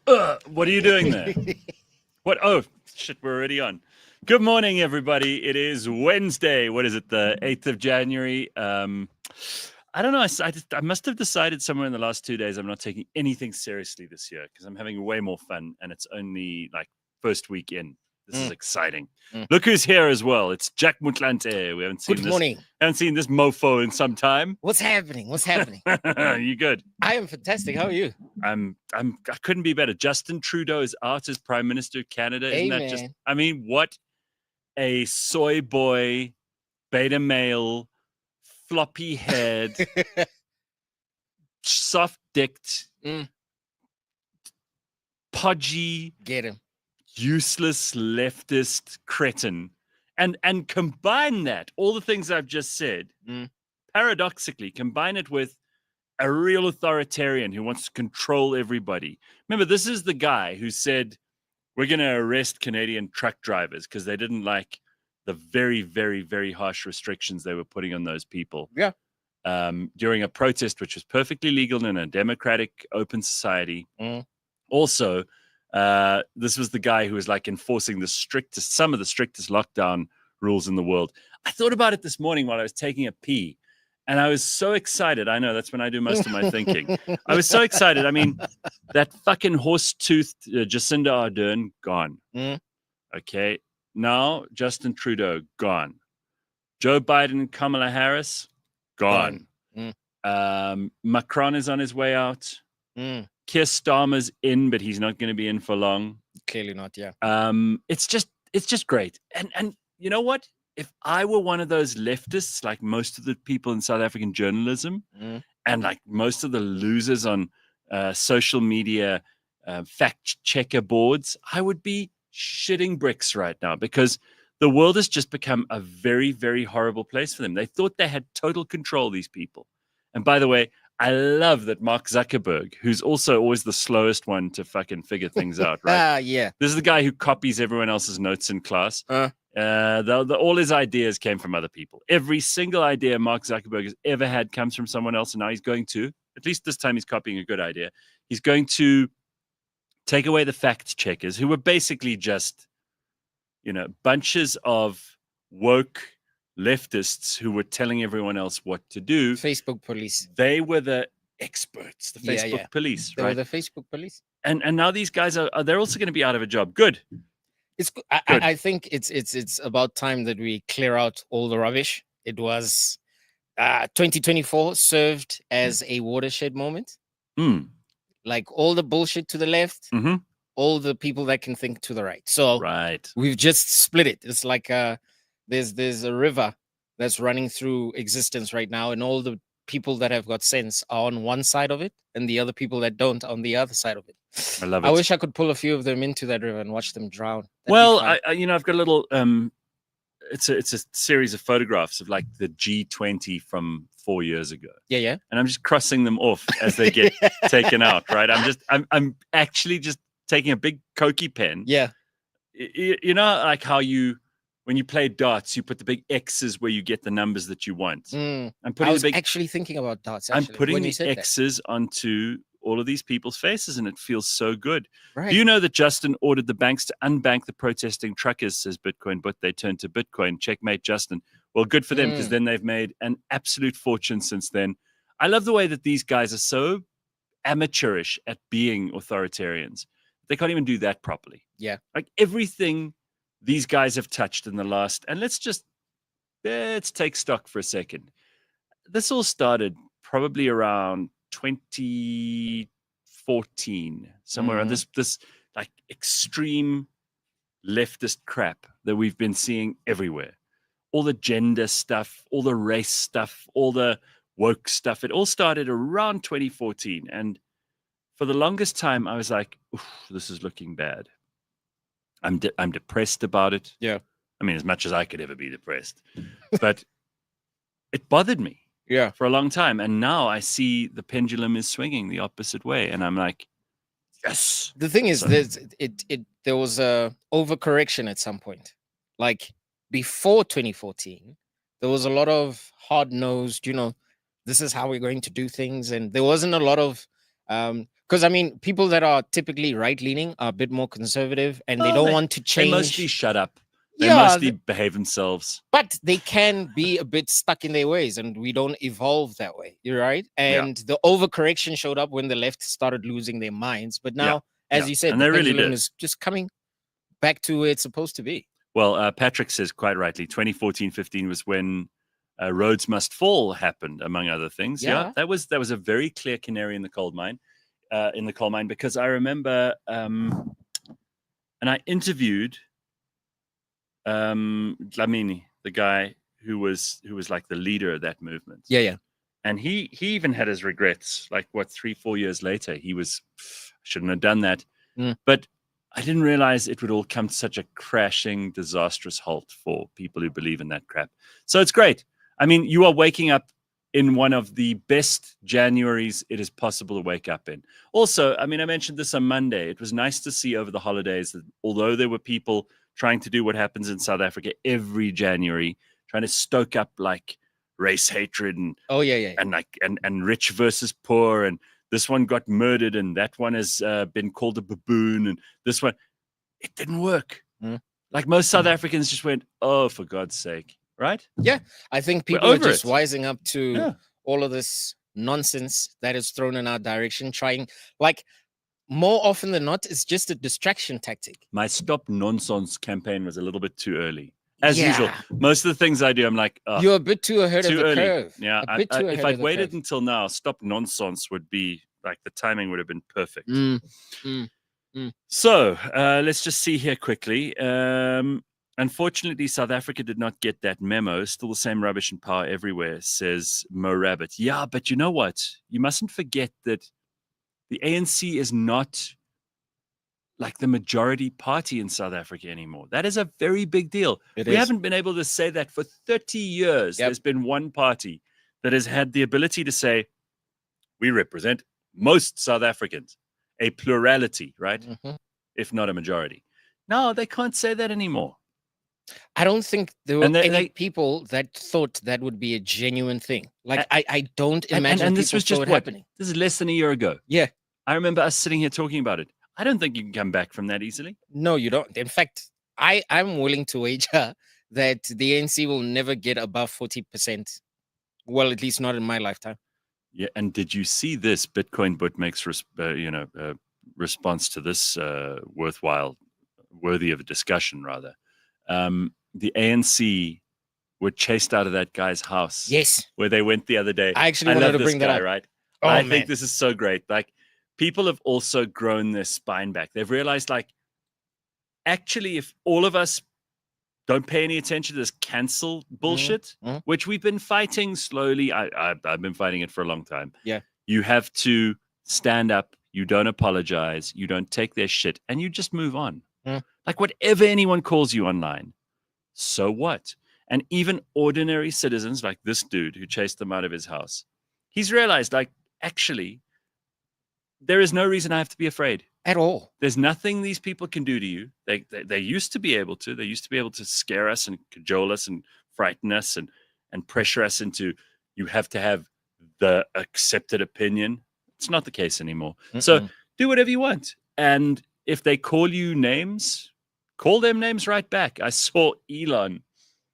What are you doing there? What? Oh, shit, we're already on. Good morning, everybody. It is Wednesday. What is it, the 8th of January? I don't know. I must have decided somewhere in the last 2 days I'm not taking anything seriously this year because I'm having way more fun and it's only like first week in. This is exciting. Look who's here as well. It's Jack Motlanthe. We haven't seen Good morning. Haven't seen this mofo in some time. What's happening? You good? I am fantastic. How are you? I couldn't be better. Justin Trudeau is out as Prime Minister of Canada. Isn't that just, I mean, what a soy boy, beta male, floppy head, soft dicked, podgy, get him, useless leftist cretin. And combine that, all the things I've just said, paradoxically, combine it with a real authoritarian who wants to control everybody. Remember, this is the guy who said, we're going to arrest Canadian truck drivers because they didn't like the very, very, very harsh restrictions they were putting on those people. Yeah. During a protest, which was perfectly legal in a democratic, open society. Also, this was the guy who was like enforcing some of the strictest lockdown rules in the world. I thought about it this morning while I was taking a pee. And I was so excited. I know that's when I do most of my thinking. I was so excited. I mean, that fucking horse-toothed Jacinda Ardern, gone. Okay. Now, Justin Trudeau, gone. Joe Biden and Kamala Harris, gone. Macron is on his way out. Keir Starmer's in, but he's not going to be in for long. Clearly not, yeah. It's just great. And you know what? If I were one of those leftists, like most of the people in South African journalism, and like most of the losers on social media fact checker boards, I would be shitting bricks right now because the world has just become a very, very horrible place for them. They thought they had total control, these people. And by the way, I love that Mark Zuckerberg, who's also always the slowest one to fucking figure things out, right? Yeah. This is the guy who copies everyone else's notes in class. All his ideas came from other people. Every single idea Mark Zuckerberg has ever had comes from someone else. And now he's going to, at least this time he's copying a good idea. He's going to take away the fact checkers who were basically just, bunches of woke leftists who were telling everyone else what to do. Facebook police. They were the experts, the Facebook police, they right? were the Facebook police. And now these guys they're also going to be out of a job. Good. It's I think it's about time that we clear out all the rubbish. It was 2024 served as a watershed moment. Like all the bullshit to the left, all the people that can think to the right. So we've just split it. It's like there's a river that's running through existence right now, and all the people that have got sense are on one side of it, and the other people that don't on the other side of it. I love it. I wish I could pull a few of them into that river and watch them drown. I've got a little. It's a series of photographs of like the G20 from 4 years ago. Yeah. And I'm just crossing them off as they get taken out. Right. I'm actually just taking a big Cokie pen. Yeah. You know, like how when you play darts, you put the big X's where you get the numbers that you want. I was actually thinking about darts. I'm putting the X's onto all of these people's faces, and it feels so good. Right. Do you know that Justin ordered the banks to unbank the protesting truckers, says Bitcoin, but they turned to Bitcoin? Checkmate, Justin. Well, good for them, because then they've made an absolute fortune since then. I love the way that these guys are so amateurish at being authoritarians. They can't even do that properly. Yeah. Like everything these guys have touched in the last, and let's take stock for a second. This all started probably around 2014, somewhere on this like extreme leftist crap that we've been seeing everywhere. All the gender stuff, all the race stuff, all the woke stuff. It all started around 2014. And for the longest time, I was like, this is looking bad. I'm depressed about it. Yeah. I mean, as much as I could ever be depressed. But it bothered me. Yeah. For a long time. And now I see the pendulum is swinging the opposite way. And I'm like, yes. The thing is, there was a overcorrection at some point. Like before 2014, there was a lot of hard-nosed, this is how we're going to do things. And there wasn't a lot of Because I mean, people that are typically right-leaning are a bit more conservative, and they don't want to change. They mostly shut up. They mostly behave themselves. But they can be a bit stuck in their ways, and we don't evolve that way. You're right. And the overcorrection showed up when the left started losing their minds. But now, as you said, and the they pendulum really is just coming back to where it's supposed to be. Well, Patrick says quite rightly, 2014-15 was when Roads Must Fall happened, among other things. Yeah, that was a very clear canary in the coal mine. Because I remember, and I interviewed Dlamini, the guy who was like the leader of that movement. Yeah. And he even had his regrets. Like 3-4 years later, he was, shouldn't have done that. But I didn't realize it would all come to such a crashing, disastrous halt for people who believe in that crap. So it's great. I mean, you are waking up in one of the best Januaries it is possible to wake up in. Also, I mean, I mentioned this on Monday. It was nice to see over the holidays that although there were people trying to do what happens in South Africa every January, trying to stoke up like race hatred and and rich versus poor, and this one got murdered and that one has been called a baboon, and this one, it didn't work. Like most South Africans just went, oh, for God's sake, right? Yeah, I think people are just wising up to all of this nonsense that is thrown in our direction, trying, like, more often than not, it's just a distraction tactic. My Stop Nonsense campaign was a little bit too early. As usual, most of the things I do, I'm like, oh, you're a bit too ahead of the curve. Yeah, if I'd waited until now, Stop Nonsense would be like, the timing would have been perfect. So let's just see here quickly. Unfortunately, South Africa did not get that memo. Still the same rubbish and power everywhere, says Mo Rabbit. Yeah, but you know what? You mustn't forget that the ANC is not like the majority party in South Africa anymore. That is a very big deal. We haven't been able to say that for 30 years. There's been one party that has had the ability to say, we represent most South Africans, a plurality, right? If not a majority. No, they can't say that anymore. I don't think there were any people that thought that would be a genuine thing. Like, I don't imagine. And this was just happening. This is less than a year ago. Yeah. I remember us sitting here talking about it. I don't think you can come back from that easily. No, you don't. In fact, I'm willing to wager that the ANC will never get above 40%. Well, at least not in my lifetime. Yeah, and did you see this? Bitcoin But makes response to this worthy of a discussion, rather. The ANC were chased out of that guy's house. Yes. Where they went the other day. I actually wanted to bring that up. Right? Oh, I think this is so great. Like, people have also grown their spine back. They've realized, like, actually, if all of us don't pay any attention to this cancel bullshit, which we've been fighting slowly. I've been fighting it for a long time. Yeah. You have to stand up. You don't apologize. You don't take their shit, and you just move on. Like, whatever anyone calls you online, so what? And even ordinary citizens like this dude who chased them out of his house, he's realized, like, actually, there is no reason I have to be afraid. At all. There's nothing these people can do to you. They used to be able to. They used to be able to scare us and cajole us and frighten us and pressure us into, you have to have the accepted opinion. It's not the case anymore. So do whatever you want. And if they call you names, call them names right back. I saw Elon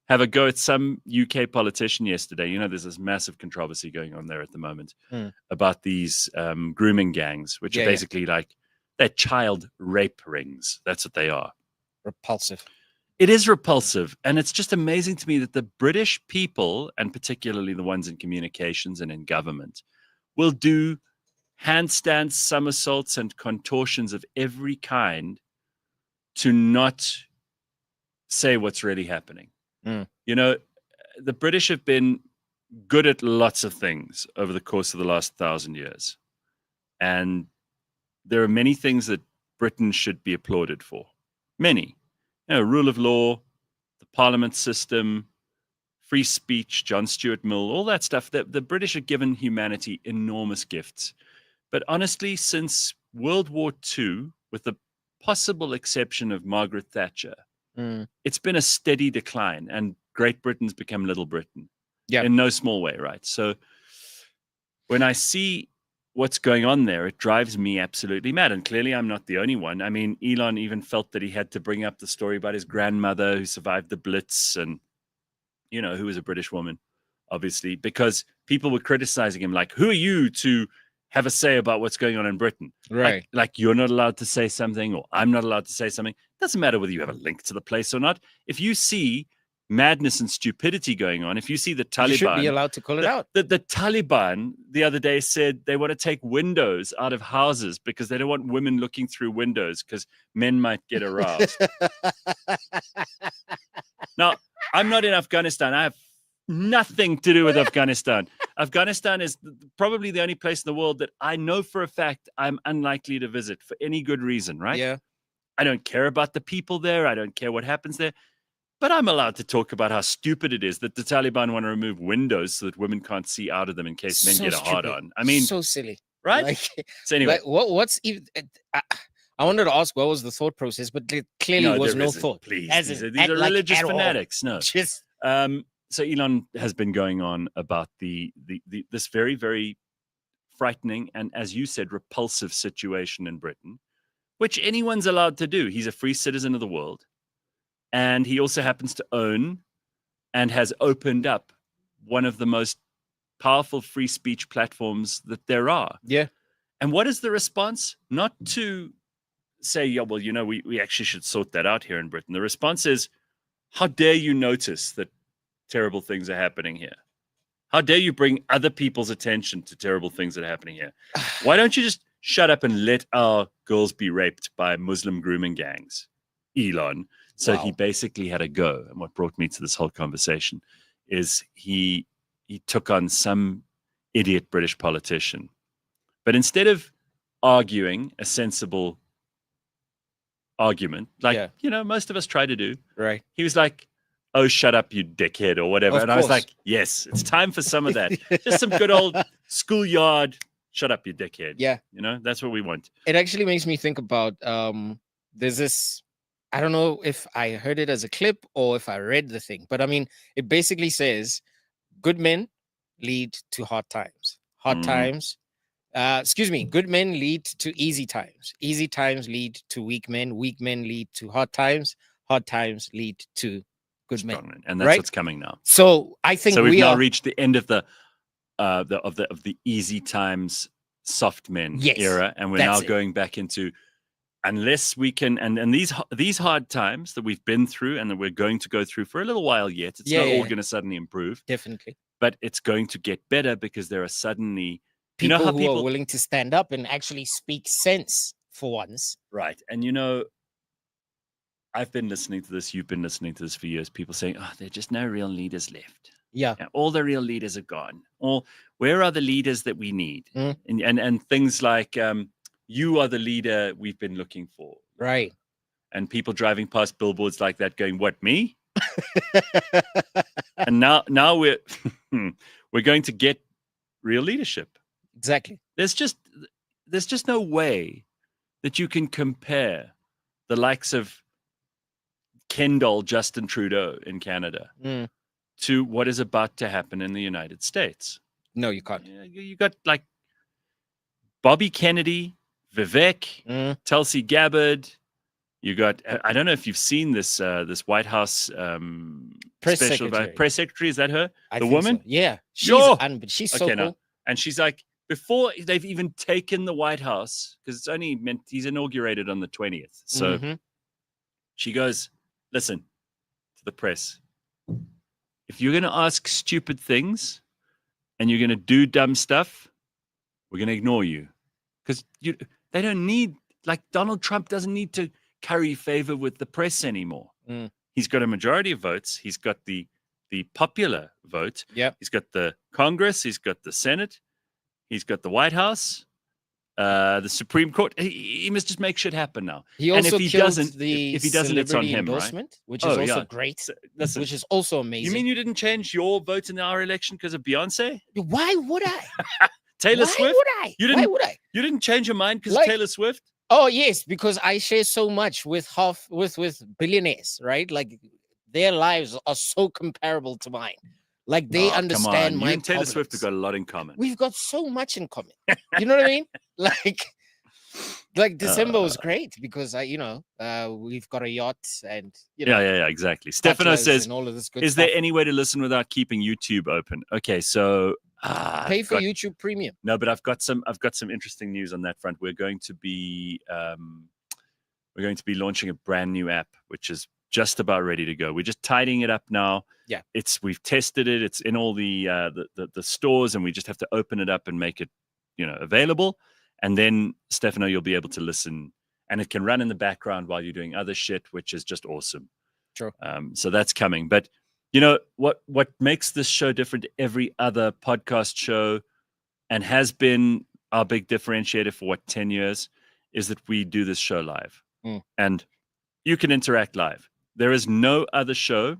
have a go at some UK politician yesterday. You know, there's this massive controversy going on there at the moment about these grooming gangs, which are basically like, they're child rape rings. That's what they are. Repulsive. It is repulsive. And it's just amazing to me that the British people, and particularly the ones in communications and in government, will do handstands, somersaults, and contortions of every kind to not say what's really happening. You know, the British have been good at lots of things over the course of the last 1,000 years. And there are many things that Britain should be applauded for. Many. You know, rule of law, the parliament system, free speech, John Stuart Mill, all that stuff. The British have given humanity enormous gifts. But honestly, since World War II, with the possible exception of Margaret Thatcher, it's been a steady decline, and Great Britain's become Little Britain. In no small way, right? So when I see what's going on there, it drives me absolutely mad. And clearly I'm not the only one. I mean, Elon even felt that he had to bring up the story about his grandmother who survived the Blitz and, who was a British woman, obviously, because people were criticizing him. Like, who are you to have a say about what's going on in Britain? Right. Like you're not allowed to say something, or I'm not allowed to say something. It doesn't matter whether you have a link to the place or not. If you see madness and stupidity going on, if you see the Taliban, you should be allowed to call it out. The Taliban the other day said they want to take windows out of houses because they don't want women looking through windows because men might get aroused. Now, I'm not in Afghanistan. I have nothing to do with Afghanistan. Afghanistan is probably the only place in the world that I know for a fact I'm unlikely to visit for any good reason, right? Yeah. I don't care about the people there. I don't care what happens there. But I'm allowed to talk about how stupid it is that the Taliban want to remove windows so that women can't see out of them in case men get a hard on. I mean, so silly, right? Like, so anyway, what's even? I wanted to ask what was the thought process, but there clearly was no thought. Please, these are religious fanatics. No, just so Elon has been going on about this very, very frightening and, as you said, repulsive situation in Britain, which anyone's allowed to do. He's a free citizen of the world. And he also happens to own and has opened up one of the most powerful free speech platforms that there are. Yeah. And what is the response? Not to say, yeah, well, we actually should sort that out here in Britain. The response is, how dare you notice that terrible things are happening here? How dare you bring other people's attention to terrible things that are happening here? Why don't you just shut up and let our girls be raped by Muslim grooming gangs, Elon? So he basically had a go. And what brought me to this whole conversation is he took on some idiot British politician. But instead of arguing a sensible argument, like, most of us try to do, right? He was like, oh, shut up, you dickhead, or whatever. I was like, yes, it's time for some of that. Just some good old schoolyard, shut up, you dickhead. Yeah. That's what we want. It actually makes me think about, there's this, I don't know if I heard it as a clip or if I read the thing, but I mean, it basically says good men lead to hard times. Hard times, good men lead to easy times. Easy times lead to weak men. Weak men lead to hard times. Hard times lead to good men. And that's what's coming now. So I think we've now reached the end of the easy times, soft men era, and we're now going back into, unless we can, and these hard times that we've been through and that we're going to go through for a little while yet, it's not all going to suddenly improve. Definitely. But it's going to get better because there are suddenly people who are willing to stand up and actually speak sense for once. Right. And I've been listening to this, you've been listening to this for years, people saying, oh, there are just no real leaders left. Yeah. All the real leaders are gone. Or where are the leaders that we need? And things like, you are the leader we've been looking for. Right. And people driving past billboards like that going, what, me? And now we're going to get real leadership. Exactly. There's just no way that you can compare the likes of Kendall Justin Trudeau in Canada to what is about to happen in the United States. No, you can't. You got like Bobby Kennedy, Vivek, Tulsi Gabbard. You got, I don't know if you've seen this White House press secretary. Is that her? The woman? So. Yeah. She's so cool. No. And she's like, before they've even taken the White House, because it's only meant he's inaugurated on the 20th. So she goes, listen to the press. If you're going to ask stupid things and you're going to do dumb stuff, we're going to ignore you. Because they don't need, like Donald Trump doesn't need to curry favor with the press anymore. He's got a majority of votes. He's got the popular vote. Yep. He's got the Congress. He's got the Senate. He's got the White House, the Supreme Court. He must just make shit happen now. He also and if he doesn't, it's on him, endorsement, right? Which is also great. So, listen, which is also amazing. You mean you didn't change your vote in our election because of Beyonce? Why would I? Taylor Swift? Why would I? You didn't change your mind because of Taylor Swift? Oh yes, because I share so much with with billionaires, right? Like their lives are so comparable to mine. Like they understand my You and Taylor problems. Swift have got a lot in common. We've got so much in common. You know what I mean? Like December was great because we've got a yacht and yeah, exactly. Stefano says, all of this good is stuff. there any way to listen without keeping YouTube open? Okay, so pay for YouTube Premium. No, but I've got some interesting news on that front. We're going to be launching a brand new app, which is just about ready to go. We're just tidying it up now. Yeah, we've tested it. It's in all the stores, and we just have to open it up and make it available. And then, Stefano, you'll be able to listen, and it can run in the background while you're doing other shit, which is just awesome. Sure. So that's coming. But what makes this show different to every other podcast show, and has been our big differentiator for 10 years, is that we do this show live, and you can interact live. There is no other show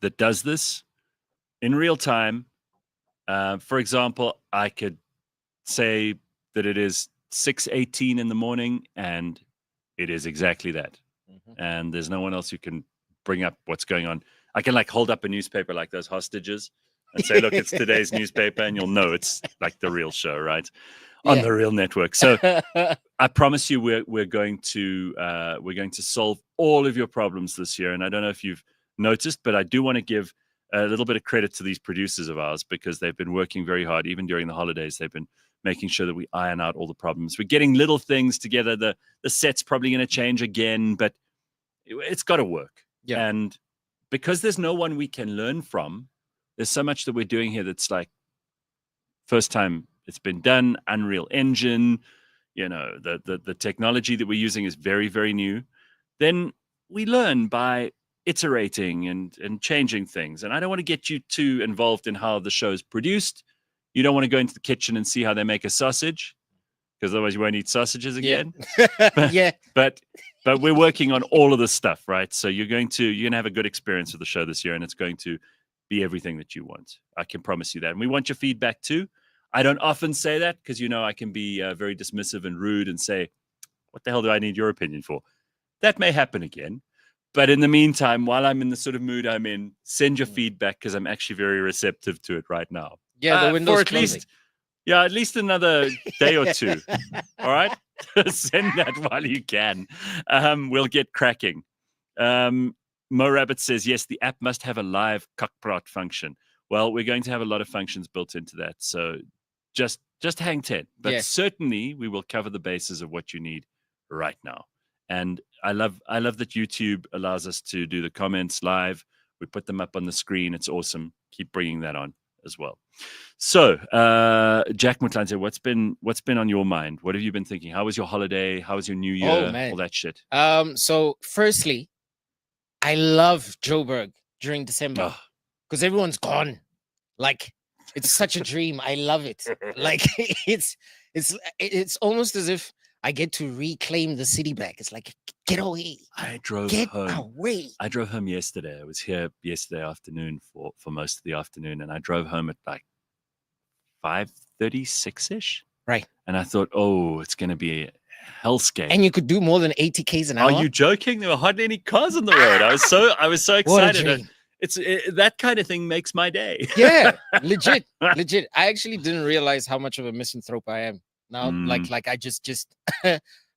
that does this in real time. For example, I could say that it is 6:18 in the morning, and it is exactly that. And there's no one else who can bring up what's going on. I can hold up a newspaper like those hostages and say, look, it's today's newspaper, and you'll know it's like the real show, right? On the real network. So I promise you we're going to solve all of your problems this year. And I don't know if you've noticed, but I do want to give a little bit of credit to these producers of ours, because they've been working very hard. Even during the holidays, they've been making sure that we iron out all the problems. We're getting little things together. The set's probably going to change again, but it's got to work. Yeah. And because there's no one we can learn from, there's so much that we're doing here that's like first time it's been done. Unreal Engine, the technology that we're using is very, very new. Then we learn by iterating and changing things. And I don't want to get you too involved in how the show is produced. You don't want to go into the kitchen and see how they make a sausage, because otherwise you won't eat sausages again. Yeah. But we're working on all of this stuff, right? So you're going to have a good experience with the show this year, and it's going to be everything that you want. I can promise you that. And we want your feedback too. I don't often say that because, I can be very dismissive and rude and say, what the hell do I need your opinion for? That may happen again. But in the meantime, while I'm in the sort of mood I'm in, send your feedback, because I'm actually very receptive to it right now. Yeah, the window's closing. At least another day or two. All right? Send that while you can. We'll get cracking. Mo Rabbit says, yes, the app must have a live cockprat function. Well, we're going to have a lot of functions built into that. So just hang 10. But certainly we will cover the bases of what you need right now. And I love that YouTube allows us to do the comments live. We put them up on the screen. It's awesome. Keep bringing that on as well. So, Jack Motlanthe, what's been on your mind? What have you been thinking? How was your holiday? How was your New Year? Oh, man. All that shit. So firstly, I love Joburg during December because everyone's gone. Like, it's such a dream. I love it. Like, it's almost as if I get to reclaim the city back. It's like, get away. Get away. I drove home yesterday. I was here yesterday afternoon for most of the afternoon, and I drove home at like 5:36-ish. Right. And I thought, it's going to be a hellscape. And you could do more than 80 k's an hour. Are you joking? There were hardly any cars on the road. I was so excited. What a dream. That kind of thing makes my day. Yeah, legit. I actually didn't realize how much of a misanthrope I am now. Like I just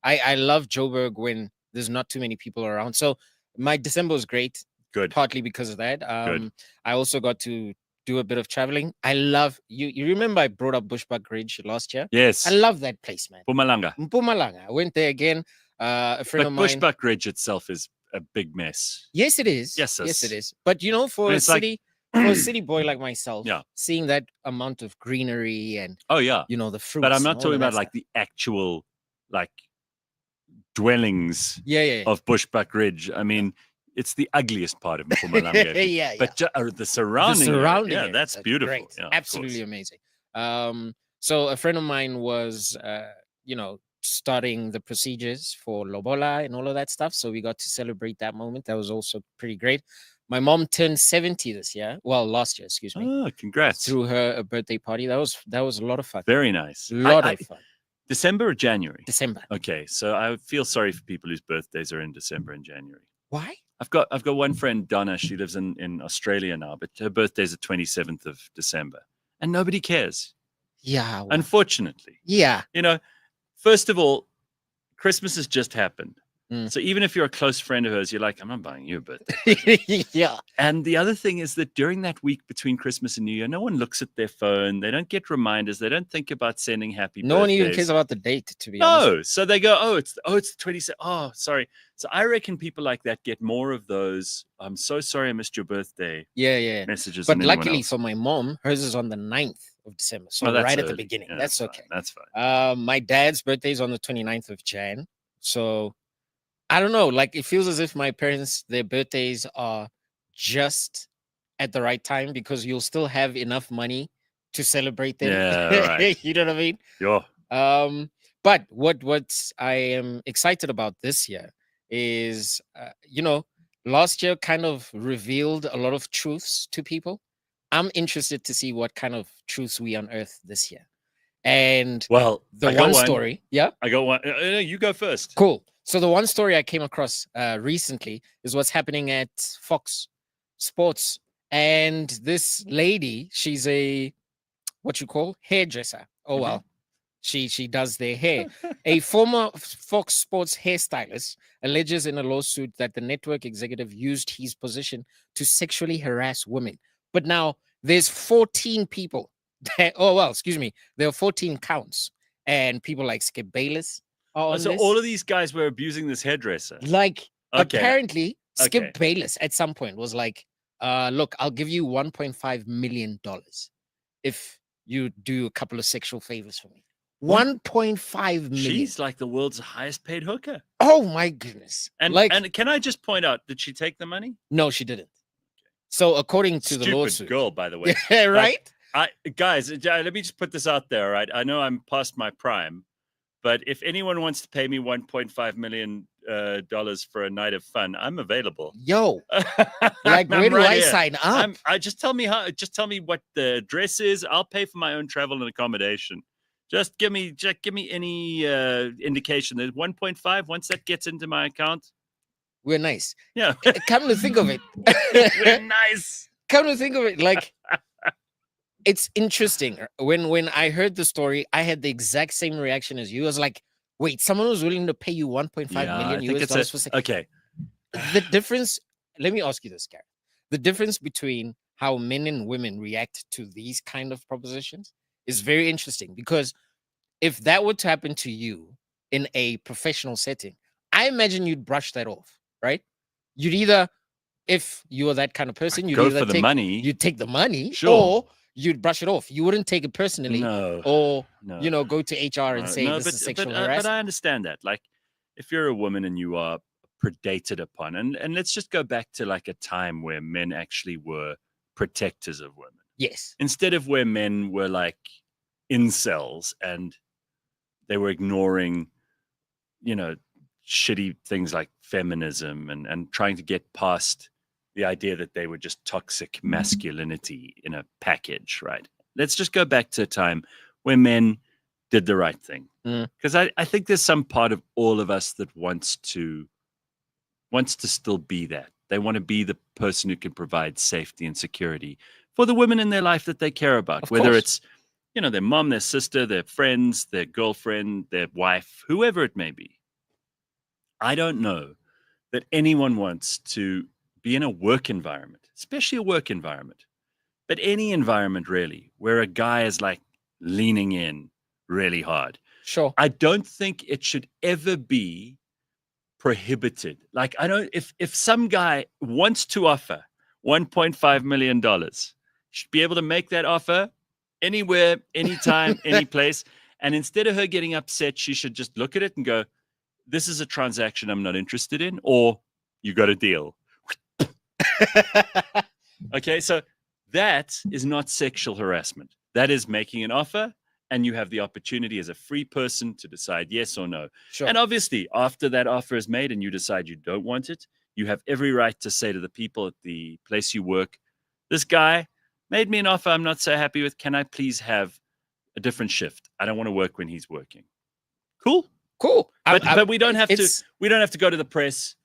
I love Joburg when there's not too many people around. So my December was great. Good. Partly because of that. Good. I also got to do a bit of traveling. I love you remember I brought up Bushbuck Ridge last year? Yes. I love that place, man. Mpumalanga. I went there again. A friend of mine. Bushbuck Ridge itself is a big mess. Yes, it is. Yes, it is. But for a city boy like myself, seeing that amount of greenery and the fruits. But I'm not talking about like the actual like dwellings of Bushbuck Ridge. I mean, it's the ugliest part of Mpumalanga. But the surrounding that's beautiful. Great. Absolutely amazing. So a friend of mine was starting the procedures for Lobola and all of that stuff. So we got to celebrate that moment. That was also pretty great. My mom turned 70 this year. Well, last year, excuse me. Oh, congrats. Threw her a birthday party. That was a lot of fun. Very nice. A lot of fun. December or January? December. Okay, so I feel sorry for people whose birthdays are in December and January. Why? I've got one friend, Donna. She lives in Australia now, but her birthday's the 27th of December, and nobody cares. Yeah. Well, unfortunately. yeah. First of all, Christmas has just happened. Mm. So even if you're a close friend of hers, you're like, I'm not buying you a birthday. Yeah. And the other thing is that during that week between Christmas and New Year, no one looks at their phone. They don't get reminders. They don't think about sending happy birthdays. No one even cares about the date, to be honest. No. So they go, oh, it's the 27th. Oh, sorry. So I reckon people like that get more of those, I'm so sorry I missed your birthday. Yeah. Messages. But than luckily else. for my mom, hers is on the 9th of December. So that's right early. at the beginning. Yeah, that's okay. Fine. That's fine. My dad's birthday is on the 29th of Jan. So I don't know. Like, it feels as if my parents, their birthdays are just at the right time because you'll still have enough money to celebrate them. Yeah, right. You know what I mean? Yeah. But what I am excited about this year is, last year kind of revealed a lot of truths to people. I'm interested to see what kind of truths we unearth this year. And well, the one story, yeah, I got one. You go first. Cool. So the one story I came across recently is what's happening at Fox Sports, and this lady, she's a hairdresser. Oh well, she does their hair. A former Fox Sports hairstylist alleges in a lawsuit that the network executive used his position to sexually harass women. But now there's 14 people. There are 14 counts, and people like Skip Bayless. So all of these guys were abusing this hairdresser. Like, apparently, Skip Bayless at some point was like, look, I'll give you $1.5 million if you do a couple of sexual favors for me. 1.5 million. She's like the world's highest paid hooker. Oh my goodness. And can I just point out, did she take the money? No, she didn't. So according to the lawsuit. Stupid girl, by the way. Yeah, right? Guys, let me just put this out there, right? I know I'm past my prime, but if anyone wants to pay me $1.5 million for a night of fun, I'm available. Yo, like, where do I sign up? Just tell me what the address is. I'll pay for my own travel and accommodation. Just give me any indication. There's 1.5. Once that gets into my account, we're nice. Yeah. Come to think of it, we're nice. Come to think of it, like, it's interesting. When I heard the story, I had the exact same reaction as you. I was like, wait, someone was willing to pay you $1.5 million US dollars for sex. Okay. The difference, let me ask you this, Gareth. The difference between how men and women react to these kind of propositions is very interesting, because if that were to happen to you in a professional setting, I imagine you'd brush that off, right? You'd either, if you were that kind of person, you'd either take the money, sure, or you'd brush it off. You wouldn't take it personally, no. Go to HR and say this is sexual harassment. But I understand that. Like, if you're a woman and you are predated upon, and let's just go back to like a time where men actually were protectors of women. Yes. Instead of where men were like incels and they were ignoring, shitty things like feminism and trying to get past the idea that they were just toxic masculinity in a package, right? Let's just go back to a time where men did the right thing. Because I think there's some part of all of us that wants to still be that. They want to be the person who can provide safety and security for the women in their life that they care about, whether it's, their mom, their sister, their friends, their girlfriend, their wife, whoever it may be. I don't know that anyone wants to be in a work environment, especially a work environment, but any environment really, where a guy is like leaning in really hard. Sure. I don't think it should ever be prohibited. Like, if some guy wants to offer $1.5 million, should be able to make that offer anywhere, anytime, any place. And instead of her getting upset, she should just look at it and go, this is a transaction I'm not interested in, or you got a deal. Okay, so that is not sexual harassment. That is making an offer, and you have the opportunity as a free person to decide yes or no. Sure. And obviously, after that offer is made and you decide you don't want it, you have every right to say to the people at the place you work, this guy made me an offer I'm not so happy with. Can I please have a different shift? I don't want to work when he's working. Cool. Cool. But we don't have to go to the press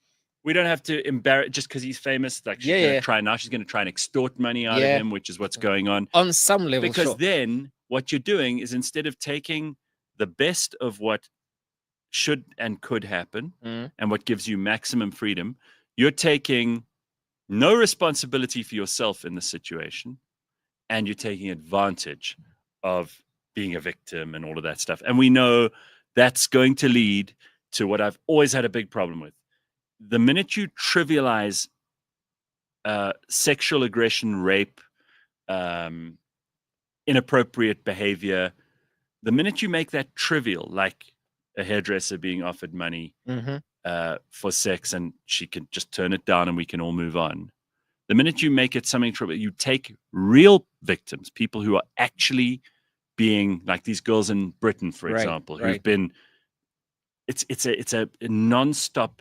we don't have to embarrass just because he's famous. Like she's going to try now. She's going to try and extort money out of him, which is what's going on. On some level, because then what you're doing is instead of taking the best of what should and could happen and what gives you maximum freedom, you're taking no responsibility for yourself in the situation, and you're taking advantage of being a victim and all of that stuff. And we know that's going to lead to what I've always had a big problem with. The minute you trivialize sexual aggression, rape, inappropriate behavior, the minute you make that trivial, like a hairdresser being offered money for sex and she can just turn it down and we can all move on. The minute you make it something trivial, you take real victims, people who are actually being like these girls in Britain, for example, who've been, it's a non-stop,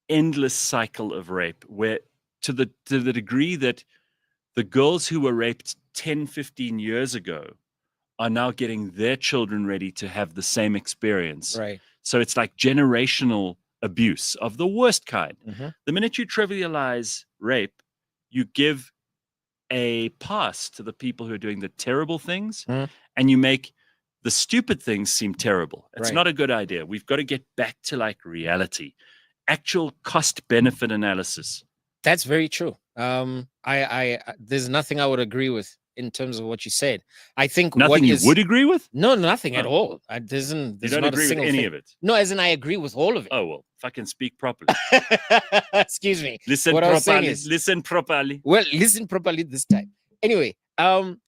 endless cycle of rape where to the degree that the girls who were raped 10, 15 years ago are now getting their children ready to have the same experience. Right. So it's like generational abuse of the worst kind. The minute you trivialize rape, you give a pass to the people who are doing the terrible things and you make the stupid things seem terrible. It's not a good idea. We've got to get back to like reality, actual cost benefit analysis. That's very true. I there's nothing I would agree with in terms of what you said. I think nothing you would agree with? No, nothing at all. There's you don't not agree a single with any thing. of it. No, as in I agree with all of it. Oh well, fucking speak properly. Excuse me. Listen properly. Listen properly. Well, listen properly this time. Anyway,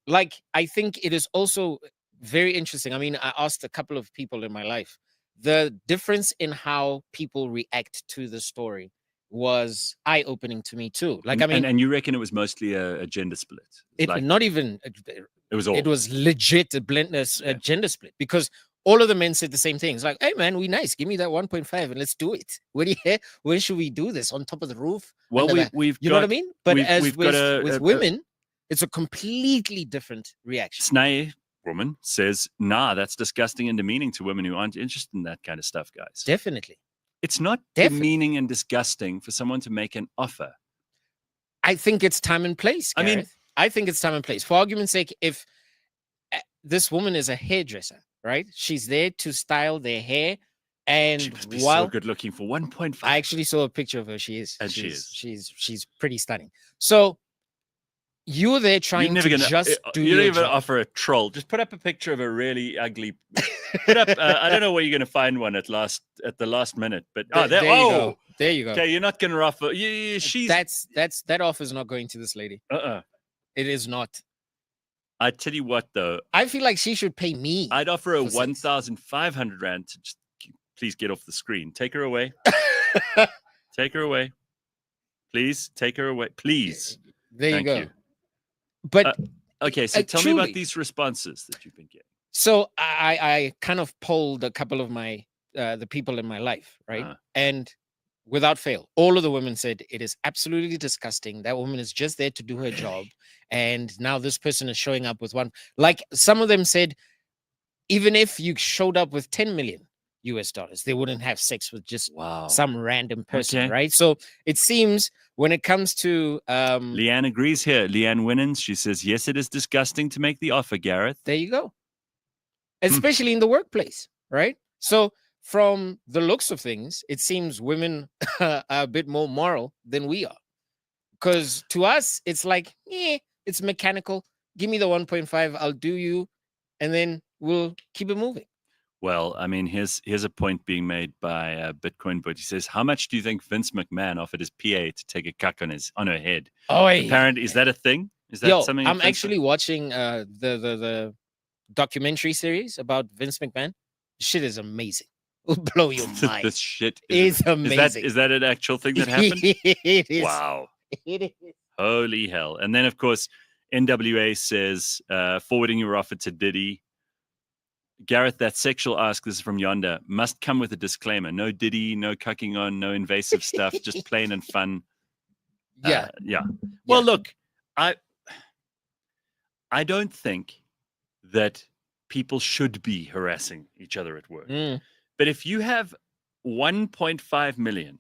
like I think it is also very interesting. I mean, I asked a couple of people in my life the difference in how people react to the story was eye-opening to me too. Like, I mean, and you reckon it was mostly a gender split? Not even. It was all. It was legit a gender split because all of the men said the same thing. It's like, hey man, we nice. Give me that 1.5 and let's do it. When should we do this? On top of the roof? Well, we've you know what I mean? But with a women, it's a completely different reaction. Snae woman says, nah, that's disgusting and demeaning to women who aren't interested in that kind of stuff, guys. Definitely. It's not demeaning and disgusting for someone to make an offer. I think it's time and place, Gareth. I think it's time and place. For argument's sake, if this woman is a hairdresser, right? She's there to style their hair. And she must be so good looking for 1.5. I actually saw a picture of her. She is. And she's pretty stunning. So you're there trying to just do you don't even job. offer a troll. Just put up a picture of a really ugly. Put up. I don't know where you're going to find one at the last minute, but there you go. There you go. Okay, you're not going to offer. That offer is not going to this lady. It is not. I tell you what, though, I feel like she should pay me. I'd offer her 1,500 rand to just please get off the screen. Take her away. Take her away. Please take her away. Please. There you go. But okay, so tell me about these responses that you've been getting. So I kind of polled a couple of my the people in my life, right? And without fail, all of the women said it is absolutely disgusting. That woman is just there to do her job, and now this person is showing up with one. Like some of them said, even if you showed up with $10 million US, they wouldn't have sex with just some random person, right? So it seems when it comes to Leanne agrees here. Leanne Winans, she says, yes, it is disgusting to make the offer, Gareth. There you go. Especially in the workplace, right? So from the looks of things, it seems women are a bit more moral than we are. Because to us, it's like, it's mechanical. Give me the 1.5, I'll do you, and then we'll keep it moving. Well, I mean, here's a point being made by Bitcoin Bot. He says, how much do you think Vince McMahon offered his PA to take a cuck on her head? Oh, apparently, is that a thing? Is that something? I'm actually watching the documentary series about Vince McMahon. Shit is amazing. It'll blow your mind. This shit is amazing. Is that an actual thing that happened? It is. Wow. It is. Holy hell. And then, of course, NWA says, forwarding your offer to Diddy. Gareth, that sexual ask, this is from Yonder, must come with a disclaimer. No Diddy, no cucking on, no invasive stuff, just plain and fun. Yeah. Well, look, I don't think that people should be harassing each other at work. But if you have 1.5 million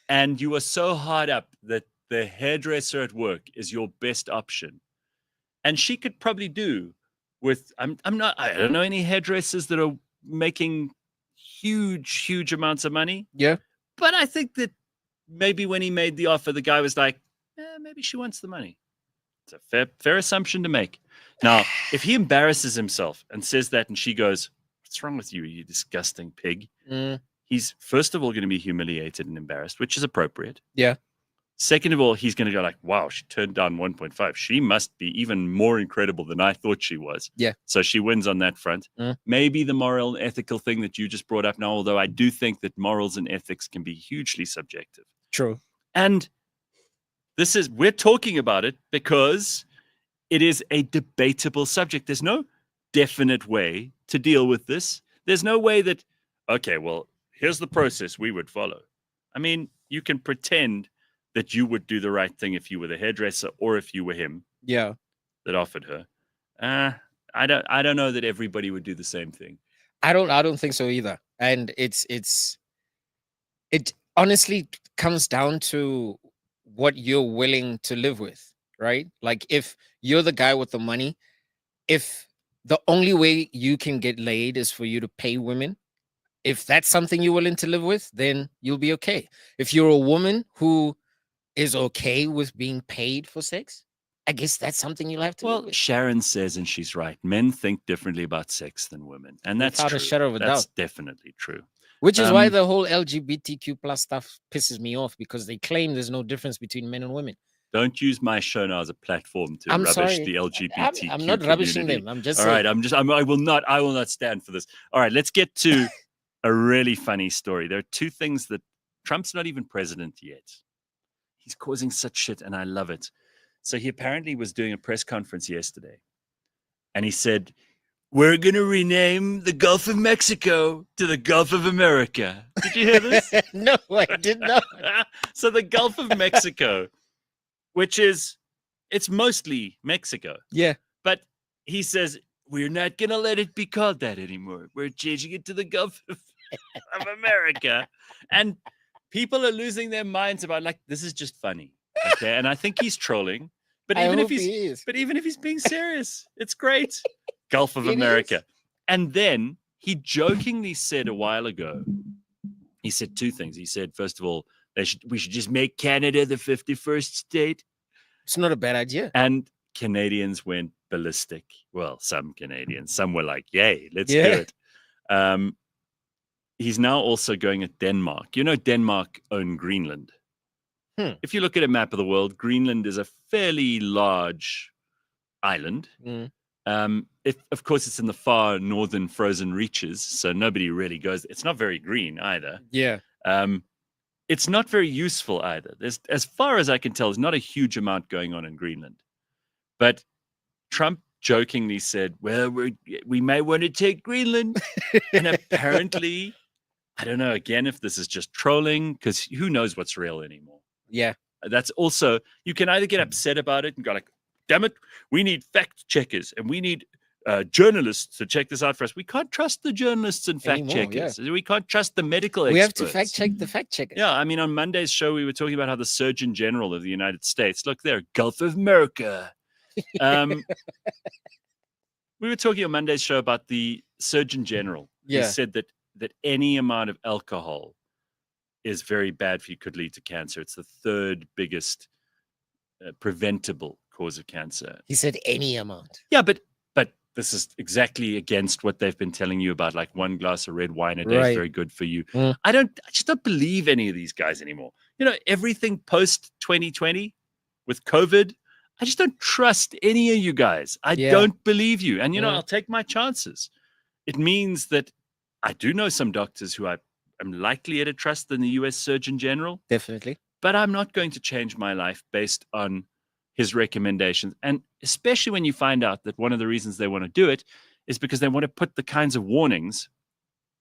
and you are so hard up that the hairdresser at work is your best option. And she could probably do with, I don't know any hairdressers that are making huge amounts of money. Yeah. But I think that maybe when he made the offer, the guy was like, maybe she wants the money. It's a fair assumption to make. Now, if he embarrasses himself and says that and she goes, what's wrong with you, you disgusting pig? He's, first of all, going to be humiliated and embarrassed, which is appropriate. Yeah. Second of all, he's going to go like, wow, she turned down 1.5. She must be even more incredible than I thought she was. Yeah. So she wins on that front. Maybe the moral and ethical thing that you just brought up now, although I do think that morals and ethics can be hugely subjective. True. And we're talking about it because it is a debatable subject. There's no definite way to deal with this. There's no way that, okay, well, here's the process we would follow. I mean, you can pretend that you would do the right thing if you were the hairdresser or if you were him. Yeah. That offered her. I don't know that everybody would do the same thing. I don't think so either. And it honestly comes down to what you're willing to live with, right? Like if you're the guy with the money, if the only way you can get laid is for you to pay women, if that's something you're willing to live with, then you'll be okay. If you're a woman who is okay with being paid for sex, I guess that's something you'll have to live with. Sharon says, and she's right, men think differently about sex than women. And that's without true. A shadow of a that's doubt. Definitely true. Which is why the whole LGBTQ plus stuff pisses me off, because they claim there's no difference between men and women. Don't use my show now as a platform to rubbish the LGBTQ I'm not rubbishing community. them. I'm just all saying. right. I will not stand for this. All right, let's get to a really funny story. There are two things that Trump's not even president yet. He's causing such shit, and I love it. So he apparently was doing a press conference yesterday, and he said, we're going to rename the Gulf of Mexico to the Gulf of America. Did you hear this? No, I did not. So the Gulf of Mexico, which is, it's mostly Mexico. Yeah. But he says, we're not going to let it be called that anymore. We're changing it to the Gulf of America. And people are losing their minds about, like, this is just funny. Okay. And I think he's trolling. But even if he's being serious, it's great. Gulf of America. And then he jokingly said a while ago, he said two things. He said, first of all, we should just make Canada the 51st state. It's not a bad idea. And Canadians went ballistic. Well, some Canadians. Some were like, yay, let's do it. He's now also going at Denmark. You know, Denmark owned Greenland. If you look at a map of the world, Greenland is a fairly large island. Of course, it's in the far northern frozen reaches, so nobody really goes. It's not very green either. Yeah. It's not very useful either. There's, as far as I can tell, there's not a huge amount going on in Greenland. But Trump jokingly said, well, we may want to take Greenland. And apparently, I don't know, again, if this is just trolling, because who knows what's real anymore. Yeah. That's also, you can either get upset about it and go like, damn it, we need fact checkers and we need journalists to check this out for us. We can't trust the journalists and fact checkers. Yeah. We can't trust the medical experts. We have to fact check the fact checkers. Yeah, I mean, on Monday's show, we were talking about how the Surgeon General of the United States, look there, Gulf of America. We were talking on Monday's show about the Surgeon General. Yeah. He said that any amount of alcohol is very bad for you, could lead to cancer. It's the third biggest preventable cause of cancer. He said any amount. Yeah, but this is exactly against what they've been telling you about, like one glass of red wine a day is very good for you. I just don't believe any of these guys anymore. You know, everything post 2020 with COVID, I just don't trust any of you guys. I don't believe you. And, you know, I'll take my chances. It means that I do know some doctors who I'm likelier to trust than the US Surgeon General. Definitely. But I'm not going to change my life based on his recommendations. And especially when you find out that one of the reasons they want to do it is because they want to put the kinds of warnings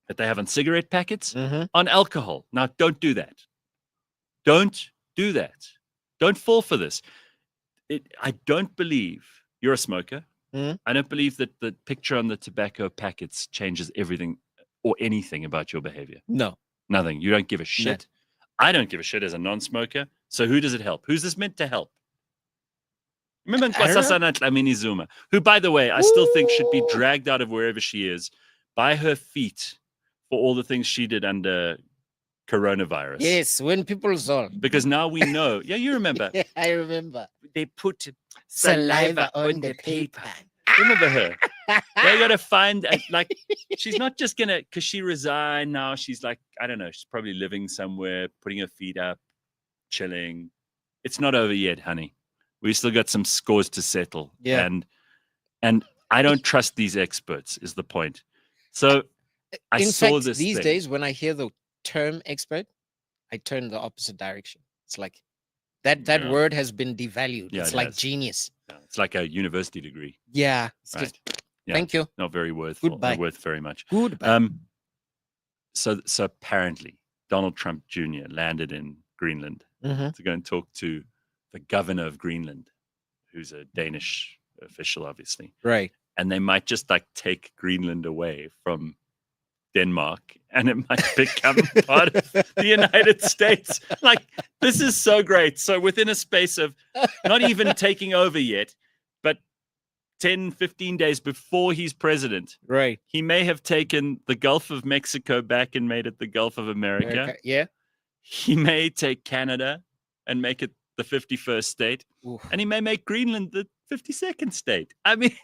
that they have on cigarette packets on alcohol. Now, don't do that. Don't do that. Don't fall for this. I don't believe you're a smoker. I don't believe that the picture on the tobacco packets changes everything or anything about your behavior. No. Nothing. You don't give a shit. I don't give a shit as a non-smoker. So who does it help? Who's this meant to help? Remember Nkosazana Dlamini Zuma, who, by the way, I still think should be dragged out of wherever she is by her feet for all the things she did under coronavirus. Yes, when people saw. Because now we know. Yeah, you remember. Yeah, I remember. They put Saliva on the paper. Remember her? They got to find, like, she's not just going to, because she resigned now. She's like, I don't know, she's probably living somewhere, putting her feet up, chilling. It's not over yet, honey. We still got some scores to settle. Yeah. And I don't trust these experts, is the point. So I saw this these thing. days, when I hear the term expert, I turn the opposite direction. It's like that word has been devalued. Yeah, it's it like has. Genius. Yeah, it's like a university degree. Yeah. It's Right. just, Yeah. Thank you. Not very worth very much. Goodbye. So apparently Donald Trump Jr. landed in Greenland to go and talk to the governor of Greenland, who's a Danish official, obviously. Right. And they might just like take Greenland away from Denmark, and it might become part of the United States. Like, this is so great. So within a space of not even taking over yet, but 10, 15 days before he's president, Right. he may have taken the Gulf of Mexico back and made it the Gulf of America. Yeah. He may take Canada and make it the 51st state. Oof. And he may make Greenland the 52nd state. I mean,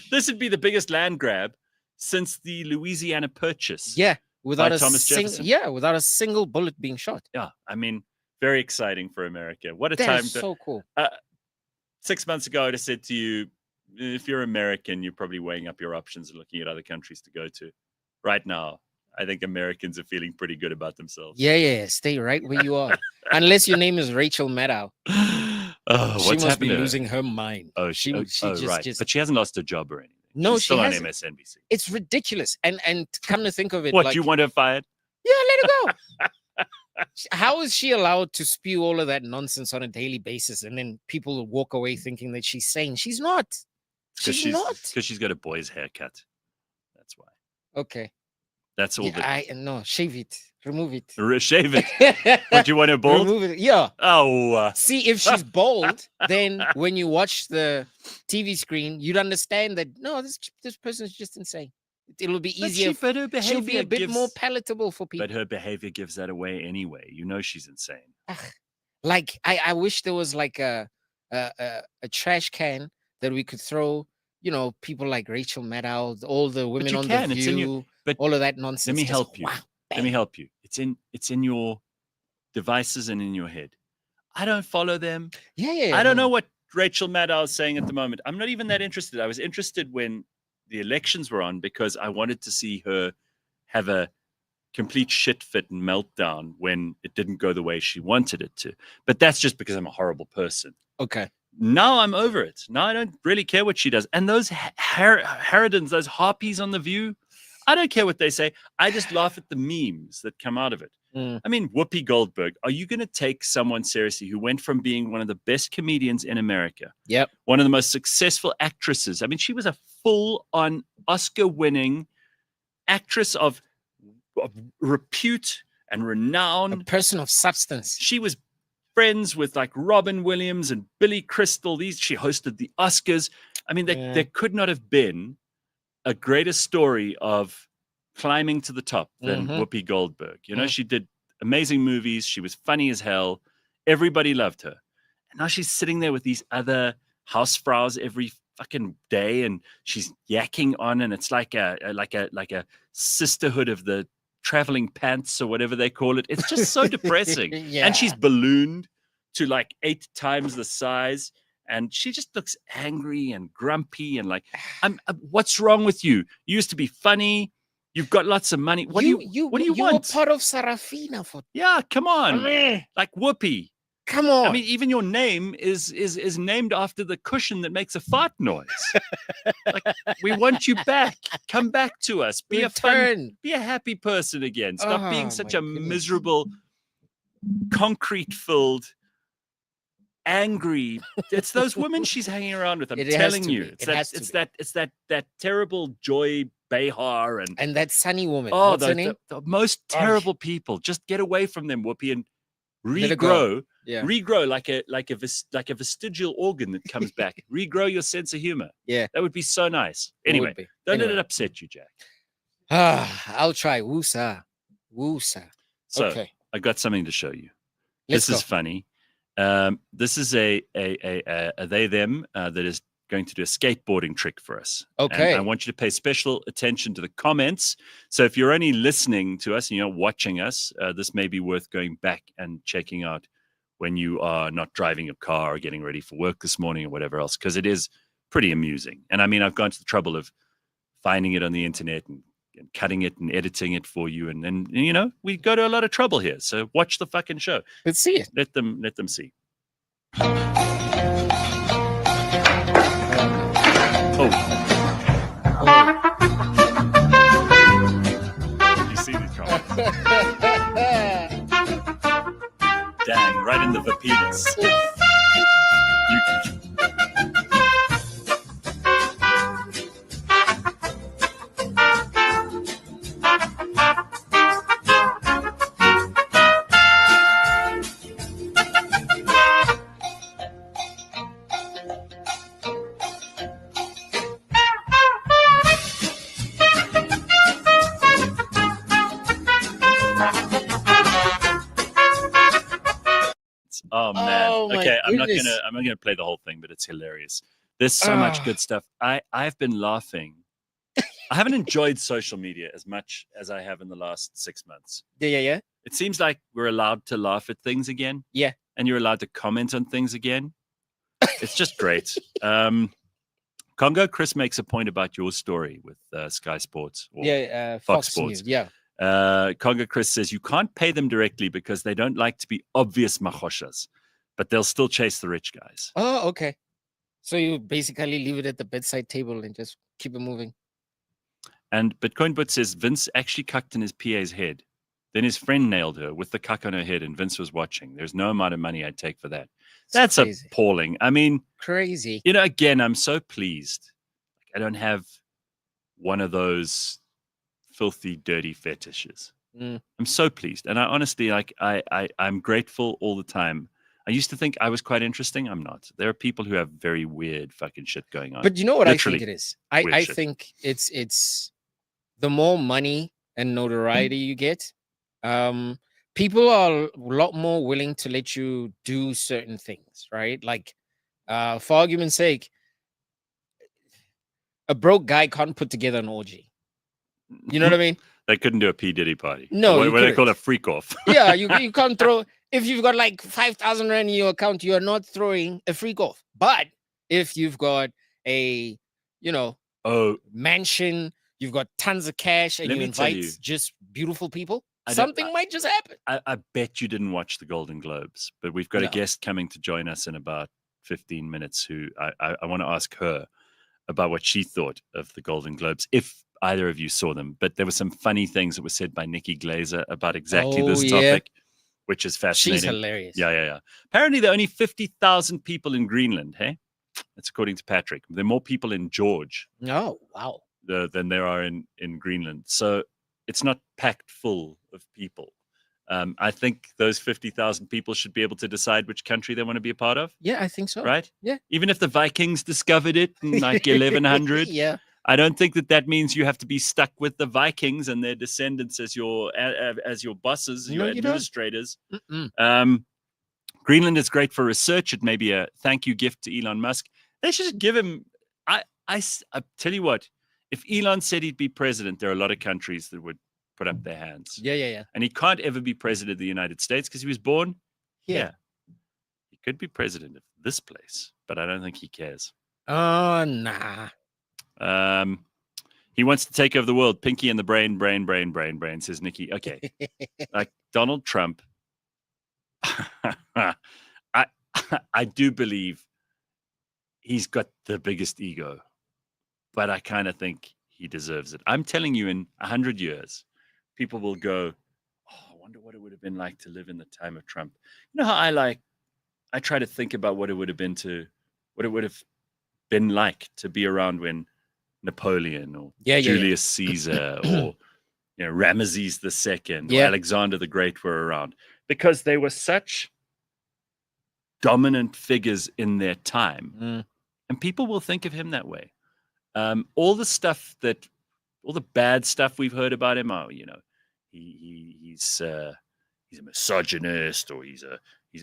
this would be the biggest land grab since the Louisiana Purchase. Yeah. Without Thomas Jefferson. without a single bullet being shot. Yeah. I mean, very exciting for America. What a That time. is so cool. 6 months ago, I'd have said to you, if you're American, you're probably weighing up your options and looking at other countries to go to. Right now, I think Americans are feeling pretty good about themselves. Yeah. Stay right where you are. Unless your name is Rachel Maddow. She must be losing her mind. Oh, she right. But she hasn't lost her job or anything. No, She's still on hasn't. MSNBC. It's ridiculous. And come to think of it, What, like, you want her fired? yeah, let her go. How is she allowed to spew all of that nonsense on a daily basis, and then people will walk away thinking that she's sane? She's not. She's not. Because she's got a boy's haircut. That's why. Okay. That's all. Yeah, no, shave it, remove it, Shave it. Would you want her bald? Remove it. Yeah. Oh. See, if she's bald, then when you watch the TV screen, you'd understand that no, this person's just insane. It'll be easier. But her behavior She'll be a bit more palatable for people. But her behavior gives that away anyway. You know she's insane. Like I wish there was like a trash can that we could throw. You know, people like Rachel Maddow, all the women on The View, all of that nonsense. Let me help you. Wow, let me help you. It's in your devices and in your head. I don't follow them. Yeah. I don't know what Rachel Maddow is saying at the moment. I'm not even that interested. I was interested when the elections were on because I wanted to see her have a complete shit fit and meltdown when it didn't go the way she wanted it to. But that's just because I'm a horrible person. Okay. Now I'm over it. Now I don't really care what she does. And those harridans, those harpies on The View, I don't care what they say. I just laugh at the memes that come out of it. I mean, Whoopi Goldberg, are you going to take someone seriously who went from being one of the best comedians in America? Yep. One of the most successful actresses. I mean, she was a full-on Oscar-winning actress of repute and renown. A person of substance. She was friends with like Robin Williams and Billy Crystal. She hosted the Oscars. I mean, there could not have been a greater story of climbing to the top than Whoopi Goldberg. You know, she did amazing movies. She was funny as hell. Everybody loved her. And now she's sitting there with these other housefraus every fucking day, and she's yakking on, and it's like a sisterhood of the traveling pants or whatever they call it. It's just so depressing. And she's ballooned to like 8 times the size, and she just looks angry and grumpy and like, what's wrong with you? You used to be funny. You've got lots of money. What do you want? You were part of Sarafina for. Yeah, come on. Like Whoopi. Come on. I mean, even your name is named after the cushion that makes a fart noise. Like, we want you back. Come back to us. Be a happy person again. Stop being such a miserable, concrete-filled, angry. It's those women she's hanging around with. I'm telling you, it's that terrible joy Behar and that Sunny woman. oh, What's her name? The most terrible people. Just get away from them, Whoopi, and regrow. Yeah. Regrow like a vestigial organ that comes back. Regrow your sense of humor. Yeah. That would be so nice. Anyway, don't let it upset you, Jack. I'll try. Woosa. So okay. I got something to show you. This is funny. This is a they them that is going to do a skateboarding trick for us. Okay. And I want you to pay special attention to the comments. So if you're only listening to us and you're not watching us, this may be worth going back and checking out when you are not driving a car or getting ready for work this morning or whatever else, because it is pretty amusing. And I mean, I've gone to the trouble of finding it on the internet and cutting it and editing it for you. And then, you know, we go to a lot of trouble here. So watch the fucking show. Let's see it. Let them see. Oh. You see these comments? Dang, right in the vapitas. Oh man. Okay, I'm not gonna play the whole thing, but it's hilarious. There's so much good stuff. I've been laughing. I haven't enjoyed social media as much as I have in the last 6 months. Yeah. It seems like we're allowed to laugh at things again. Yeah. And you're allowed to comment on things again. It's just great. Congo Chris makes a point about your story with Sky Sports. Or Fox Sports. News, yeah. Congo Chris says you can't pay them directly because they don't like to be obvious machoshas, but they'll still chase the rich guys. Oh, okay. So you basically leave it at the bedside table and just keep it moving. And Bitcoin But says Vince actually cucked in his PA's head. Then his friend nailed her with the cuck on her head, and Vince was watching. There's no amount of money I'd take for that. That's crazy. Appalling. I mean, crazy. You know, again, I'm so pleased. I don't have one of those filthy, dirty fetishes. I'm so pleased. And I honestly, I'm grateful all the time. I used to think I was quite interesting. I'm not. There are people who have very weird fucking shit going on. But you know what Literally, I think it is? I think it's the more money and notoriety you get, people are a lot more willing to let you do certain things, right? Like, for argument's sake, a broke guy can't put together an orgy. You know what I mean? They couldn't do a P. Diddy party. No, what they call a freak off. Yeah, you can't throw. If you've got like 5,000 rand in your account, you are not throwing a freak off. But if you've got a, mansion, you've got tons of cash, and you invite just beautiful people, something might just happen. I bet you didn't watch the Golden Globes, but we've got a guest coming to join us in about 15 minutes who I want to ask her about what she thought of the Golden Globes, if either of you saw them. But there were some funny things that were said by Nikki Glaser about exactly this topic, which is fascinating. She's hilarious. Yeah. Apparently, there are only 50,000 people in Greenland, hey? That's according to Patrick. There are more people in George. Oh, wow. Than there are in Greenland. So it's not packed full of people. I think those 50,000 people should be able to decide which country they want to be a part of. Yeah, I think so. Right? Yeah. Even if the Vikings discovered it in like 1100. Yeah. I don't think that means you have to be stuck with the Vikings and their descendants as your bosses, your administrators. Greenland is great for research. It may be a thank you gift to Elon Musk. They should give him. I tell you what, if Elon said he'd be president, there are a lot of countries that would put up their hands. Yeah. And he can't ever be president of the United States because he was born here. He could be president of this place, but I don't think he cares. Oh, nah. He wants to take over the world. Pinky and the brain, says Nikki. Okay. Like Donald Trump. I do believe he's got the biggest ego, but I kind of think he deserves it. I'm telling you, in 100 years, people will go, oh, I wonder what it would have been like to live in the time of Trump. You know how I try to think about what it would have been like to be around when Napoleon or Julius Caesar or Ramesses II or Alexander the Great were around, because they were such dominant figures in their time, and people will think of him that way. All the bad stuff we've heard about him, he's a misogynist, or he's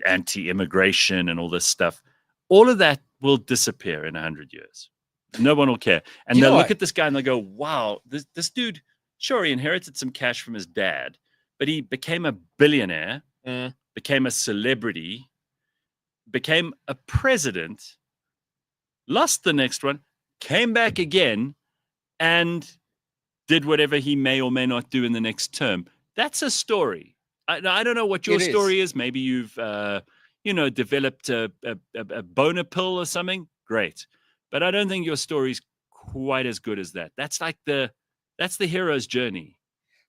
anti-immigration and all this stuff. All of that will disappear in 100 years. No one will care. And they'll look at this guy and they'll go, wow, this dude, sure, he inherited some cash from his dad, but he became a billionaire, became a celebrity, became a president, lost the next one, came back again, and did whatever he may or may not do in the next term. That's a story. I don't know what your story is. Maybe you've, developed a boner pill or something. Great. But I don't think your story's quite as good as that. That's the hero's journey.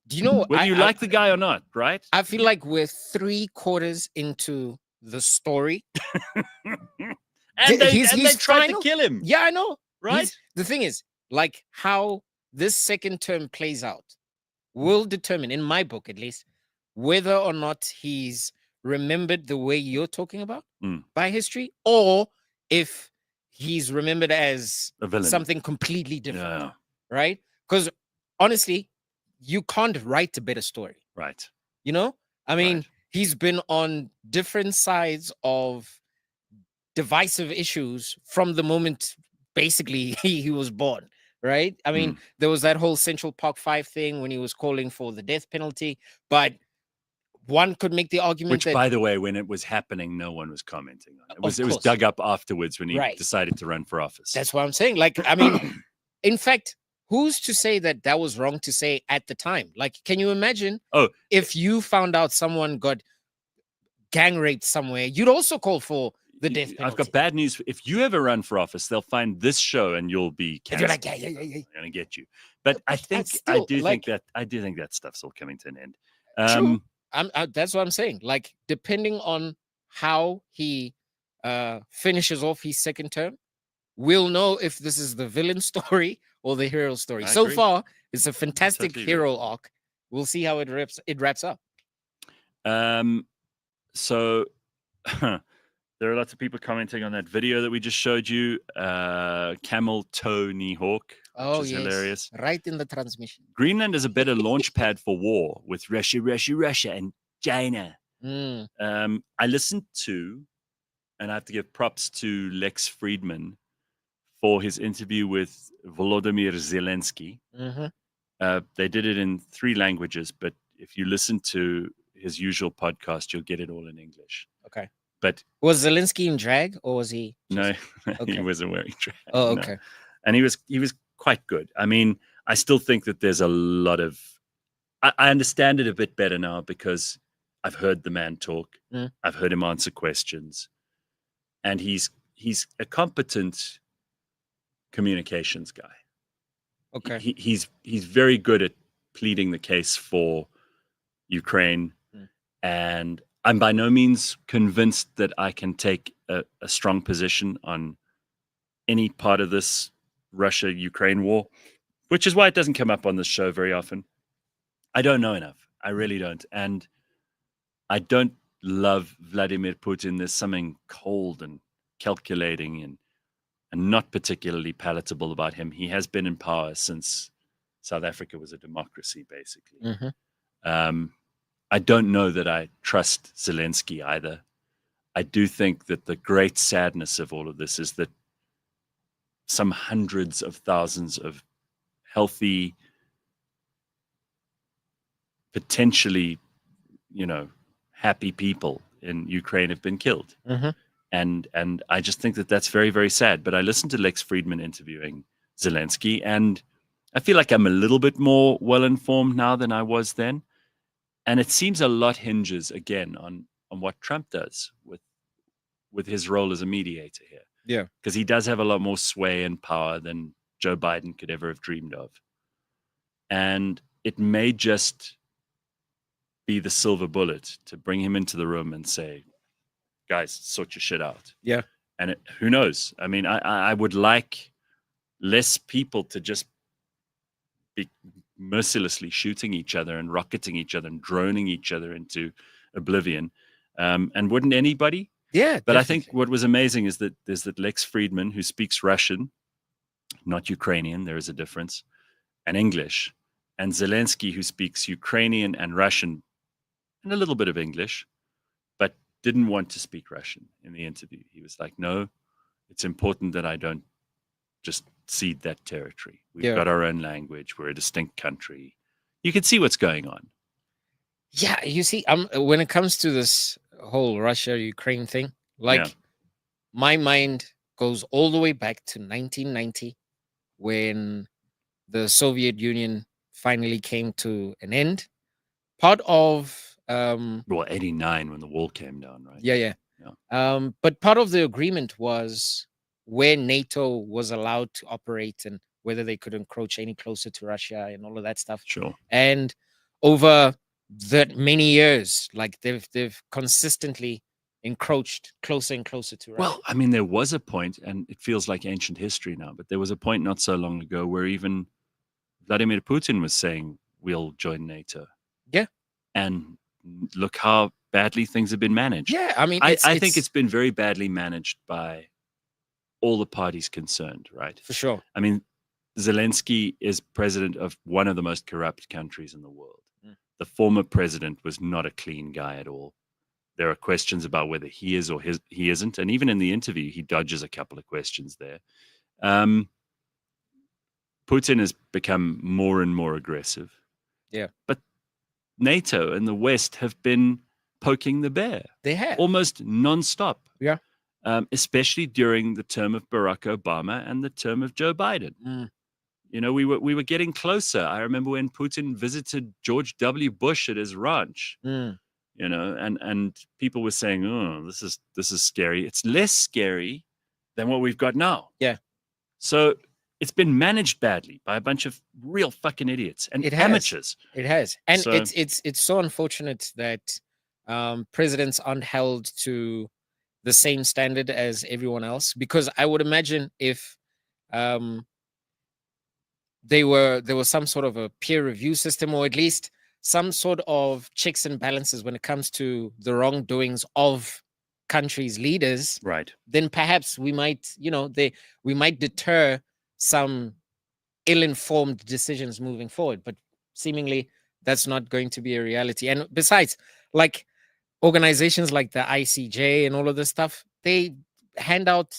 Do you know whether you like the guy or not, right? I feel like we're 3/4 into the story. and they tried to kill him. Yeah, I know. Right? The thing is, like, how this second term plays out will determine, in my book at least, whether or not he's remembered the way you're talking about by history, or if he's remembered as a villain, something completely different. Right? Because honestly, you can't write a better story. Right. I mean, he's been on different sides of divisive issues from the moment basically he was born. Right? I mean, there was that whole Central Park 5 thing when he was calling for the death penalty, but one could make the argument that, by the way, when it was happening, no one was commenting on it. It was dug up afterwards when he decided to run for office. That's what I'm saying. Like, I mean, in fact, who's to say that was wrong to say at the time? Like, can you imagine if you found out someone got gang raped somewhere, you'd also call for the death penalty. I've got bad news. If you ever run for office, they'll find this show and you'll be canceled. Like, yeah. I'm gonna get you. But I think I do think that stuff's all coming to an end. True. That's what I'm saying. Like, depending on how he finishes off his second term, we'll know if this is the villain story or the hero story. So far, it's a fantastic hero arc. We'll see how it wraps up. So there are lots of people commenting on that video that we just showed you. Camel toe knee hawk. Which is hilarious. Right in the transmission. Greenland is a better launch pad for war with Russia, and China. I listened to, and I have to give props to Lex Friedman for his interview with Volodymyr Zelensky. They did it in 3 languages, but if you listen to his usual podcast, you'll get it all in English. Okay. But was Zelensky in drag, or was he? No, he wasn't wearing drag. Oh, okay. No. And he was quite good. I mean, I still think that there's a lot of. I understand it a bit better now because I've heard the man talk. I've heard him answer questions, and he's a competent communications guy. Okay. He's very good at pleading the case for Ukraine, and I'm by no means convinced that I can take a strong position on any part of this Russia-Ukraine war, which is why it doesn't come up on this show very often. I don't know enough. I really don't. And I don't love Vladimir Putin. There's something cold and calculating and not particularly palatable about him. He has been in power since South Africa was a democracy, basically. I don't know that I trust Zelensky either. I do think that the great sadness of all of this is that some hundreds of thousands of healthy, potentially, happy people in Ukraine have been killed. And I just think that that's very, very sad. But I listened to Lex Friedman interviewing Zelensky, and I feel like I'm a little bit more well-informed now than I was then. And it seems a lot hinges, again, on what Trump does with his role as a mediator here. Yeah. Because he does have a lot more sway and power than Joe Biden could ever have dreamed of. And it may just be the silver bullet to bring him into the room and say, guys, sort your shit out. Yeah. And who knows? I mean, I would like less people to just be mercilessly shooting each other and rocketing each other and droning each other into oblivion. And wouldn't anybody? Yeah. But definitely. I think what was amazing is that there's that Lex Friedman who speaks Russian, not Ukrainian, there is a difference, and English, and Zelensky who speaks Ukrainian and Russian and a little bit of English, but didn't want to speak Russian in the interview. He was like, no, it's important that I don't just cede that territory. We've got our own language. We're a distinct country. You can see what's going on. Yeah, you see, when it comes to this whole Russia-Ukraine thing, like my mind goes all the way back to 1990 when the Soviet Union finally came to an end. Part of 89 when the wall came down, right? Yeah. But part of the agreement was where NATO was allowed to operate and whether they could encroach any closer to Russia and all of that stuff. Sure. And over that many years, like they've consistently encroached closer and closer to Russia. Well, I mean, there was a point, and it feels like ancient history now, but there was a point not so long ago where even Vladimir Putin was saying we'll join NATO. Yeah. And look how badly things have been managed. Yeah, I mean, I think it's been very badly managed by all the parties concerned, right? For sure. I mean, Zelensky is president of one of the most corrupt countries in the world. The former president was not a clean guy at all. There are questions about whether he is or he isn't. And even in the interview, he dodges a couple of questions there. Putin has become more and more aggressive. Yeah. But NATO and the West have been poking the bear. They have. Almost nonstop. Yeah. Especially during the term of Barack Obama and the term of Joe Biden. You know, we were getting closer. I remember when Putin visited George W. Bush at his ranch. You know, and people were saying, "Oh, this is scary." It's less scary than what we've got now. Yeah. So it's been managed badly by a bunch of real fucking idiots and amateurs. It has, and so, it's so unfortunate that presidents aren't held to the same standard as everyone else. Because I would imagine if there was some sort of a peer review system, or at least some sort of checks and balances when it comes to the wrongdoings of countries' leaders, right? Then perhaps we might, we might deter some ill-informed decisions moving forward. But seemingly that's not going to be a reality. And besides, like organizations like the ICJ and all of this stuff, they hand out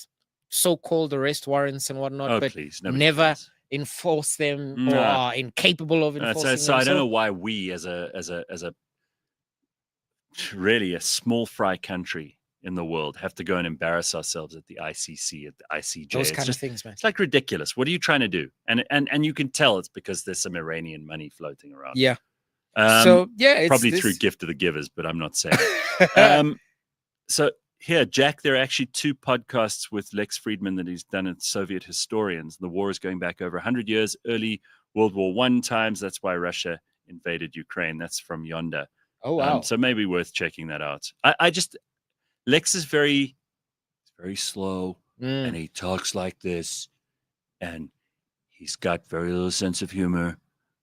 so-called arrest warrants and whatnot, but never enforce them, or are incapable of enforcing them. So I don't know why we as a really a small fry country in the world have to go and embarrass ourselves at the ICC, at the ICJ. Those kind of things, man. It's like ridiculous. What are you trying to do? And you can tell it's because there's some Iranian money floating around. Yeah. It's probably through gift of the givers, but I'm not saying. So here, Jack, there are actually 2 podcasts with Lex Friedman that he's done at Soviet historians. The war is going back over 100 years, early World War I times. That's why Russia invaded Ukraine. That's from Yonder. Oh, wow. So maybe worth checking that out. Lex is very slow, and he talks like this, and he's got very little sense of humor,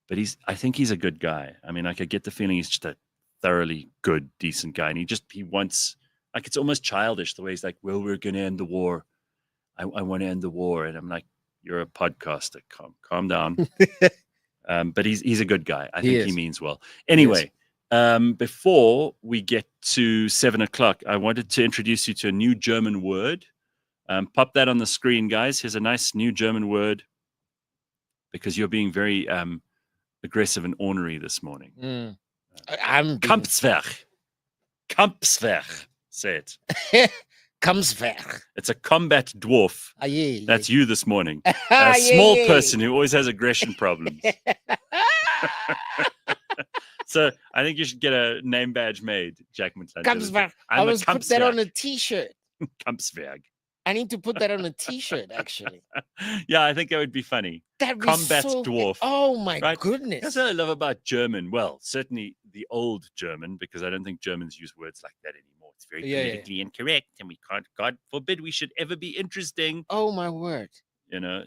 but I think he's a good guy. I mean, I get the feeling he's just a thoroughly good, decent guy, and he wants, like, it's almost childish the way he's like, well, we're going to end the war. I want to end the war. And I'm like, you're a podcaster. Calm down. But he's a good guy. I think he means well. Anyway, before we get to 7:00, I wanted to introduce you to a new German word. Pop that on the screen, guys. Here's a nice new German word, because you're being very aggressive and ornery this morning. I'm Kampfswerk. Kampfswerk. Say it. Kampfswerk. It's a combat dwarf. That's you this morning. A small person who always has aggression problems. So I think you should get a name badge made, Jack Motlanthe. Kampfswerk. I was put that on a T-shirt. Kampfswerk. I need to put that on a T-shirt, actually. Yeah, I think that would be funny. Combat dwarf. Oh my goodness! That's what I love about German. Well, certainly the old German, because I don't think Germans use words like that anymore. It's very politically incorrect, and we can't. God forbid we should ever be interesting. Oh my word!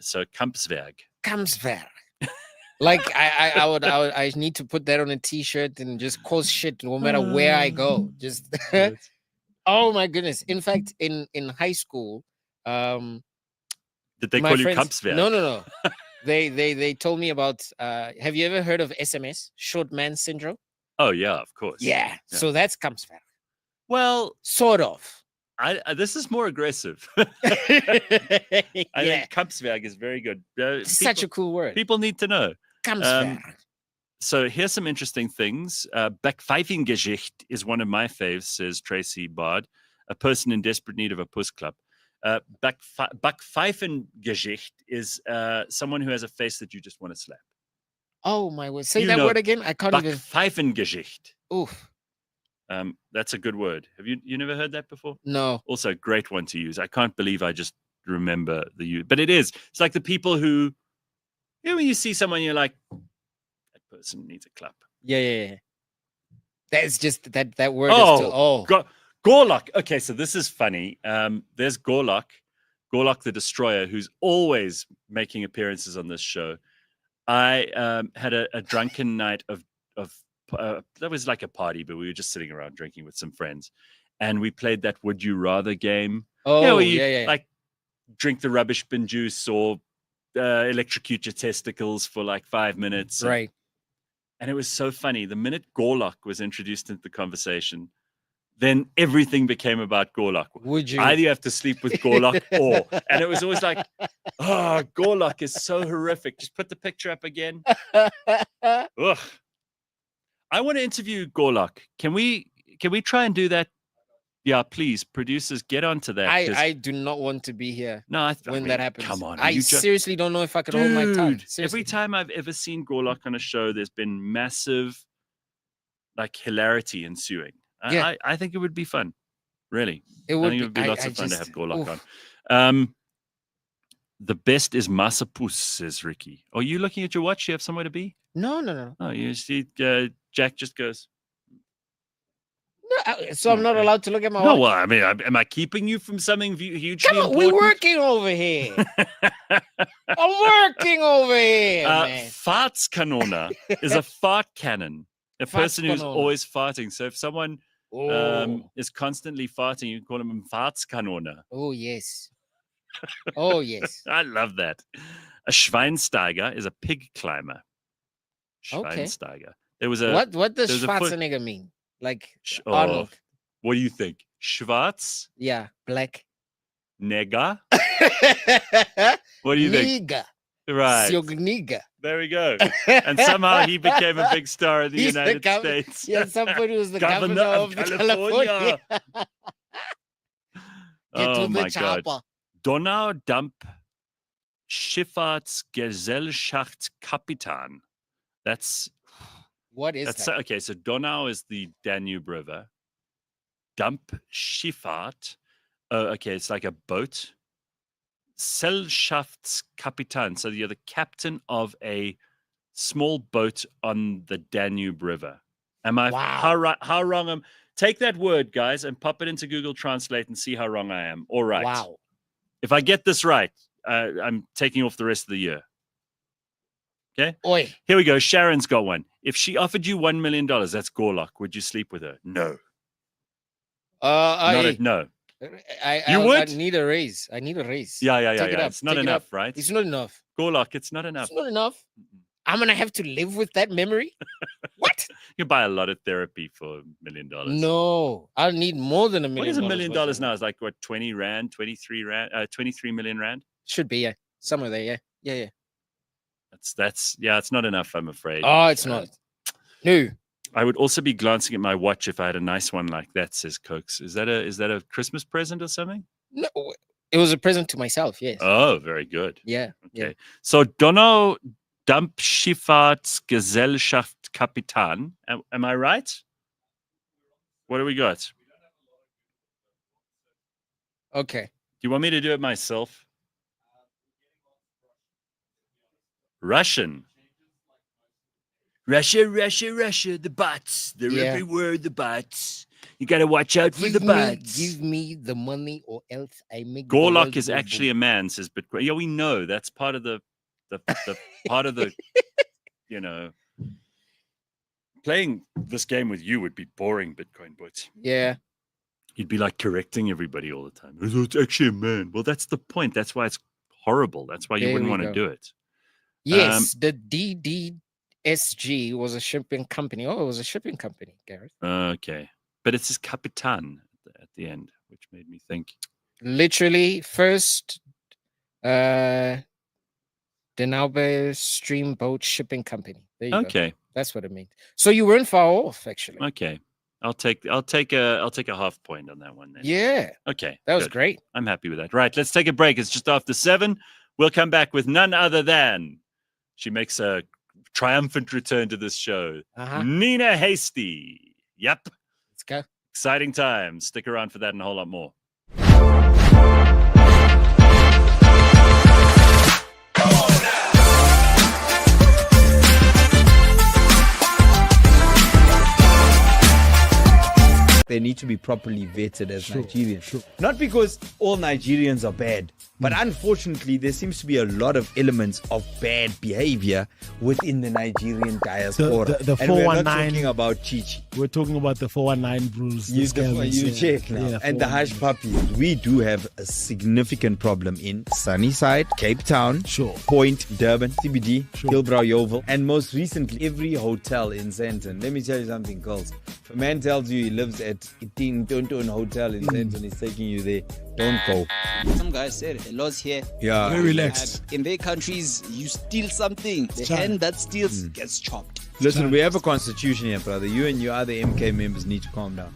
So Kampswerk. Kampswerk. Like I need to put that on a t-shirt and just cause shit no matter where I go. Just oh my goodness. In fact, in high school, did they call you Kampswerk? No. They told me about have you ever heard of SMS, short man syndrome? Oh yeah, of course. Yeah. So that's Kampswerk. Well, sort of. This is more aggressive. I think Kampswerk is very good. Such a cool word. People need to know. Kampswerk. So here's some interesting things. Backpfeifengesicht is one of my faves, says Tracy Bard, a person in desperate need of a puss club. Backpfeifengesicht is someone who has a face that you just want to slap. Oh my word! Say that word again. I can't even. Backpfeifengesicht. Oof. That's a good word. Have you never heard that before? No. Also, a great one to use. I can't believe I just remember the use, but it is. It's like the people who, when you see someone, you're like, that person needs a clap. Yeah. That's just that word. Gorlock. Okay, so this is funny. There's Gorlock the Destroyer, who's always making appearances on this show. I had a drunken night of that was like a party, but we were just sitting around drinking with some friends, and we played that Would You Rather game. Oh, like drink the rubbish bin juice or electrocute your testicles for like 5 minutes. Right. And it was so funny. The minute Gorlock was introduced into the conversation, then everything became about Gorlock. Would you? Either you have to sleep with Gorlock or. And it was always like, Gorlock is so horrific. Just put the picture up again. Ugh. I want to interview Gorlock. Can we try and do that? Yeah, please, producers, get onto that. I do not want to be here. No, when that happens. Come on, I seriously don't know if I could hold my tongue. Seriously. Every time I've ever seen Gorlock on a show, there's been massive, like, hilarity ensuing. I think it would be fun. Really, I think it would be lots of fun to have Gorlock on. The best is Masapus, says Ricky. Are you looking at your watch? You have somewhere to be? No. Oh, you see, Jack just goes. No, so I'm not allowed to look at my watch? No, well, I mean, am I keeping you from something hugely important? We're working over here. I'm working over here, man. Fartskanone is a fart cannon. A person who's always farting. So if someone is constantly farting, you call them Fartskanone. Oh, yes. Oh, yes. I love that. A Schweinsteiger is a pig climber. Schweinsteiger. Okay. There was a what does Schwarzenegger mean? Like Arnold. What do you think? Schwarz? Yeah, black. Nega? What do you think? Niga. Right. Niga. There we go. And somehow he became a big star in the United States. Yeah, somebody was the governor of California. Get to the chopper. God. Donau-Damp Schifffahrtsgesellschaftskapitan. What is that? Okay, so Donau is the Danube River. Damp Schifffahrt. Okay, it's like a boat. Gesellschaftskapitan. So you're the captain of a small boat on the Danube River. Am I? Wow. How wrong am? Take that word, guys, and pop it into Google Translate and see how wrong I am. All right. Wow. If I get this right, I'm taking off the rest of the year. Okay. Oi. Here we go. Sharon's got one. If she offered you $1 million, that's Gorlock. Would you sleep with her? No. No. You would? I need a raise. Yeah. It's not enough, right? It's not enough. Gorlock, it's not enough. It's not enough. I'm gonna have to live with that memory. What? You buy a lot of therapy for $1 million. No, I need more than $1 million. What is $1 million now? It's like what, 20 rand, 23 million rand? Should be, yeah. Somewhere there, yeah. It's not enough, I'm afraid. Oh, it's not. No. I would also be glancing at my watch if I had a nice one like that, says Cokes. Is that a Christmas present or something? No, it was a present to myself, yes. Oh, very good. Yeah. Okay. Yeah. So Donau Dampfschifffahrtsgesellschaftskapitan. Am I right? What do we got? Okay. Do you want me to do it myself? Russian. Russia, the bots. They're everywhere, the bots. You got to watch out for the buds. Give me the money or else I make Gorlock is actually a man, says Bitcoin. Yeah, we know that's part of the part of the, playing this game with you would be boring, Bitcoin boys. Yeah. You'd be like correcting everybody all the time. It's actually a man. Well, that's the point. That's why it's horrible. That's why you wouldn't want to do it. Yes, the DDSG was a shipping company. Oh, it was a shipping company, Gareth. Okay. But it says Capitan at the end, which made me think. Literally, first, the Naube Streamboat Shipping Company. There you go. That's what it means. So you weren't far off, actually. Okay. I'll take a half point on that one then. Yeah. Okay. That was great. I'm happy with that. Right. Let's take a break. It's just after 7. We'll come back with none other than, she makes a triumphant return to this show, Nina Hasty. Yep. Let's go. Exciting times. Stick around for that and a whole lot more. They need to be properly vetted as Nigerians. Not because all Nigerians are bad, but unfortunately, there seems to be a lot of elements of bad behavior within the Nigerian diaspora. The 419. We're not talking about Chichi. We're talking about the 419 brews. You check now. Yeah, and the hush puppies. We do have a significant problem in Sunnyside, Cape Town, Point, Durban, CBD, Hillbrow, Yeovil, and most recently, every hotel in Sandton. Let me tell you something, girls. If a man tells you he lives at Itin Tonton Hotel in Sandton, he's taking you there, don't go. Some guys said the laws here. Yeah. Very relaxed. In their countries, you steal something, the hand that steals gets chopped. Listen, we have a constitution here, brother. You and your other MK members need to calm down.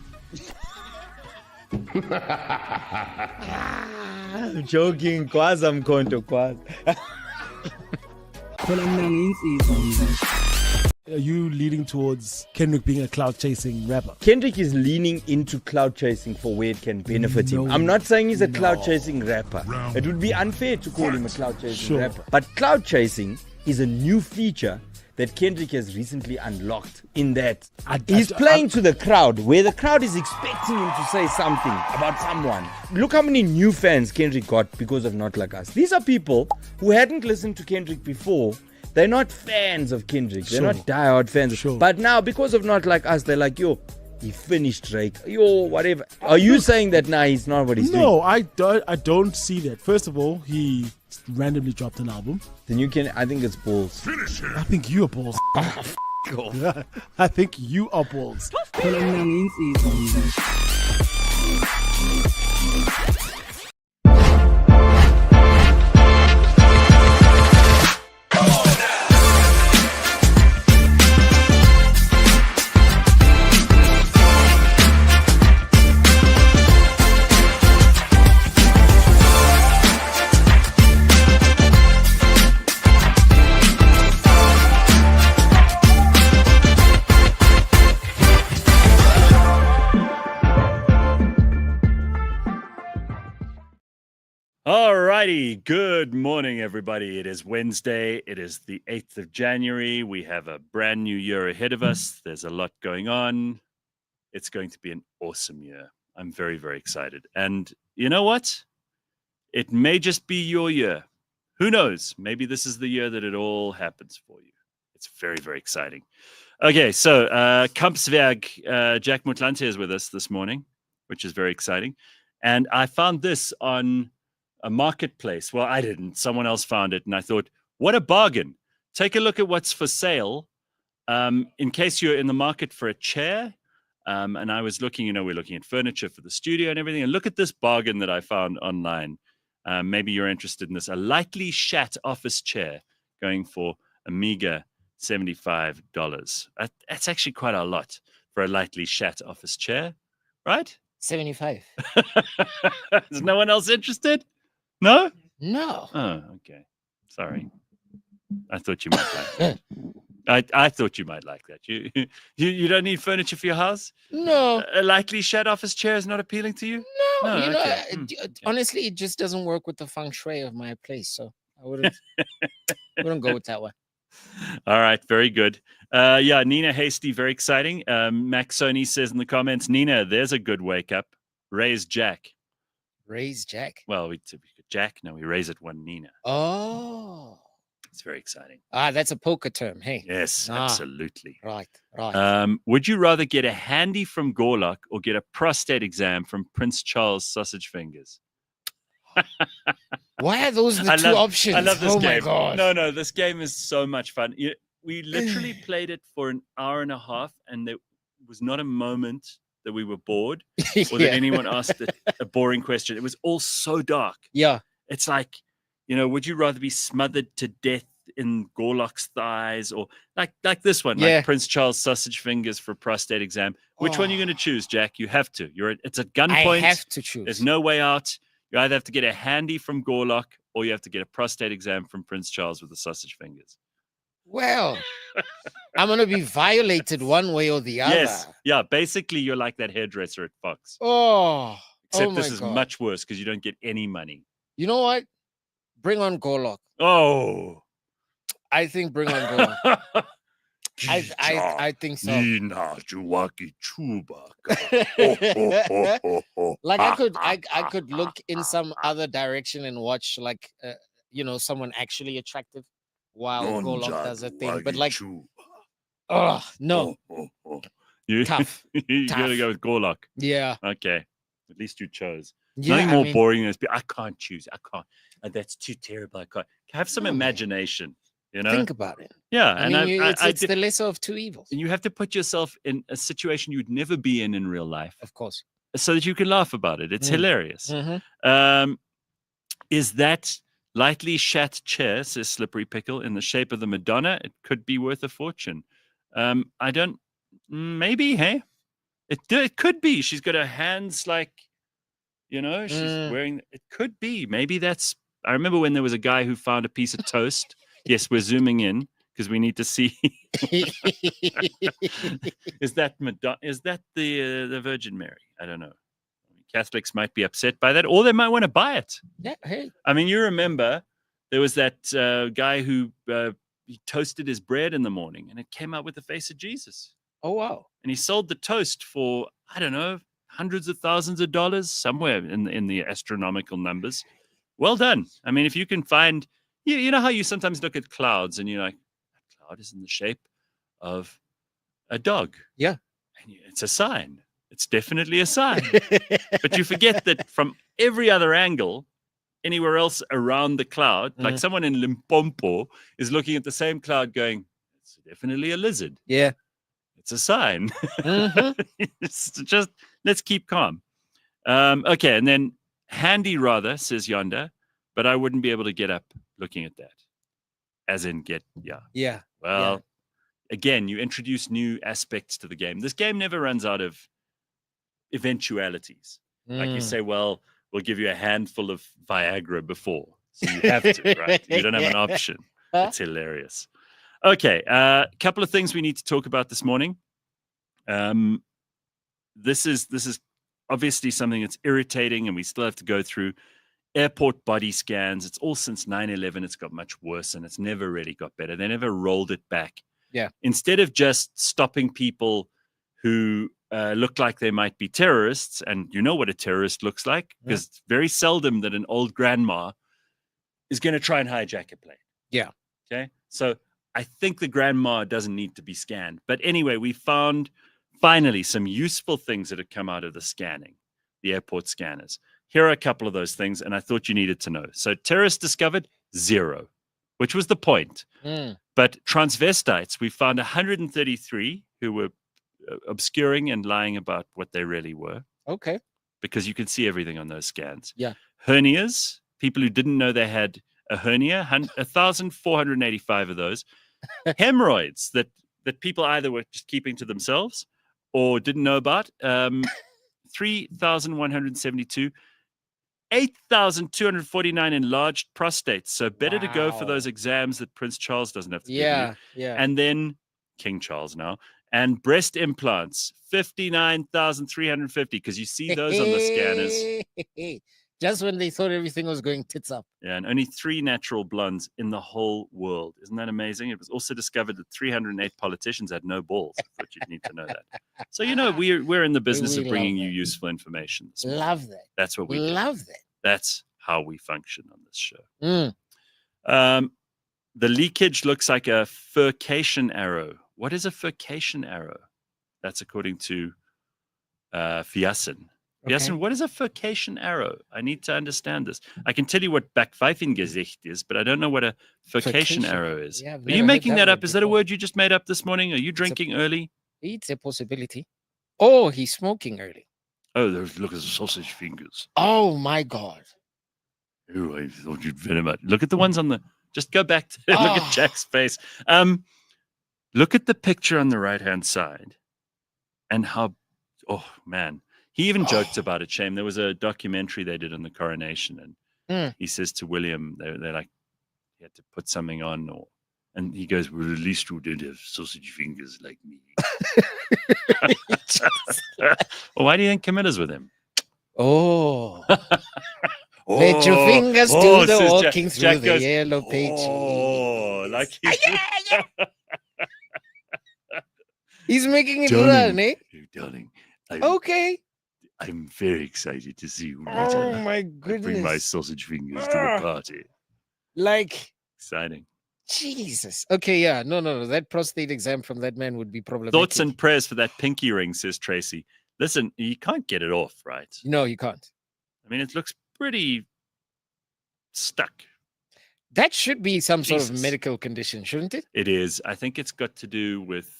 I'm joking. Kwazam konto kwaz. Are you leading towards Kendrick being a cloud chasing rapper? Kendrick is leaning into cloud chasing for where it can benefit him. I'm not saying he's a cloud chasing rapper. It would be unfair to call him a cloud chasing rapper. But cloud chasing is a new feature that Kendrick has recently unlocked, in that he's playing to the crowd, where the crowd is expecting him to say something about someone. Look how many new fans Kendrick got because of Not Like Us. These are people who hadn't listened to Kendrick before. They're not fans of Kendrick. They're not diehard fans. But now, because of Not Like Us, they're like, yo, he finished Drake. Yo, whatever. Are you saying that now he's not what he's doing? No, I don't see that. First of all, he randomly dropped an album. Then you can, I think it's balls. I think you are balls. I think you are balls. Alrighty, good morning, everybody. It is Wednesday. It is the 8th of January. We have a brand new year ahead of us. There's a lot going on. It's going to be an awesome year. I'm very, very excited. And you know what? It may just be your year. Who knows? Maybe this is the year that it all happens for you. It's very, very exciting. Okay, so Kampswerk, Jack Motlanthe is with us this morning, which is very exciting. And I found this on a marketplace. Well, I didn't. Someone else found it, and I thought, what a bargain. Take a look at what's for sale in case you're in the market for a chair. And I was looking, we're looking at furniture for the studio and everything. And look at this bargain that I found online. Maybe you're interested in this. A lightly shat office chair going for a meager $75. That's actually quite a lot for a lightly shat office chair, right? 75. Is no one else interested? No? No. Oh, okay. Sorry. I thought you might like that. I thought you might like that. You don't need furniture for your house? No. A lightly shat office chair is not appealing to you? No, honestly, it just doesn't work with the feng shui of my place, so I wouldn't go with that one. All right, very good. Yeah, Nina Hasty, very exciting. Max Sony says in the comments, Nina, there's a good wake up. Raise Jack. Raise Jack. Well, we Jack. No, we raise it one Nina. Oh, it's very exciting. That's a poker term. Hey. Yes, absolutely. Right. Would you rather get a handy from Gorlock or get a prostate exam from Prince Charles Sausage Fingers? Why are those the two options? I love this game. My God. No, this game is so much fun. We literally played it for an hour and a half, and there was not a moment that we were bored or that anyone asked a boring question. It was all so dark. Yeah. It's like, would you rather be smothered to death in Gorlock's thighs or like this one, like Prince Charles Sausage Fingers for prostate exam? Which one are you going to choose, Jack? You have to. It's at gunpoint. I have to choose. There's no way out. You either have to get a handy from Gorlock or you have to get a prostate exam from Prince Charles with the sausage fingers. Well, I'm going to be violated one way or the other. Yes. Yeah. Basically, you're like that hairdresser at Fox. Oh. Except this is much worse because you don't get any money. You know what? Bring on Gorlock. Oh. I think bring on Gorlock. I think so. Like I could look in some other direction and watch someone actually attractive while Gorlock does a thing. But like, no. Tough. You gotta go with Gorlock. Yeah. Okay. At least you chose. Yeah, Nothing more boring than I can't choose. I can't. That's too terrible. I can't. Have some imagination. Think about it. Yeah, it's the lesser of two evils. And you have to put yourself in a situation you'd never be in real life, of course, so that you can laugh about it. It's hilarious. Mm-hmm. Is that lightly shat chair, says Slippery Pickle, in the shape of the Madonna? It could be worth a fortune. I don't. Maybe. Hey, it could be. She's got her hands like, she's wearing. It could be. Maybe that's. I remember when there was a guy who found a piece of toast. Yes, we're zooming in because we need to see. Is that the Virgin Mary? I don't know. Catholics might be upset by that, or they might want to buy it. Yeah. Hey. I mean, you remember there was that guy who he toasted his bread in the morning, and it came out with the face of Jesus. Oh wow! And he sold the toast for I don't know, hundreds of thousands of dollars, somewhere in the astronomical numbers. Well done. I mean, if you can find. You know how you sometimes look at clouds and you're like, that cloud is in the shape of a dog. Yeah. And it's a sign. It's definitely a sign. But you forget that from every other angle, anywhere else around the cloud, like someone in Limpopo is looking at the same cloud going, it's definitely a lizard. Yeah. It's a sign. It's just, let's keep calm. Okay. And then handy rather, says Yonda, but I wouldn't be able to get up looking at that. As in Yeah. Well, again, you introduce new aspects to the game. This game never runs out of eventualities. Like you say, well, we'll give you a handful of Viagra before. So you have to, right? You don't have an option. It's hilarious. Okay. A couple of things we need to talk about this morning. This is obviously something that's irritating and we still have to go through. Airport body scans. It's all since 9/11. It's got much worse and it's never really got better. They never rolled it back. Yeah. Instead of just stopping people who look like they might be terrorists, and you know what a terrorist looks like, because it's very seldom that an old grandma is going to try and hijack a plane. Yeah. Okay. So I think the grandma doesn't need to be scanned. But anyway, we found finally some useful things that have come out of the scanning, the airport scanners. Here are a couple of those things, and I thought you needed to know. So terrorists discovered 0, which was the point. But transvestites, we found 133 who were obscuring and lying about what they really were. Okay. Because you can see everything on those scans. Yeah. Hernias, people who didn't know they had a hernia, 1,485 of those. Hemorrhoids that people either were just keeping to themselves or didn't know about, 3,172. 8,249 enlarged prostates. So better to go for those exams that Prince Charles doesn't have to give you. Yeah. And then King Charles now. And breast implants, 59,350, because you see those on the scanners. Just when they thought everything was going tits up. Yeah, and only 3 natural blondes in the whole world. Isn't that amazing? It was also discovered that 308 politicians had no balls. I thought you'd need to know that. So, we're in the business of bringing you useful information. Love that. That's what we do. Love that. That's how we function on this show. Mm. The leakage looks like a furcation arrow. What is a furcation arrow? That's according to Fiassen. Fiassen, what is a furcation arrow? I need to understand this. I can tell you what Backpfeifengesicht is, but I don't know what a furcation arrow is. Yeah, Are you making that up? Is that a word you just made up this morning? Are you drinking early? It's a possibility. Oh, he's smoking early. Oh, look at the sausage fingers. Oh, my God. Oh, I thought you'd very much. Look at the ones on the... Just go back to look at Jack's face. Look at the picture on the right-hand side and how... Oh, man. He even joked about it, Shame. There was a documentary they did on the coronation, and he says to William, they're like, he had to put something on, and he goes, well, at least you didn't have sausage fingers like me. Well, why do you think Camilla's with him? Oh. Let your fingers do the walking through the yellow page. Oh, like he's making it run, eh? Darling. I'm very excited to see you later. Oh my goodness. I bring my sausage fingers to the party. Like exciting. Jesus. Okay, yeah. No. That prostate exam from that man would be problematic. Thoughts and prayers for that pinky ring, says Tracy. Listen, you can't get it off, right? No, you can't. I mean, it looks pretty stuck. That should be some sort of medical condition, shouldn't it? It is. I think it's got to do with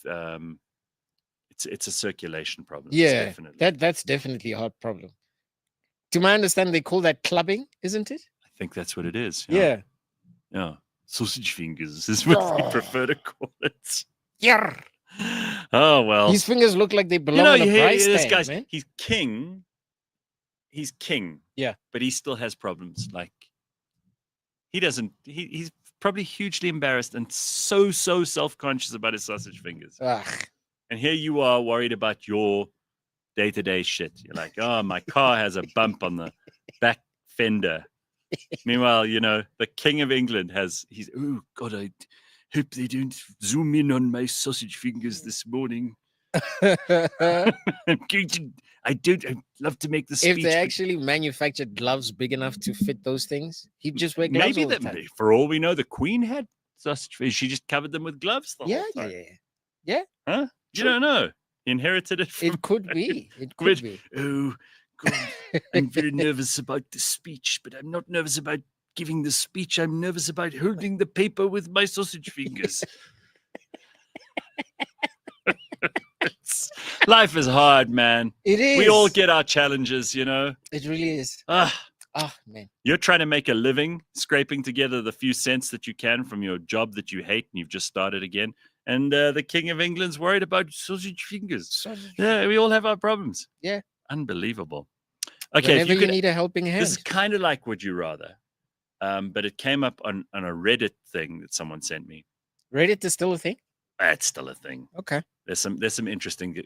it's a circulation problem. Yeah, definitely. That's definitely a heart problem. To my understanding, they call that clubbing, isn't it? I think that's what it is. Yeah. Sausage fingers is what we prefer to call it. Yeah. Oh well. His fingers look like they belong on a price this tag, guy's man. He's king. He's king. Yeah. But he still has problems. Like he doesn't. He's probably hugely embarrassed and so self-conscious about his sausage fingers. Ugh. And here you are worried about your day-to-day shit. You're like, oh, my car has a bump on the back fender. Meanwhile, the King of England oh, God, I hope they don't zoom in on my sausage fingers this morning. I'd love to make the speech. If they actually manufactured gloves big enough to fit those things, he'd just wear gloves all the time. For all we know, the Queen had sausage fingers. She just covered them with gloves the whole time. Yeah. Huh? You don't know. He inherited it from... It could be. It could be. Oh, God. I'm very nervous about the speech, but I'm not nervous about giving the speech. I'm nervous about holding the paper with my sausage fingers. Life is hard, man. It is. We all get our challenges, It really is. Man. You're trying to make a living, scraping together the few cents that you can from your job that you hate, and you've just started again. And the King of England's worried about sausage fingers. Yeah, we all have our problems. Yeah. Unbelievable. Okay. Whenever you need a helping hand. This is kind of like Would You Rather. But it came up on a Reddit thing that someone sent me. Reddit is still a thing? It's still a thing. Okay. There's some interesting...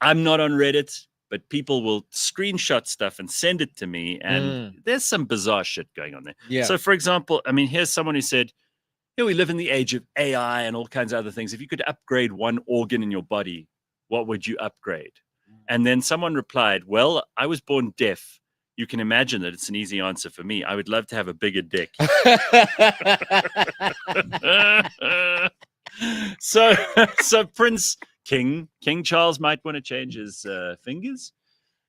I'm not on Reddit, but people will screenshot stuff and send it to me. And there's some bizarre shit going on there. Yeah. So, for example, here's someone who said, we live in the age of AI and all kinds of other things. If you could upgrade one organ in your body, what would you upgrade? And then someone replied, well, I was born deaf. You can imagine that it's an easy answer for me. I would love to have a bigger dick. So Prince King Charles might want to change his fingers.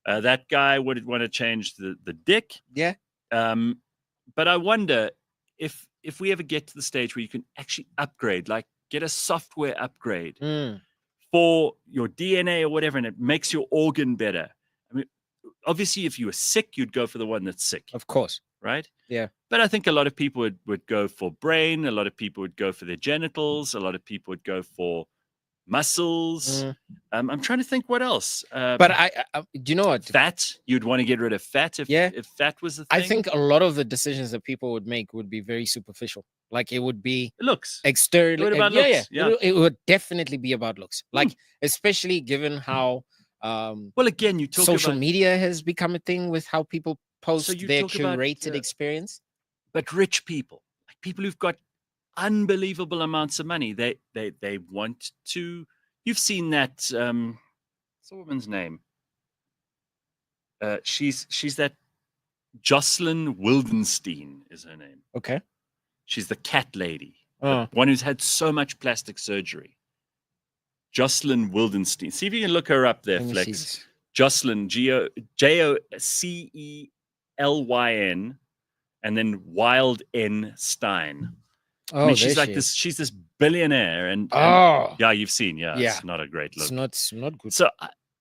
That guy would want to change the dick. Yeah. But I wonder if we ever get to the stage where you can actually upgrade, like get a software upgrade for your DNA or whatever, and it makes your organ better. I mean, obviously, if you were sick, you'd go for the one that's sick. Of course. Right? Yeah. But I think a lot of people would go for brain. A lot of people would go for their genitals. A lot of people would go for muscles. I'm trying to think what else. But I do you know what? Fat. You'd want to get rid of fat if fat was the thing. I think a lot of the decisions that people would make would be very superficial. Like it would be looks external. Looks. It would definitely be about looks. Like especially given how well, again, you talk social about media has become a thing with how people post So you their talk about, curated experience. But rich people, like people who've got unbelievable amounts of money, they want to. You've seen that. What's the woman's name? She's that Jocelyn Wildenstein is her name. Okay. She's the cat lady, Oh. the one who's had so much plastic surgery. Jocelyn Wildenstein. See if you can look her up there, Let me Flex. see this. Jocelyn, Jocelyn, and then Wild N Stein. Oh, I mean, she's there like she this. is. She's this billionaire, and Oh, yeah, you've seen. Yeah, Yeah. it's not a great look. it's not good. So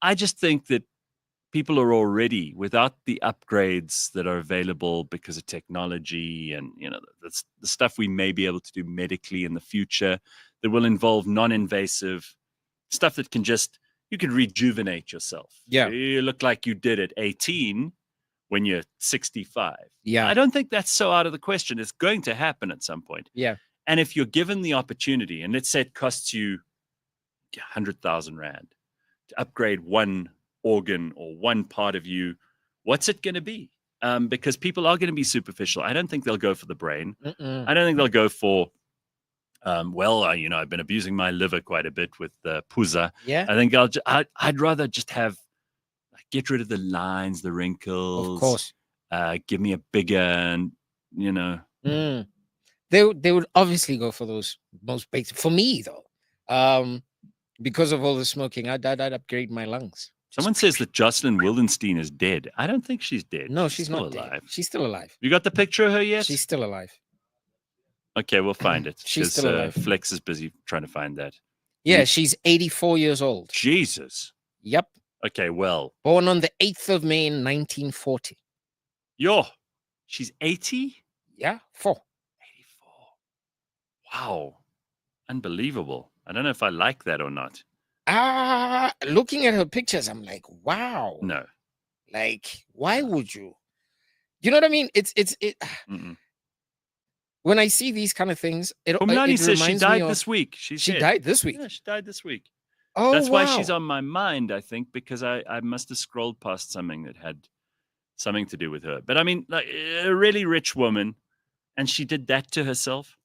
I just think that people are already, without the upgrades that are available because of technology and the stuff we may be able to do medically in the future that will involve non-invasive stuff that you can rejuvenate yourself. Yeah. You look like you did at 18 when you're 65. Yeah. I don't think that's so out of the question. It's going to happen at some point. Yeah. And if you're given the opportunity, and let's say it costs you 100,000 Rand to upgrade one organ or one part of you, what's it going to be? Because people are going to be superficial. I don't think they'll go for the brain. Mm-mm. I don't think they'll go for, I've been abusing my liver quite a bit with Puza. Yeah. I think I'd rather just get rid of the lines, the wrinkles. Of course. Give me a bigger, Mm. They would obviously go for those most basic. For me, though, because of all the smoking, I'd upgrade my lungs. Someone says that Jocelyn Wildenstein is dead. I don't think she's dead. No, she's still not alive. dead. She's still alive. You got the picture of her yet? She's still alive. Okay, we'll find it. She's 'cause, still alive. Flex is busy trying to find that. Yeah, she's 84 years old. Jesus. Yep. Okay, well. Born on the 8th of May in 1940. She's 80? Yeah, 4. 84. Wow. Unbelievable. I don't know if I like that or not. Looking at her pictures, I'm like, wow. No. Like, why would you? You know what I mean? Mm-mm. When I see these kind of things, it Umlani says she reminds died me of, this week. She died this week. Yeah, she died this week. Oh, That's why wow. she's on my mind, I think, because I must have scrolled past something that had something to do with her. But I mean, like a really rich woman, and she did that to herself.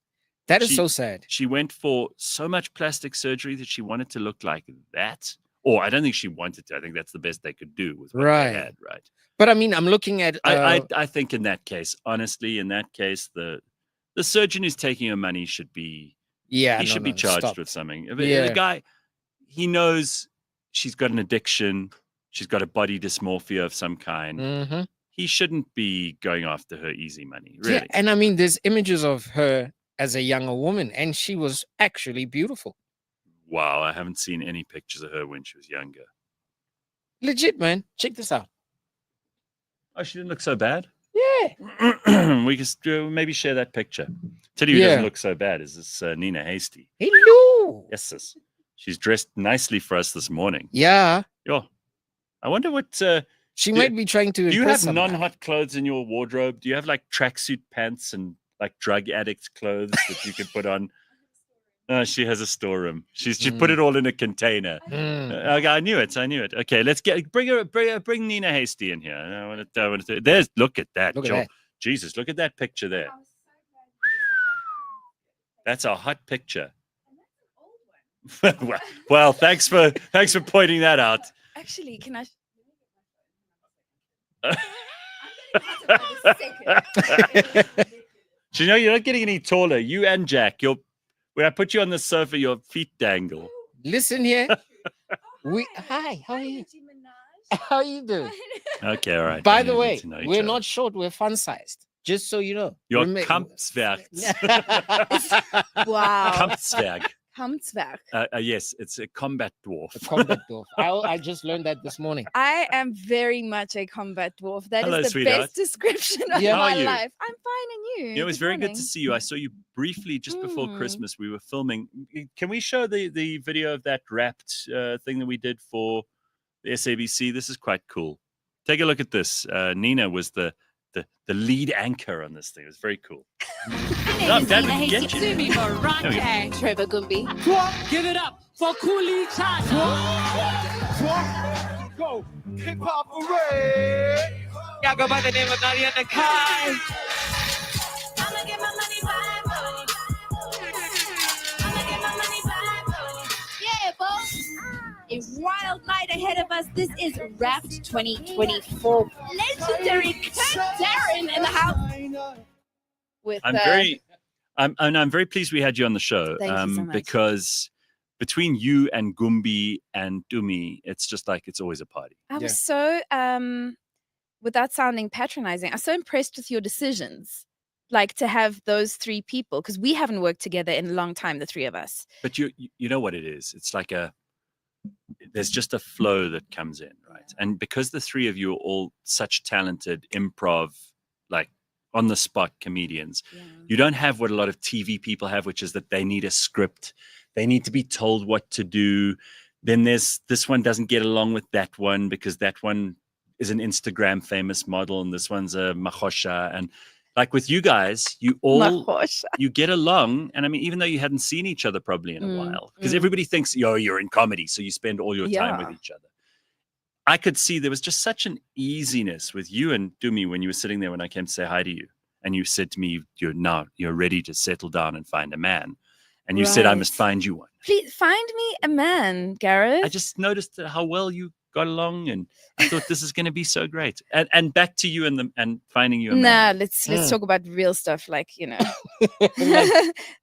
That is so sad. She went for so much plastic surgery that she wanted to look like that. Or I don't think she wanted to. I think that's the best they could do with what they had, right? But I mean, I'm looking at... I think in that case, honestly, the surgeon who's taking her money should be... Yeah, he should be charged with something. Yeah. The guy, he knows she's got an addiction. She's got a body dysmorphia of some kind. Mm-hmm. He shouldn't be going after her easy money, really. Yeah, and I mean, there's images of her as a younger woman, and she was actually beautiful. Wow, I haven't seen any pictures of her when she was younger. Legit, man. Check this out. Oh, she didn't look so bad? Yeah. We could maybe share that picture. Tell you who doesn't look so bad is this Nina Hastie. Hello. Yes, sis. She's dressed nicely for us this morning. Yeah. Yo, I wonder what... she might be trying to... Do you have non-hot clothes in your wardrobe? Do you have like tracksuit pants and like drug addict clothes that you could put on? She has a storeroom. She put it all in a container. Okay, I knew it. Okay, let's bring Nina Hastie in here. I want to. Look at that. Look at that. Jesus, look at that picture there. That's a hot picture. Well, thanks for pointing that out. Actually, can I? Do you know you're not getting any taller? You and Jack, when I put you on the sofa, your feet dangle. Listen here. Hi, how are you? How are you doing? Okay, all right. By the way, we're not short, we're fun-sized. Just so you know. You're Kampfzwerg. Wow. Kampfzwerg. Kampfzwerg. Yes, it's a combat dwarf. A combat dwarf. I just learned that this morning. I am very much a combat dwarf. That Hello, is the sweetheart. best description of Yeah. How my are you? life. I'm fine, and you? It was very good to see you. I saw you briefly just before Christmas. We were filming. Can we show the video of that wrapped thing that we did for the SABC? This is quite cool. Take a look at this. Nina was the lead anchor on this thing. It was very cool. No, Dad, we can get you. Trevor Gumby. Give it up for Kuli Chana. Go, hip hop hooray! Y'all go by the name of Nadia and Kai. I'ma get my money back, boy. I'ma get my money back, boy. Yeah, folks. A wild night ahead of us. This is Wrapped 2024. Legendary Kurt Darren in the house. With, I'm very pleased we had you on the show. Thank you so much. Because between you and Gumbi and Dumi, it's just like it's always a party. I was so without sounding patronizing, I'm so impressed with your decisions. Like to have those three people, because we haven't worked together in a long time, the three of us. But you know what it is? It's like there's just a flow that comes in, right? And because the three of you are all such talented improv, like on the spot comedians, you don't have what a lot of TV people have, which is that they need a script. They need to be told what to do. Then there's this one doesn't get along with that one because that one is an Instagram famous model and this one's a machosha. And like with you guys, you get along. And I mean, even though you hadn't seen each other probably in a while, because everybody thinks, you're in comedy, so you spend all your time with each other. I could see there was just such an easiness with you and Dumi when you were sitting there when I came to say hi to you. And you said to me, you're ready to settle down and find a man. And you said, I must find you one. Please find me a man, Gareth. I just noticed how well you got along, and I thought this is going to be so great. And back to you and finding you a man. Let's talk about real stuff, like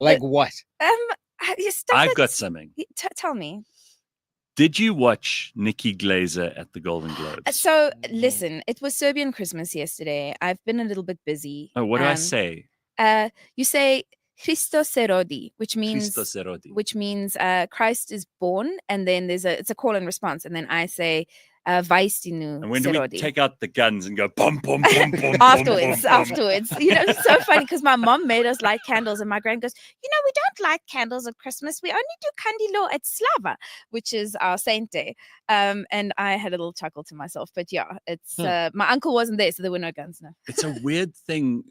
like what? I've got something. Tell me. Did you watch Nikki Glaser at the Golden Globes? So listen, it was Serbian Christmas yesterday. I've been a little bit busy. Oh, what do I say? You say Christos se rodi, which means Christ is born, and then it's a call and response, and then I say Vaistinu. And when do we take out the guns and go pom pom pom pom? Afterwards, it's so funny because my mom made us light candles, and my grand goes, we don't light candles at Christmas. We only do candilo at Slava, which is our saint day. And I had a little chuckle to myself, but yeah, it's my uncle wasn't there, so there were no guns. No, it's a weird thing.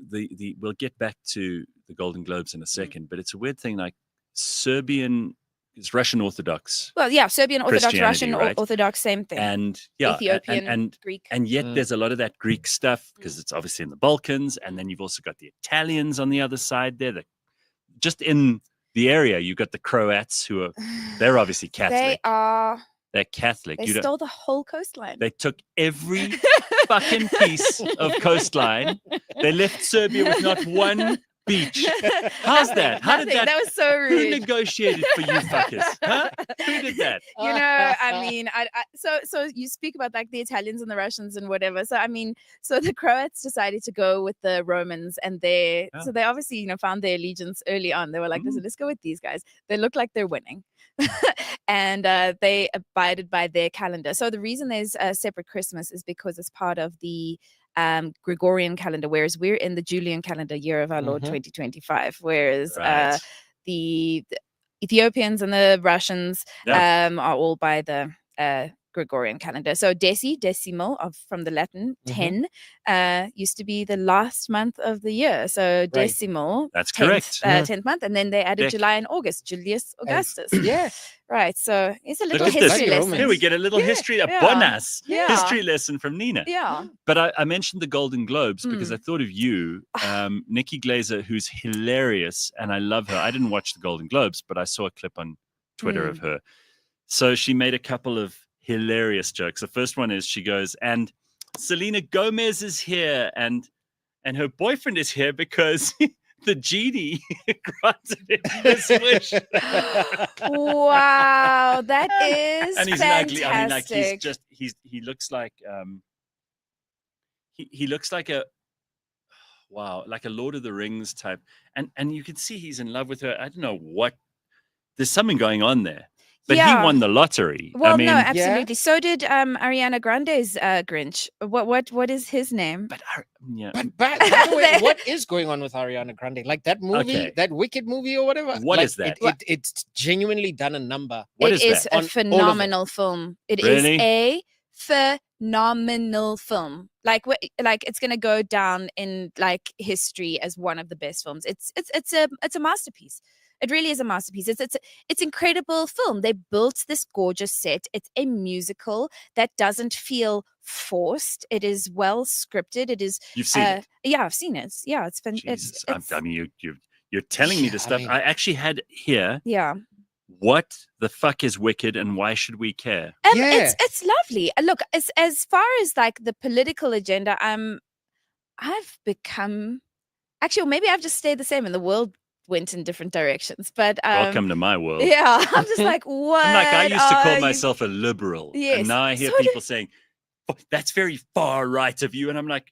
We'll get back to the Golden Globes in a second, but it's a weird thing. Like Serbian. It's Russian Orthodox. Well, yeah, Serbian Orthodox, Russian right? Orthodox, same thing. And Ethiopian, and Greek. And yet there's a lot of that Greek stuff because it's obviously in the Balkans. And then you've also got the Italians on the other side there. Just in the area, you've got the Croats they're obviously Catholic. They're Catholic. They stole the whole coastline. They took every fucking piece of coastline. They left Serbia with not one beach. How's that? How did that? That was so rude. Who negotiated for you fuckers? Huh? Who did that? I mean, so you speak about like the Italians and the Russians and whatever. So I mean, so the Croats decided to go with the Romans, and so they obviously found their allegiance early on. They were like, listen, let's go with these guys. They look like they're winning. And they abided by their calendar. So the reason there's a separate Christmas is because it's part of the Gregorian calendar, whereas we're in the Julian calendar, year of our Lord 2025, whereas the Ethiopians and the Russians are all by the Gregorian calendar. So decimo from the Latin 10 used to be the last month of the year. So decimo, that's 10th, correct. 10th month, and then they added July and August, Julius Augustus. Right. So it's a little history lesson. Here we get a little history, a bonus history lesson from Nina. Yeah. But I mentioned the Golden Globes because I thought of you, Nikki Glaser, who's hilarious, and I love her. I didn't watch the Golden Globes, but I saw a clip on Twitter of her. So she made a couple of hilarious jokes. The first one is she goes, and Selena Gomez is here, and her boyfriend is here because the genie granted him this wish. Wow, that is and he's fantastic. ugly. I mean, like he looks like he looks like a like a Lord of the Rings type, and you can see he's in love with her. I don't know what. There's something going on there. But he won the lottery. Well, I mean, no, absolutely. So did Ariana Grande's Grinch. What is his name? But by the way, what is going on with Ariana Grande? Like that movie, that Wicked movie or whatever? What is that? It's genuinely done a number. It is a phenomenal film. It is a phenomenal film. Like it's gonna go down in like history as one of the best films. It's a masterpiece. It really is a masterpiece. It's incredible film. They built this gorgeous set. It's a musical that doesn't feel forced. It is well scripted. It is. You've seen it? Yeah, I've seen it. Yeah, it's been. Jesus. It's I mean, you're telling me this stuff. mean- I actually had here. yeah. What the fuck is wicked, and why should we care? Yeah. It's lovely. Look, as far as like the political agenda, I've become actually, or maybe I've just stayed the same, and the world went in different directions. But Welcome to my world. yeah, I'm just like, what? I'm like, I used to are call you- myself a liberal, Yes. and now I hear So do- people saying, "Oh, that's very far right of you," and I'm like,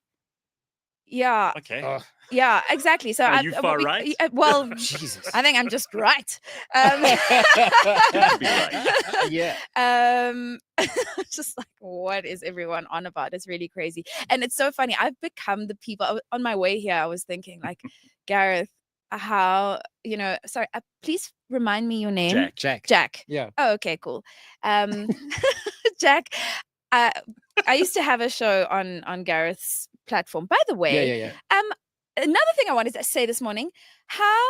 Yeah, okay. Oh, yeah, exactly. So Are you far right? Well, Jesus. I think I'm just right. Be right. Yeah. Just like, what is everyone on about? It's really crazy, and it's so funny. I've become the people. On my way here, I was thinking, like, Gareth, how Sorry, please remind me your name. Jack. Jack. Yeah. Oh, okay, cool. Jack. I used to have a show on Gareth's platform. By the way, Yeah. another thing I wanted to say this morning, how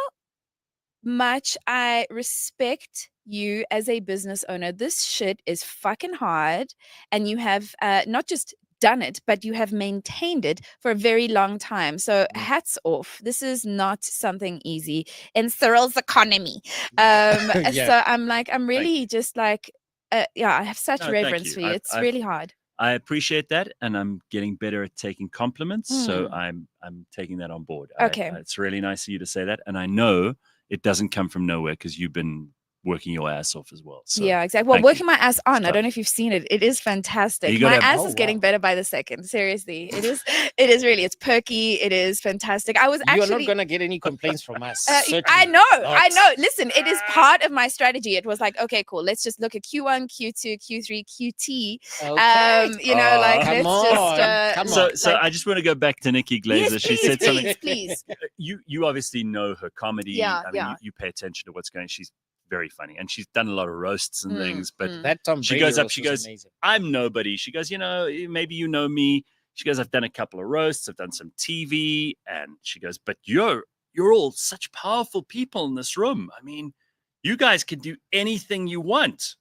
much I respect you as a business owner. This shit is fucking hard, and you have not just done it, but you have maintained it for a very long time. So hats off. This is not something easy in Cyril's economy. Yeah. So I'm really just like, I have such No, thank reverence you. for you. It's I've- really hard. I appreciate that, and I'm getting better at taking compliments. So Mm. I'm taking that on board. Okay. It's really nice of you to say that, and I know it doesn't come from nowhere because you've been working your ass off as well. So Yeah, exactly. Well, thank working you. my ass on. I tough. don't know if you've seen it. It is fantastic. You My gotta- ass Oh, is getting wow. better by the second. Seriously, it is. It is really. It's perky. It is fantastic. I was You're actually. not gonna get any complaints from us. I Certainly know. I not. know. Listen, it is part of my strategy. It was like, okay, cool. Let's just look at Q1, Q2, Q3, QT. Okay. Like Come let's just. on, come So, on. so I just want to go back to Nikki Glazer. Yes, She please, said something. please. You obviously know her comedy. Yeah, I mean, yeah. you pay attention to what's going. She's very funny, and she's done a lot of roasts and things. But That Tom She Brady goes up, roast she was goes, amazing. I'm nobody. She goes, maybe you know me. She goes, I've done a couple of roasts, I've done some TV, and she goes, but you're all such powerful people in this room. I mean, you guys can do anything you want,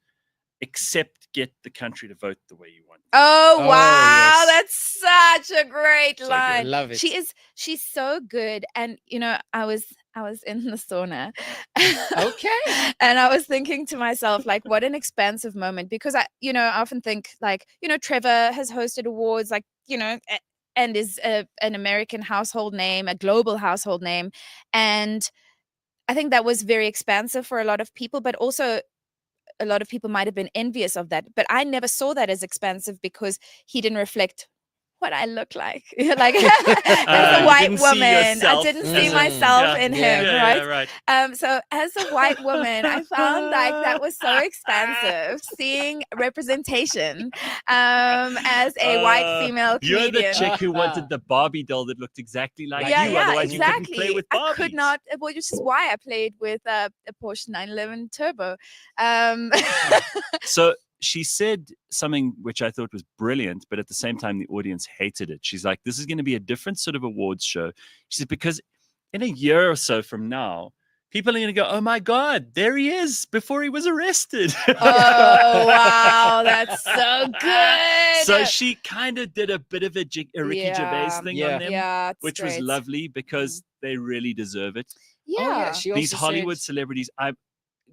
except get the country to vote the way you want. Oh Oh, wow, yes. that's such a great So good. line. Love it. She's so good. And I was in the sauna. Okay. And I was thinking to myself, like, what an expansive moment, because I often think, like, Trevor has hosted awards, like, and is an American household name, a global household name. And I think that was very expansive for a lot of people, but also a lot of people might have been envious of that. But I never saw that as expansive because he didn't reflect what I look like. Like as a You white didn't see woman, I yourself didn't as see a- myself Yeah, in yeah, him, yeah, right? yeah, right. So as a white woman, I found like that was so expansive, seeing representation as a white female You're the comedian. chick who wanted the Barbie doll that looked exactly like yeah, you. yeah, Otherwise, you couldn't exactly. play with Barbies. I could not, which is why I played with a Porsche 911 Turbo. So she said something which I thought was brilliant, but at the same time, the audience hated it. She's like, this is going to be a different sort of awards show. She said, because in a year or so from now, people are going to go, oh my God, there he is before he was arrested. Oh, wow. That's so good. So she kind of did a bit of a Ricky Yeah. Gervais thing Yeah. on them, yeah, it's which was great. lovely because they really deserve it. Yeah. Oh, yeah. She These also Hollywood said celebrities,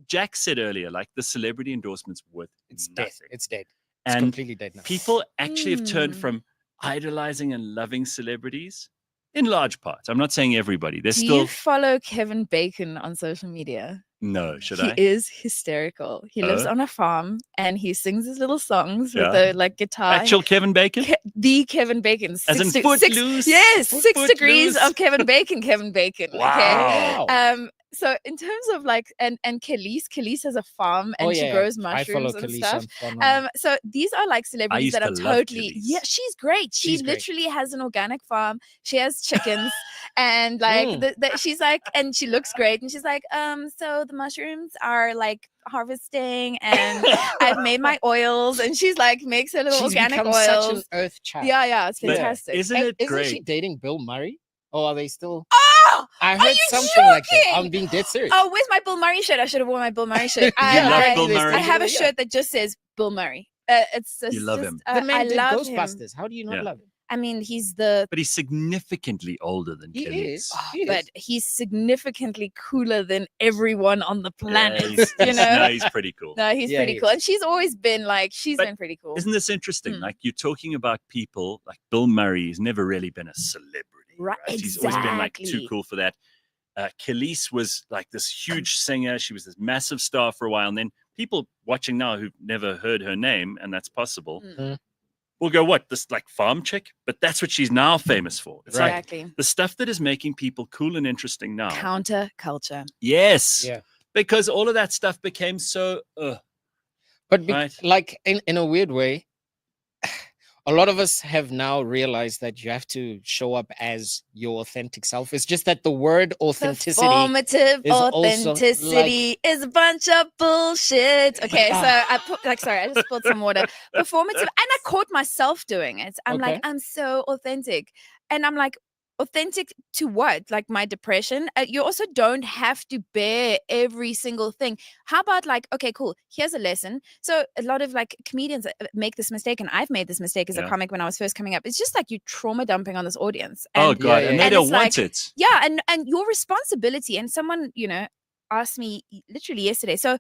Jack said earlier, like the celebrity endorsements worth it's nothing. dead. It's dead. It's And completely dead now. people actually have turned Mm. from idolizing and loving celebrities in large part. I'm not saying everybody. There's Do still you follow Kevin Bacon on social media? no, should He I? is hysterical. He lives Oh. on a farm and he sings his little songs Yeah. with the like guitar. Actual Kevin Bacon? The Kevin Bacon. As in six, Footloose? yes, Foot- 6 degrees Footloose? of Kevin Bacon. Kevin Bacon. Wow. Okay. So in terms of like and Khalees has a farm and Oh, she yeah. grows I follow mushrooms and Khalees stuff. on Fun. So these are like celebrities used that are to love totally Khalees. she's great. She She's great. literally has an organic farm. She has chickens and like she's like and she looks great and she's like so the mushrooms are like harvesting and I've made my oils and she's like makes her little She's organic become such an oils. earth child. Yeah, it's But fantastic. Isn't it Isn't great? she dating Bill Murray? Or are they still? I Are heard you something like that. joking? I'm being dead serious. Oh, where's my Bill Murray shirt? I should have worn my Bill Murray shirt. You love I, Bill Murray? I have a Yeah. shirt that just says Bill Murray. It's just, You love just, him. The man I did love Ghostbusters. him. How do you not Yeah. love him? I mean, he's the But he's significantly older than He Kelly. is. He is. but he's significantly cooler than everyone on the planet. Yeah, you know? no, he's pretty cool. No, he's Yeah, pretty he cool. is. And she's always been like, she's But been pretty cool. Isn't this interesting? Mm. Like you're talking about people like Bill Murray. He's never really been a celebrity. Right, He's always been like too exactly. cool for that. Khalees was like this huge singer. She was this massive star for a while. And then people watching now who've never heard her name, and that's possible, Mm. will go, what, this like farm chick? But that's what she's now famous for. It's like Exactly. the stuff that is making people cool and interesting now. Counter culture. Yes. Yeah. Because all of that stuff became so But Right. like in a weird way, a lot of us have now realized that you have to show up as your authentic self. It's just that the word authenticity. Performative is also, authenticity is a bunch of bullshit. Okay, so I put sorry, I just spilled some water. Performative, and I caught myself doing it. I'm like, Okay. I'm so authentic, and I'm like, authentic to what? Like my depression. You also don't have to bear every single thing. How about like, okay, cool. Here's a lesson. So a lot of like comedians make this mistake, and I've made this mistake as a Yeah. comic when I was first coming up. It's just like you trauma dumping on this audience. oh And god, yeah, and yeah. they And don't it's want like- it. yeah, and your responsibility. And someone, asked me literally yesterday, so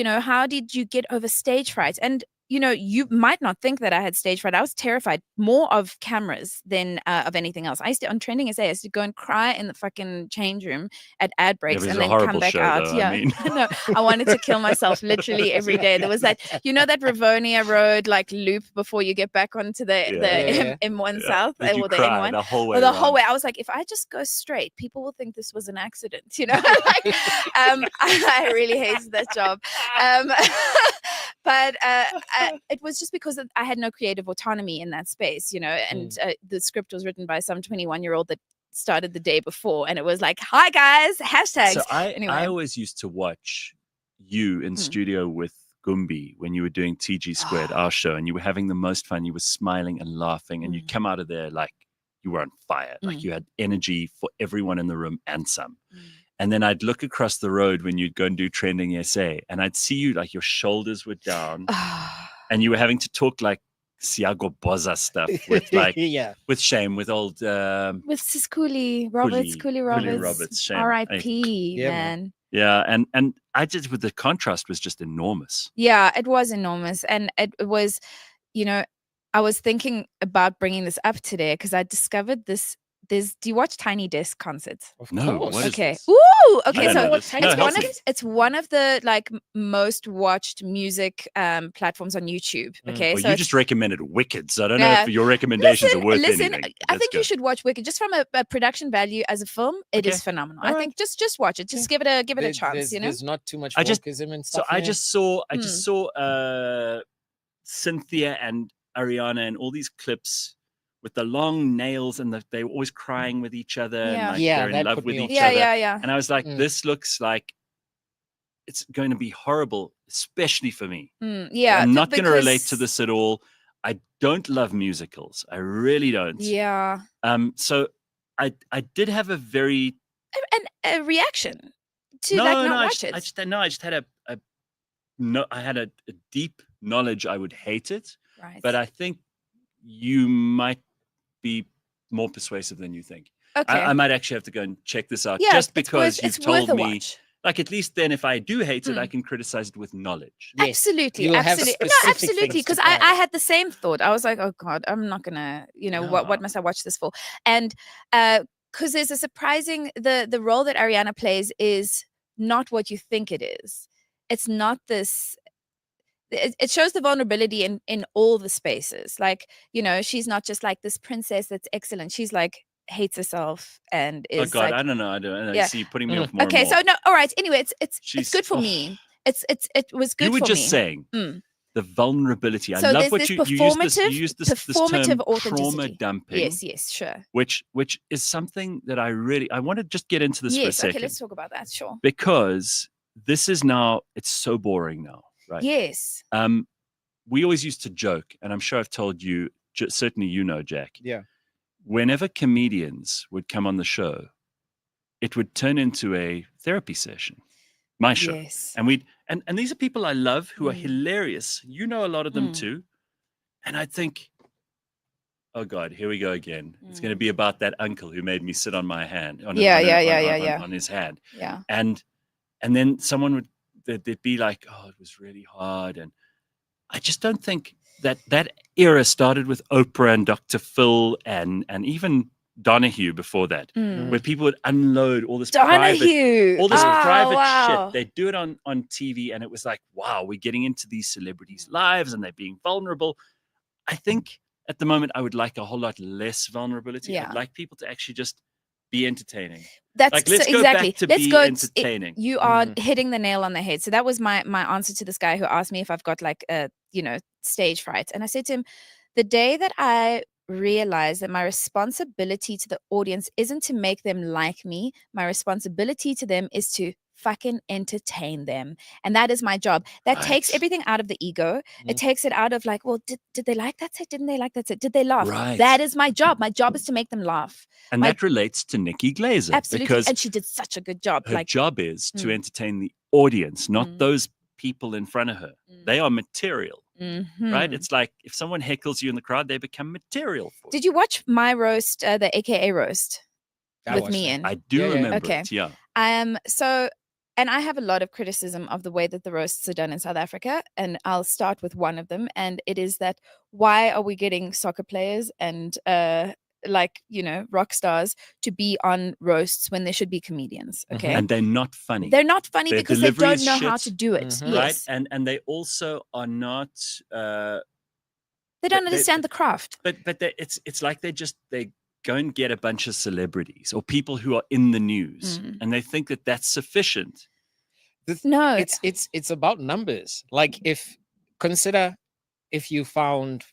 how did you get over stage fright? And you might not think that I had stage fright. I was terrified more of cameras than of anything else. I used to, on Trending SA, I used to go and cry in the fucking change room at ad breaks it was and a then come horrible back show, out. though, Yeah, I mean. no, I wanted to kill myself literally every day. There was that, that Rivonia Road like loop before you get back onto the Yeah. M1 Yeah. South Did you or the cry M1. the whole way Or the around? whole way, I was like, if I just go straight, people will think this was an accident. Like, I really hated that job. But it was just because I had no creative autonomy in that space, and the script was written by some 21-year-old that started the day before, and it was like, hi guys, hashtags. So I Anyway. always used to watch you in studio with Gumbi when you were doing TG Squared, our show, and you were having the most fun. You were smiling and laughing, and you'd come out of there like you were on fire. Like you had energy for everyone in the room and some. And then I'd look across the road when you'd go and do Trending SA, and I'd see you like your shoulders were down, and you were having to talk like Siago Boza stuff with like yeah. with shame, with old With Sis Cooley Roberts, Cooley Roberts, shame. R.I.P. Yeah, man. Yeah, and I just, with the contrast was just enormous. Yeah, it was enormous, and it was, I was thinking about bringing this up today because I discovered this. Do you watch Tiny Desk concerts? Of No, course. what is Okay. this? Ooh. Okay. don't So know this. No, help me. it's one of the like most watched music platforms on YouTube. Okay. Well, so you it's- just recommended Wicked, so I don't know Yeah. if your recommendations are worth listen, anything. I Let's think go. you should watch Wicked just from a production value as a film. It is Okay. phenomenal. All I right. think just watch it. Just give it a chance. There's not too much I just- wokeism and So stuff. I in it. just saw Cynthia and Ariana and all these clips with the long nails, and they were always crying with each other, and Yeah. like Yeah, they're in that love put with me each off. Yeah, other. yeah. And I was like, Mm. this looks like it's going to be horrible, especially for me. Yeah. I'm not going to relate to because- this at all. I don't love musicals. I really don't. Yeah. So I did have a very And a reaction to no, like no, not I watch just, it. I just had I had a deep knowledge I would hate it, Right. but I think you might be more persuasive than you think. okay. I might actually have to go and check this out yeah, just it's because worth, you've it's worth told a me. watch. Like, at least then, if I do hate it, I Mm. can criticize it with knowledge. Yes. Absolutely, You'll have absolutely, no, specific absolutely. things to Because find I out. had the same thought. I was like, oh God, I'm not gonna, what Yeah. must I watch this for? And because there's a surprising the role that Ariana plays is not what you think it is. It's not this. It shows the vulnerability in all the spaces. Like, she's not just like this princess that's excellent. She's like hates herself and Oh is God, like, I don't know. I don't know. Yeah. You see, you're putting me off more. okay, and more. so no, all right. Anyway, it's She's- good for oh. me. It was good You were for just me. saying Mm. the vulnerability. I So love there's what this you used this. You performative- used this term performative trauma authenticity. dumping. Yes, sure. Which is something that I want to just get into this for a Yes, second. okay, let's talk about that. Sure. Because this is now, it's so boring now, right? Yes. We always used to joke, and I'm sure I've told you, certainly Jack. Yeah. Whenever comedians would come on the show, it would turn into a therapy session. My show. Yes. And and these are people I love who are hilarious. You know a lot of them too. And I think, oh God, here we go again. It's going to be about that uncle who made me sit on my hand. On his hand. Yeah. And then someone they'd be like, oh, it was really hard. And I just don't think that era started with Oprah and Dr. Phil and even Donahue before that, where people would unload all this private shit. They'd do it on TV, and it was like, wow, we're getting into these celebrities' lives and they're being vulnerable. I think at the moment I would like a whole lot less vulnerability. I'd like people to actually just be entertaining. That's like, let's so go exactly. back to let's be go. entertaining. You are hitting the nail on the head. So that was my answer to this guy who asked me if I've got like a stage fright, and I said to him, the day that I realize that my responsibility to the audience isn't to make them like me, my responsibility to them is to fucking entertain them, and that is my job. That takes everything out of the ego. It takes it out of like, well, did they like that set? Didn't they like that set? Did they laugh? Right. That is my job. My job is to make them laugh. And that relates to Nikki Glaser. Absolutely. Because and she did such a good job. her job is to entertain the audience, not those people in front of her. They are material, right? It's like if someone heckles you in the crowd, they become material for you. Did you watch my roast, the AKA roast with me in? I do remember it, yeah. And I have a lot of criticism of the way that the roasts are done in South Africa. And I'll start with one of them. And it is that why are we getting soccer players and rock stars to be on roasts when they should be comedians? Okay. And they're not funny. They're not funny Their because they delivery don't is know shit, how to do it. right? Yes. And they also are not They don't understand the craft. But it's like they go and get a bunch of celebrities or people who are in the news, and they think that that's sufficient. No, it's about numbers. Like consider if you found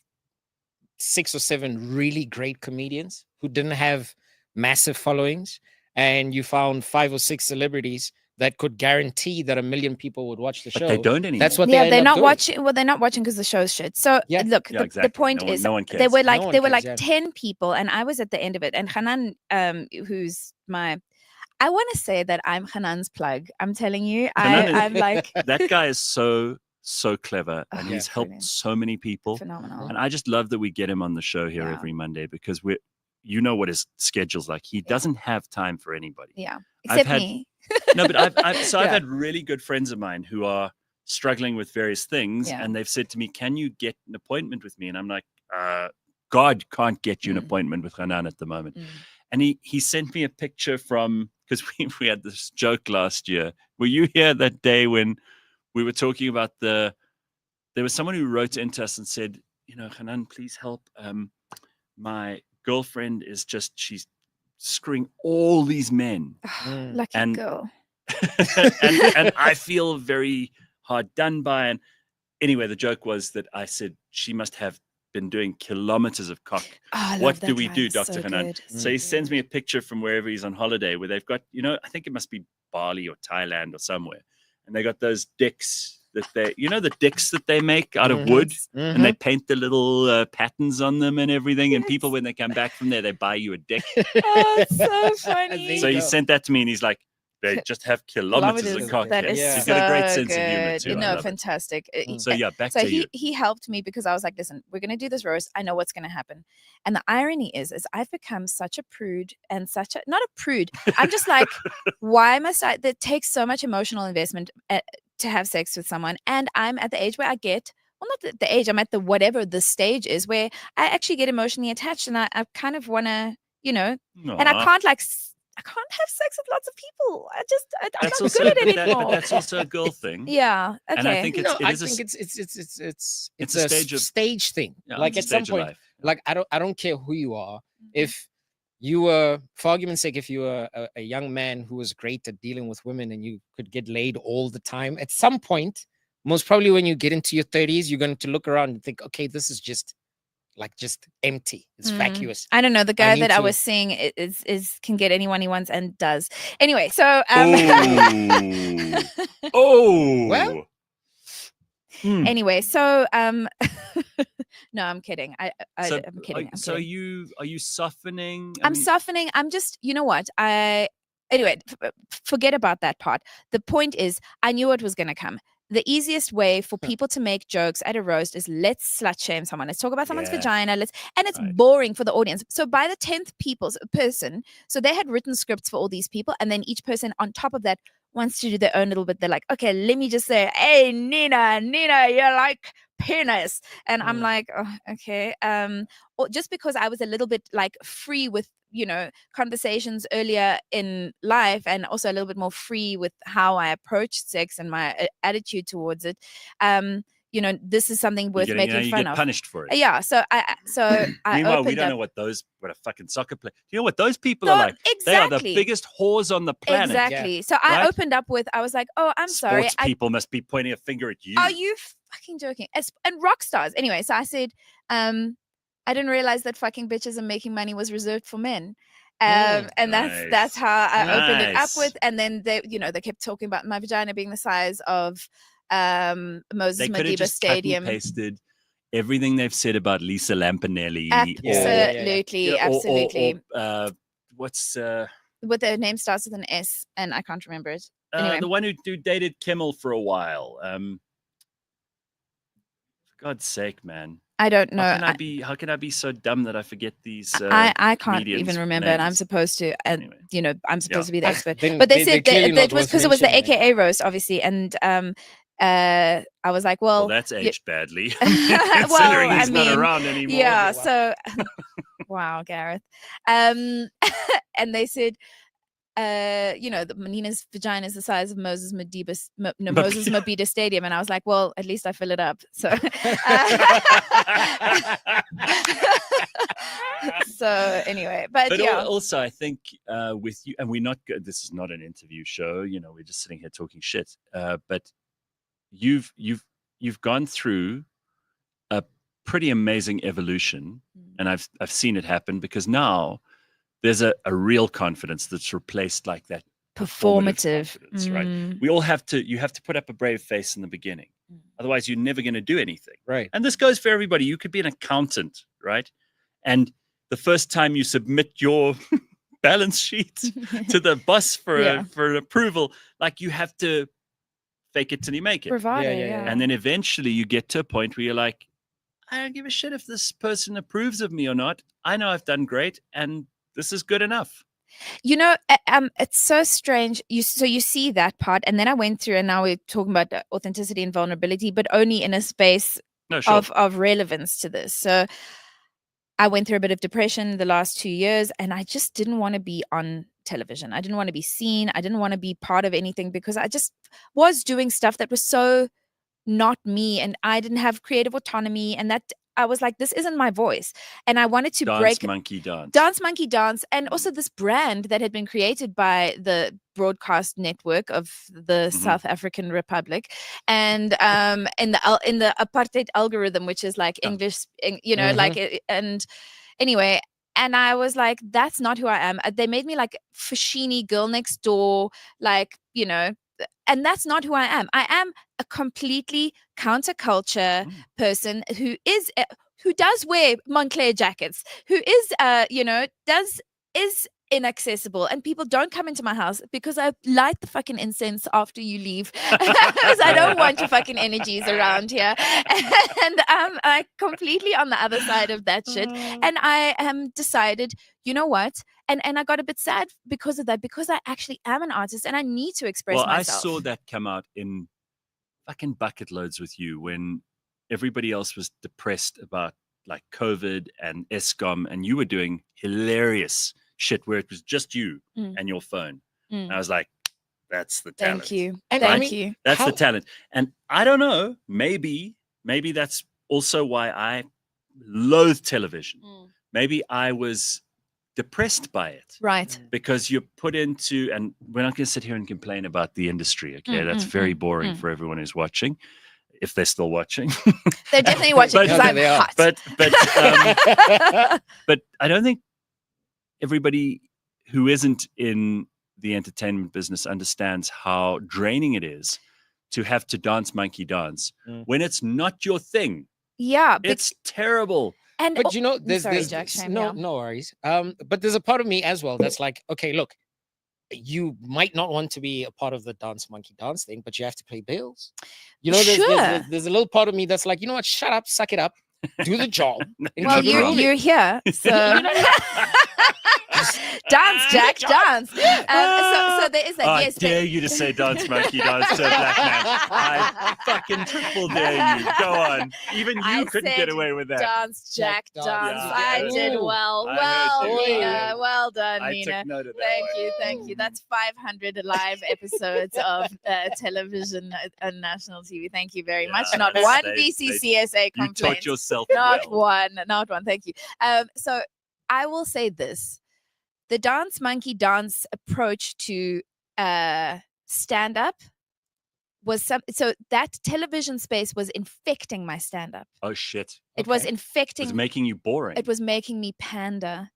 6 or 7 really great comedians who didn't have massive followings, and you found 5 or 6 celebrities that could guarantee that 1 million people would watch the show. But they don't anymore. That's what they're not doing. watching. Well, they're not watching because the show's shit. So look, exactly. the point is, no one cares. there were like No one cares, 10 people, and I was at the end of it. And Hanan, who's I want to say that I'm Hanan's plug. I'm telling you, I'm like that guy is so clever, and he's helped brilliant. so many people. Phenomenal. And I just love that we get him on the show here every Monday, because what his schedule's like. He doesn't have time for anybody. Yeah, except me. No, but I've had really good friends of mine who are struggling with various things, and they've said to me, "Can you get an appointment with me?" And I'm like, God can't get you an appointment with Hanan at the moment. And he sent me a picture from, because we had this joke last year. Were you here that day when we were talking about there was someone who wrote into us and said, Hanan, please help. My girlfriend is she's screwing all these men. Lucky girl. and I feel very hard done by. And anyway, the joke was that I said she must have been doing kilometers of cock. What do we do, Dr. Hanan? So he sends me a picture from wherever he's on holiday, where they've got, I think it must be Bali or Thailand or somewhere. And they got those dicks that the dicks that they make out of wood, and they paint the little patterns on them and everything. And people, when they come back from there, they buy you a dick. Oh, it's so funny. So he sent that to me, and he's like, they just have kilometers of cock. That is He's got a great sense good. of humor too. No, fantastic. So back to you. He helped me because I was like, listen, we're going to do this roast. I know what's going to happen. And the irony is I've become such a prude and not a prude. I'm just like, why must I? That takes so much emotional investment to have sex with someone. And I'm at the age where I get, well, not the age, I'm at whatever the stage is, where I actually get emotionally attached, and I kind of want to, and I can't have sex with lots of people. I'm not good at it anymore. But that's also a girl thing. Yeah. Okay. And I think it's a stage thing. Yeah, like at some point, like I don't care who you are. If you were, for argument's sake, if you were a young man who was great at dealing with women and you could get laid all the time, at some point, most probably when you get into your 30s, you're going to look around and think, okay, this is just empty. It's vacuous. I don't know. The guy that I was seeing is can get anyone he wants and does. Anyway, so well. Anyway, so no, I'm kidding. I'm kidding. So are you softening? I'm softening. I'm just, you know what? I anyway, forget about that part. The point is, I knew it was going to come. The easiest way for people to make jokes at a roast is let's slut shame someone. Let's talk about someone's vagina. And it's boring for the audience. So by the 10th person, so they had written scripts for all these people. And then each person on top of that wants to do their own little bit. They're like, okay, let me just say, hey, Nina, you're like penis. And I'm like, oh, okay. Or just because I was a little bit like free with, conversations earlier in life, and also a little bit more free with how I approached sex and my attitude towards it. This is something worth making fun of. Punished for it. Yeah. So I Meanwhile, we don't know what a fucking soccer player. You know what those people are like? Exactly. They are the biggest whores on the planet. Exactly. Yeah. So I opened up with, I was like, oh, I'm sorry. Sports people must be pointing a finger at you. Are you fucking joking? And rock stars. Anyway, so I said, I didn't realize that fucking bitches and making money was reserved for men. And that's how I opened it up with. And then they kept talking about my vagina being the size of Moses Madiba Stadium. Cut and pasted everything they've said about Lisa Lampanelli. Absolutely. What's what their name starts with an S, and I can't remember it. Anyway. The one who dated Kimmel for a while. For God's sake, man. I don't know. How can I be so dumb that I forget these? I can't even remember, names. And I'm supposed to, and anyway. I'm supposed to be the expert. Then but they said that was because it was the AKA roast, obviously, and I was like, well, that's aged badly, considering he's not around anymore. Yeah. So, wow, Gareth. And they said, Nina's vagina is the size of Moses Mabida Stadium, and I was like, well, at least I fill it up. So, so anyway, but yeah. Also, I think with you, and we're not good. This is not an interview show. We're just sitting here talking shit. But you've gone through a pretty amazing evolution, and I've seen it happen, because now there's a real confidence that's replaced like that performative confidence, right? You have to put up a brave face in the beginning. Otherwise, you're never going to do anything. Right. And this goes for everybody. You could be an accountant, right? And the first time you submit your balance sheet to the boss for approval, like, you have to fake it till you make it. Bravado, And then eventually you get to a point where you're like, I don't give a shit if this person approves of me or not. I know I've done great, and this is good enough. It's so strange. You see that part, and then I went through, and now we're talking about authenticity and vulnerability, but only in a space of relevance to this. So I went through a bit of depression the last 2 years, and I just didn't want to be on television. I didn't want to be seen. I didn't want to be part of anything, because I just was doing stuff that was so not me, and I didn't have creative autonomy, and that I was like, this isn't my voice. And I wanted to Dance Monkey Dance. And also this brand that had been created by the broadcast network of the South African Republic, and in the apartheid algorithm, which is like English, and anyway. And I was like, that's not who I am. They made me like Fashini girl next door, like, and that's not who I am. I am a completely counterculture person who does wear Moncler jackets, who is, is inaccessible, and people don't come into my house because I light the fucking incense after you leave, because I don't want your fucking energies around here, and I'm like completely on the other side of that shit. And I decided, you know what, and I got a bit sad because of that, because I actually am an artist and I need to express myself. I saw that come out in fucking bucket loads with you when everybody else was depressed about like COVID and ESCOM, and you were doing hilarious shit where it was just you and your phone. And I was like, that's the talent. Thank you. Right? Thank you. That's the talent. And I don't know, maybe that's also why I loathe television. Maybe I was depressed by it. Right. Because you're put into, and we're not going to sit here and complain about the industry, okay? That's very boring for everyone who's watching, if they're still watching. They're definitely watching, because I'm hot. But I don't think everybody who isn't in the entertainment business understands how draining it is to have to dance monkey dance when it's not your thing. Yeah. It's terrible. But there's Jack, no worries. But there's a part of me as well that's like, okay, look, you might not want to be a part of the dance monkey dance thing, but you have to pay bills. You know, Sure. there's a little part of me that's like, you know what? Shut up, suck it up, do the job. and Well, keep it moving. you're here, so dance, Jack, dance. So there is that. I Yes, dare you to say dance monkey dance to a black man. I fucking triple dare you. Go on. Even you I couldn't said get away with that. dance, Jack, Jack, dance. dance. I Yeah. did Ooh. well. I Well, heard you. Nina. Well done, I Nina. took note of that. Thank you. That's 500 live episodes of television on national TV. Thank you very much. Yeah, Not they- one they- BCCSA You complaint. taught yourself Not well. one. Thank you. So I will say this: the dance monkey dance approach to stand up was so that television space was infecting my stand up. Oh shit. It was Okay. infecting. It's making you boring. It was making me pander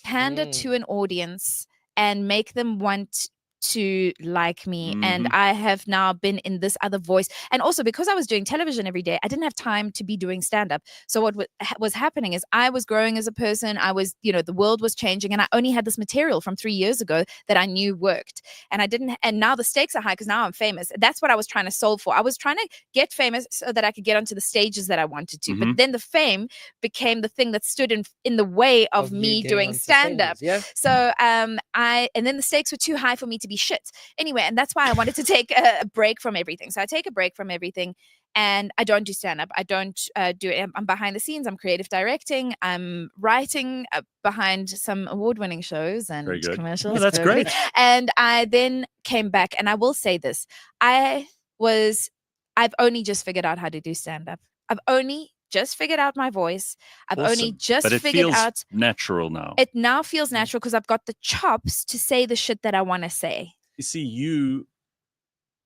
Mm. to an audience and make them want to like me. And Mhm. I have now been in this other voice. And also because I was doing television every day, I didn't have time to be doing stand-up. So what was happening is I was growing as a person. I was, the world was changing, and I only had this material from 3 years ago that I knew worked. And I didn't, and now the stakes are high because now I'm famous. That's what I was trying to solve for. I was trying to get famous so that I could get onto the stages that I wanted to. But then the fame became the thing that stood in the way of you me getting doing onto stand-up. stages, Yeah. So and then the stakes were too high for me to be shit anyway, and that's why I wanted to take a break from everything. So I take a break from everything, and I don't do stand up. I don't do it. I'm behind the scenes. I'm creative directing. I'm writing behind some award-winning shows and Very good. commercials. Oh, that's great. And I then came back, and I will say this: I've only just figured out how to do stand up. I've only just figured out my voice. I've only Awesome. just But it figured feels out. natural now. It now feels natural because I've got the chops to say the shit that I want to say. You see, you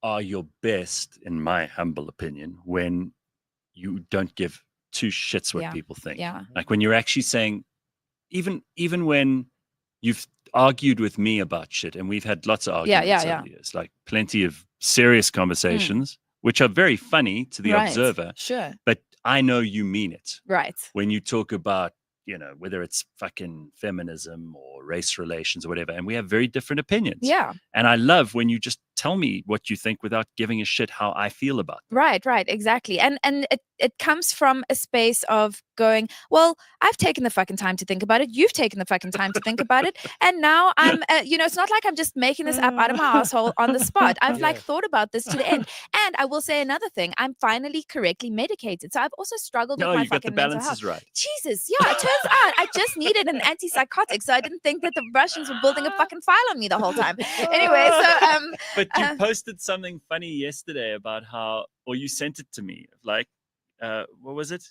are your best, in my humble opinion, when you don't give two shits what Yeah. people think. Yeah. Like when you're actually saying, even when you've argued with me about shit, and we've had lots of arguments yeah. over the years, like plenty of serious conversations, which are very funny to the Right. observer, Sure. but I know you mean it. Right. When you talk about, whether it's fucking feminism or race relations or whatever, and we have very different opinions. Yeah. And I love when you just tell me what you think without giving a shit how I feel about it. Right. Exactly. And it comes from a space of going, well, I've taken the fucking time to think about it. You've taken the fucking time to think about it. And now I'm, it's not like I'm just making this up out of my asshole on the spot. I've thought about this to the end. And I will say another thing. I'm finally correctly medicated. So I've also struggled with No, my you got the fucking mental balances health. right. Jesus. Yeah. It turns out I just needed an antipsychotic. So I didn't think that the Russians were building a fucking file on me the whole time. Anyway, so But you posted something funny yesterday about how, or you sent it to me, like, what was it?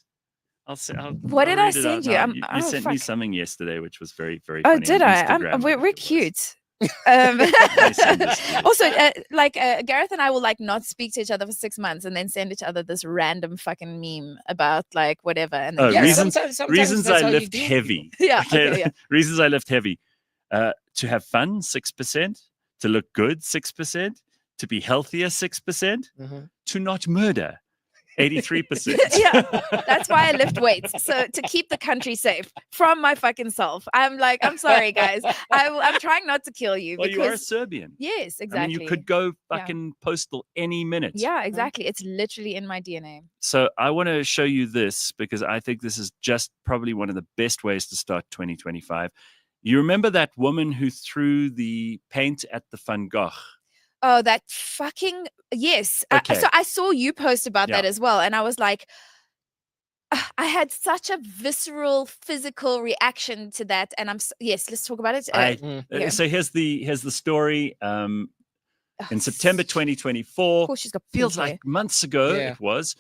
What did I read it send out you? now. You sent me fuck. something yesterday, which was very, very Oh, funny. did on I? Instagram, I We're think it was. cute. send this to you. Also, Gareth and I will not speak to each other for 6 months and then send each other this random fucking meme about whatever. And then Oh, reasons sometimes that's I how you lift do heavy. Yeah, Okay, okay, yeah. Reasons I lift heavy. To have fun, 6%. To look good, 6%. To be healthier, 6%. Mhm. To not murder, 83%. Yeah, that's why I lift weights. So to keep the country safe from my fucking self. I'm sorry, guys. I'm trying not to kill you. Well, because you are a Serbian. yes, I exactly. mean, you could go Yeah. fucking postal any minute. Yeah, exactly. It's literally in my DNA. So I want to show you this because I think this is just probably one of the best ways to start 2025. You remember that woman who threw the paint at the Van Gogh? Oh, that fucking yes. Okay. So I saw you post about Yeah. that as well, and I was like, I had such a visceral, physical reaction to that, and yes. Let's talk about it. Yeah. So here's the story. In September 2024, Of course, she's got feels pink hair. like months ago. Yeah. It was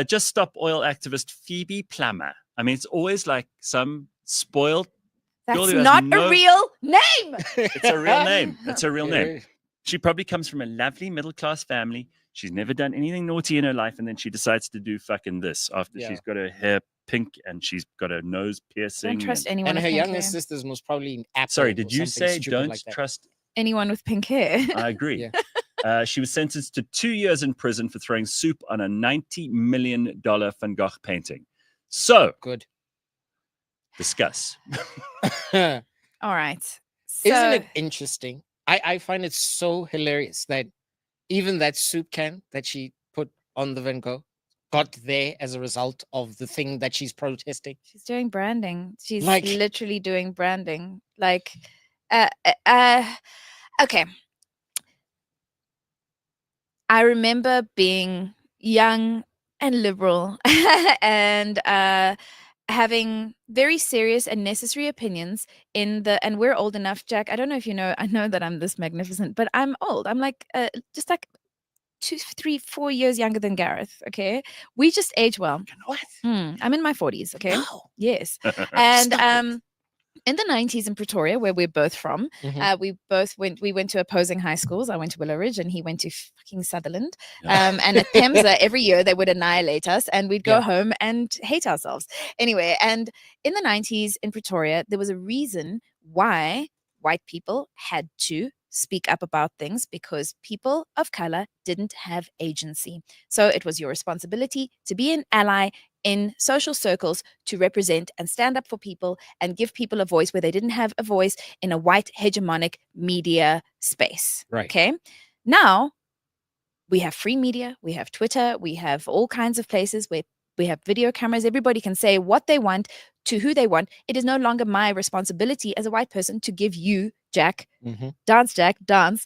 Just Stop Oil activist Phoebe Plummer. I mean, it's always like some spoiled. That's girl who has not no- a real name. It's a real name. It's a real name. Yeah. She probably comes from a lovely middle-class family. She's never done anything naughty in her life, and then she decides to do fucking this after Yeah. she's got her hair pink and she's got her nose piercing. Don't trust and- anyone. And with her pink youngest hair. sister's most probably Apple. Sorry, or did you something say stupid don't like that. trust? Anyone with pink hair. I agree. Yeah. She was sentenced to 2 years in prison for throwing soup on a $90 million Van Gogh painting. So, Good. discuss. All right. So, Isn't it interesting I find it so hilarious that even that soup can that she put on the Van Gogh got there as a result of the thing that she's protesting. She's doing branding. She's Like- literally doing branding. Like, okay. I remember being young and liberal and having very serious and necessary opinions and we're old enough, Jack. I don't know if you know, I know that I'm this magnificent, but I'm old. I'm like just like 2, 3, 4 years younger than Gareth. Okay. We just age well. What? I'm in my 40s. Okay. No. Yes. And Stop in the 90s in Pretoria, where we're both from, we went to opposing high schools. I went to Willow Ridge and he went to fucking Sutherland. And at PEMSA every year they would annihilate us and we'd go home and hate ourselves. Anyway, and in the 90s in Pretoria, there was a reason why white people had to speak up about things, because people of color didn't have agency. So it was your responsibility to be an ally in social circles, to represent and stand up for people and give people a voice where they didn't have a voice in a white hegemonic media space. Right. Okay. Now we have free media, we have Twitter, we have all kinds of places where we have video cameras. Everybody can say what they want to who they want. It is no longer my responsibility as a white person to give you, Jack, dance,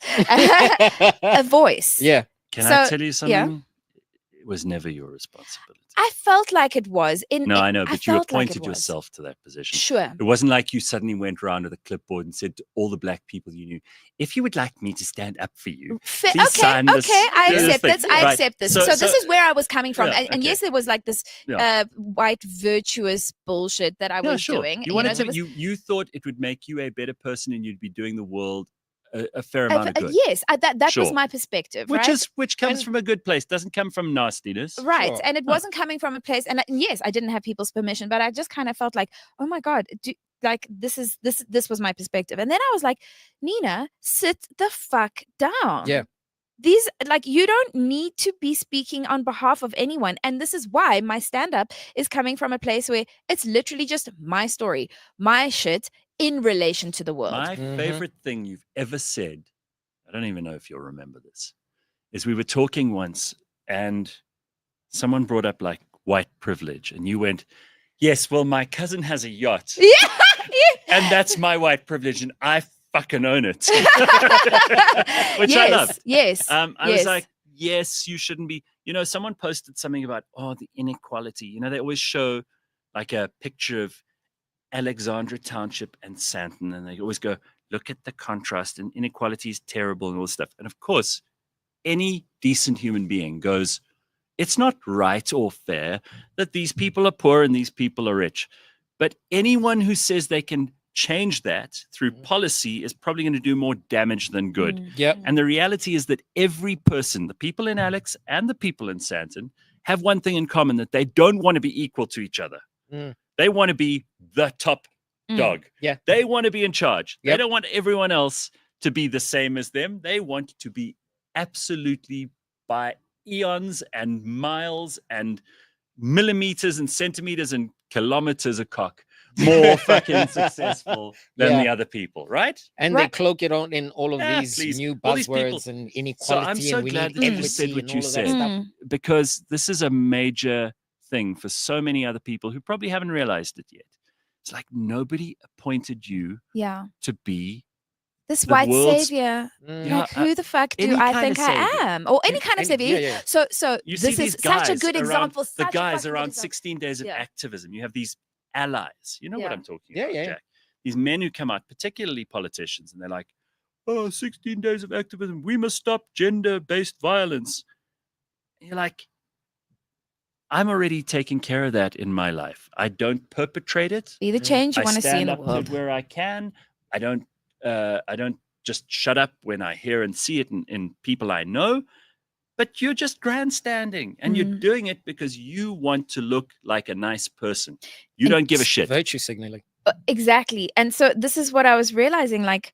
a voice. Yeah. Can I So, tell you something? It was never your responsibility. I felt like it was. No, I know, but you felt like it appointed was. yourself to that position. Sure. It wasn't like you suddenly went around with a clipboard and said to all the black people you knew, if you would like me to stand up for you, please Okay, sign this. I this accept thing." this. I Right. accept this. So this is where I was coming from. Yeah, And yes, okay. there was like this Yeah. white virtuous bullshit that I Yeah, was sure. doing. You wanted there to. was- You thought it would make you a better person, and you'd be doing the world a fair amount of good. Yes, that was Sure. my perspective, Which right? which comes And- from a good place, doesn't come from nastiness. Right. Sure. And it wasn't coming from a place. And yes, I didn't have people's permission, but I just kind of felt like, oh my God, this was my perspective. And then I was like, Nina, sit the fuck down. Yeah. These, like, you don't need to be speaking on behalf of anyone. And this is why my stand-up is coming from a place where it's literally just my story, my shit in relation to the world. My favorite thing you've ever said, I don't even know if you'll remember this, is we were talking once and someone brought up like white privilege and you went, yes, well, my cousin has a yacht Yeah. and that's my white privilege and I fucking own it. Which I loved. Yes. I was yes. like, yes, you shouldn't be. You know, someone posted something about, the inequality. You know, they always show like a picture of Alexandra Township and Sandton, and they always go, look at the contrast, and inequality is terrible and all this stuff. And of course, any decent human being goes, it's not right or fair that these people are poor and these people are rich. But anyone who says they can change that through policy is probably going to do more damage than good. Yep. And the reality is that every person, the people in Alex and the people in Sandton, have one thing in common, that they don't want to be equal to each other. They want to be the top dog. Yeah. They want to be in charge. They Yep. don't want everyone else to be the same as them. They want to be absolutely by eons and miles and millimeters and centimeters and kilometers a cock more fucking successful than Yeah. the other people, right? And Right. they cloak it on in all of Yeah, these please. new All these people. buzzwords and inequality. So I'm so and we glad need that you equity said what and you all of that said. stuff. Because this is a major thing for so many other people who probably haven't realized it yet. It's like nobody appointed you Yeah. to be This the white world's- savior. Yeah, Like, who the fuck do any I kind think of I savior. am? Or any kind of savior. yeah. So You see this these is such a guys good around- example. The such a guys fucking good around example. 16 days of Yeah. activism. You have these allies. You know what Yeah. I'm talking Yeah, about, yeah. Jack? These men who come out, particularly politicians, and they're like, 16 days of activism. We must stop gender-based violence. And you're like, I'm already taking care of that in my life. I don't perpetrate it. Be the change you I want to see in stand the up to world. it where I can. I don't just shut up when I hear and see it in people I know. But you're just grandstanding, and you're doing it because you want to look like a nice person. You And don't give a shit. Virtue signaling. Exactly. And so this is what I was realizing, like,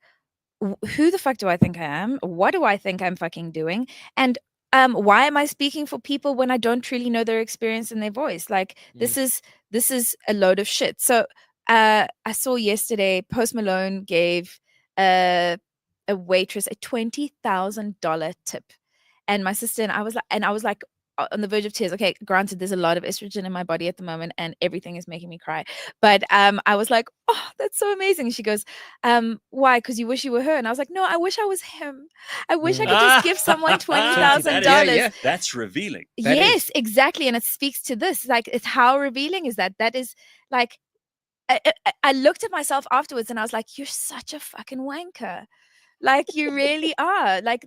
who the fuck do I think I am? What do I think I'm fucking doing? And why am I speaking for people when I don't truly know their experience and their voice? Like, this is a load of shit. So I saw yesterday Post Malone gave a waitress a $20,000 tip. And my sister and I was like on the verge of tears. Okay, granted, there's a lot of estrogen in my body at the moment, and everything is making me cry. But I was like, oh, that's so amazing. She goes, why? Because you wish you were her. And I was like, no, I wish I was him. I wish I could just give someone $20,000. Yeah, that's revealing. Yes, exactly. And it speaks to this. Like, it's how revealing is that? That is like, I looked at myself afterwards and I was like, you're such a fucking wanker. Like, you really are. Like,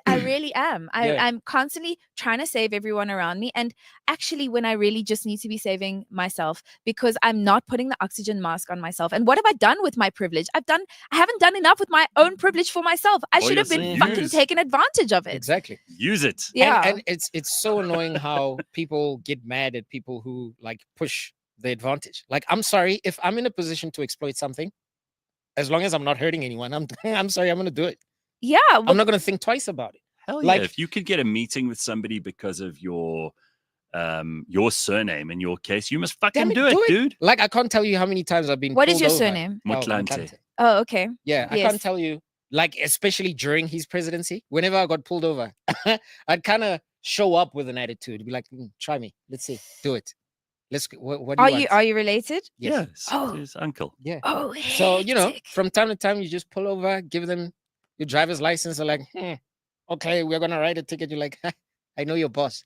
I really am. I'm constantly trying to save everyone around me. And actually, when I really just need to be saving myself, because I'm not putting the oxygen mask on myself. And what have I done with my privilege? I haven't done enough with my own privilege for myself. I should have been fucking taken advantage of it. Exactly. Use it. Yeah. And it's so annoying how people get mad at people who like push the advantage. Like, I'm sorry, if I'm in a position to exploit something, as long as I'm not hurting anyone, I'm sorry, I'm going to do it. Yeah. I'm not going to think twice about it. Hell Like, yeah. If you could get a meeting with somebody because of your surname in your case, you must fucking damn it, do it, dude. Like, I can't tell you how many times I've been What is pulled your over. surname? Motlanthe. Oh, okay. Yeah, I Yes. can't tell you. Like, especially during his presidency, whenever I got pulled over, I'd kind of show up with an attitude, be like, try me. Let's see. Do it. Let's. What do you want? Are you related? Yes. Yes. Oh. His uncle. Yeah. Oh, So, you know, hectic. from time to time, you just pull over, give them your driver's license. They're like, okay, we're going to write a ticket. You're like, I know your boss.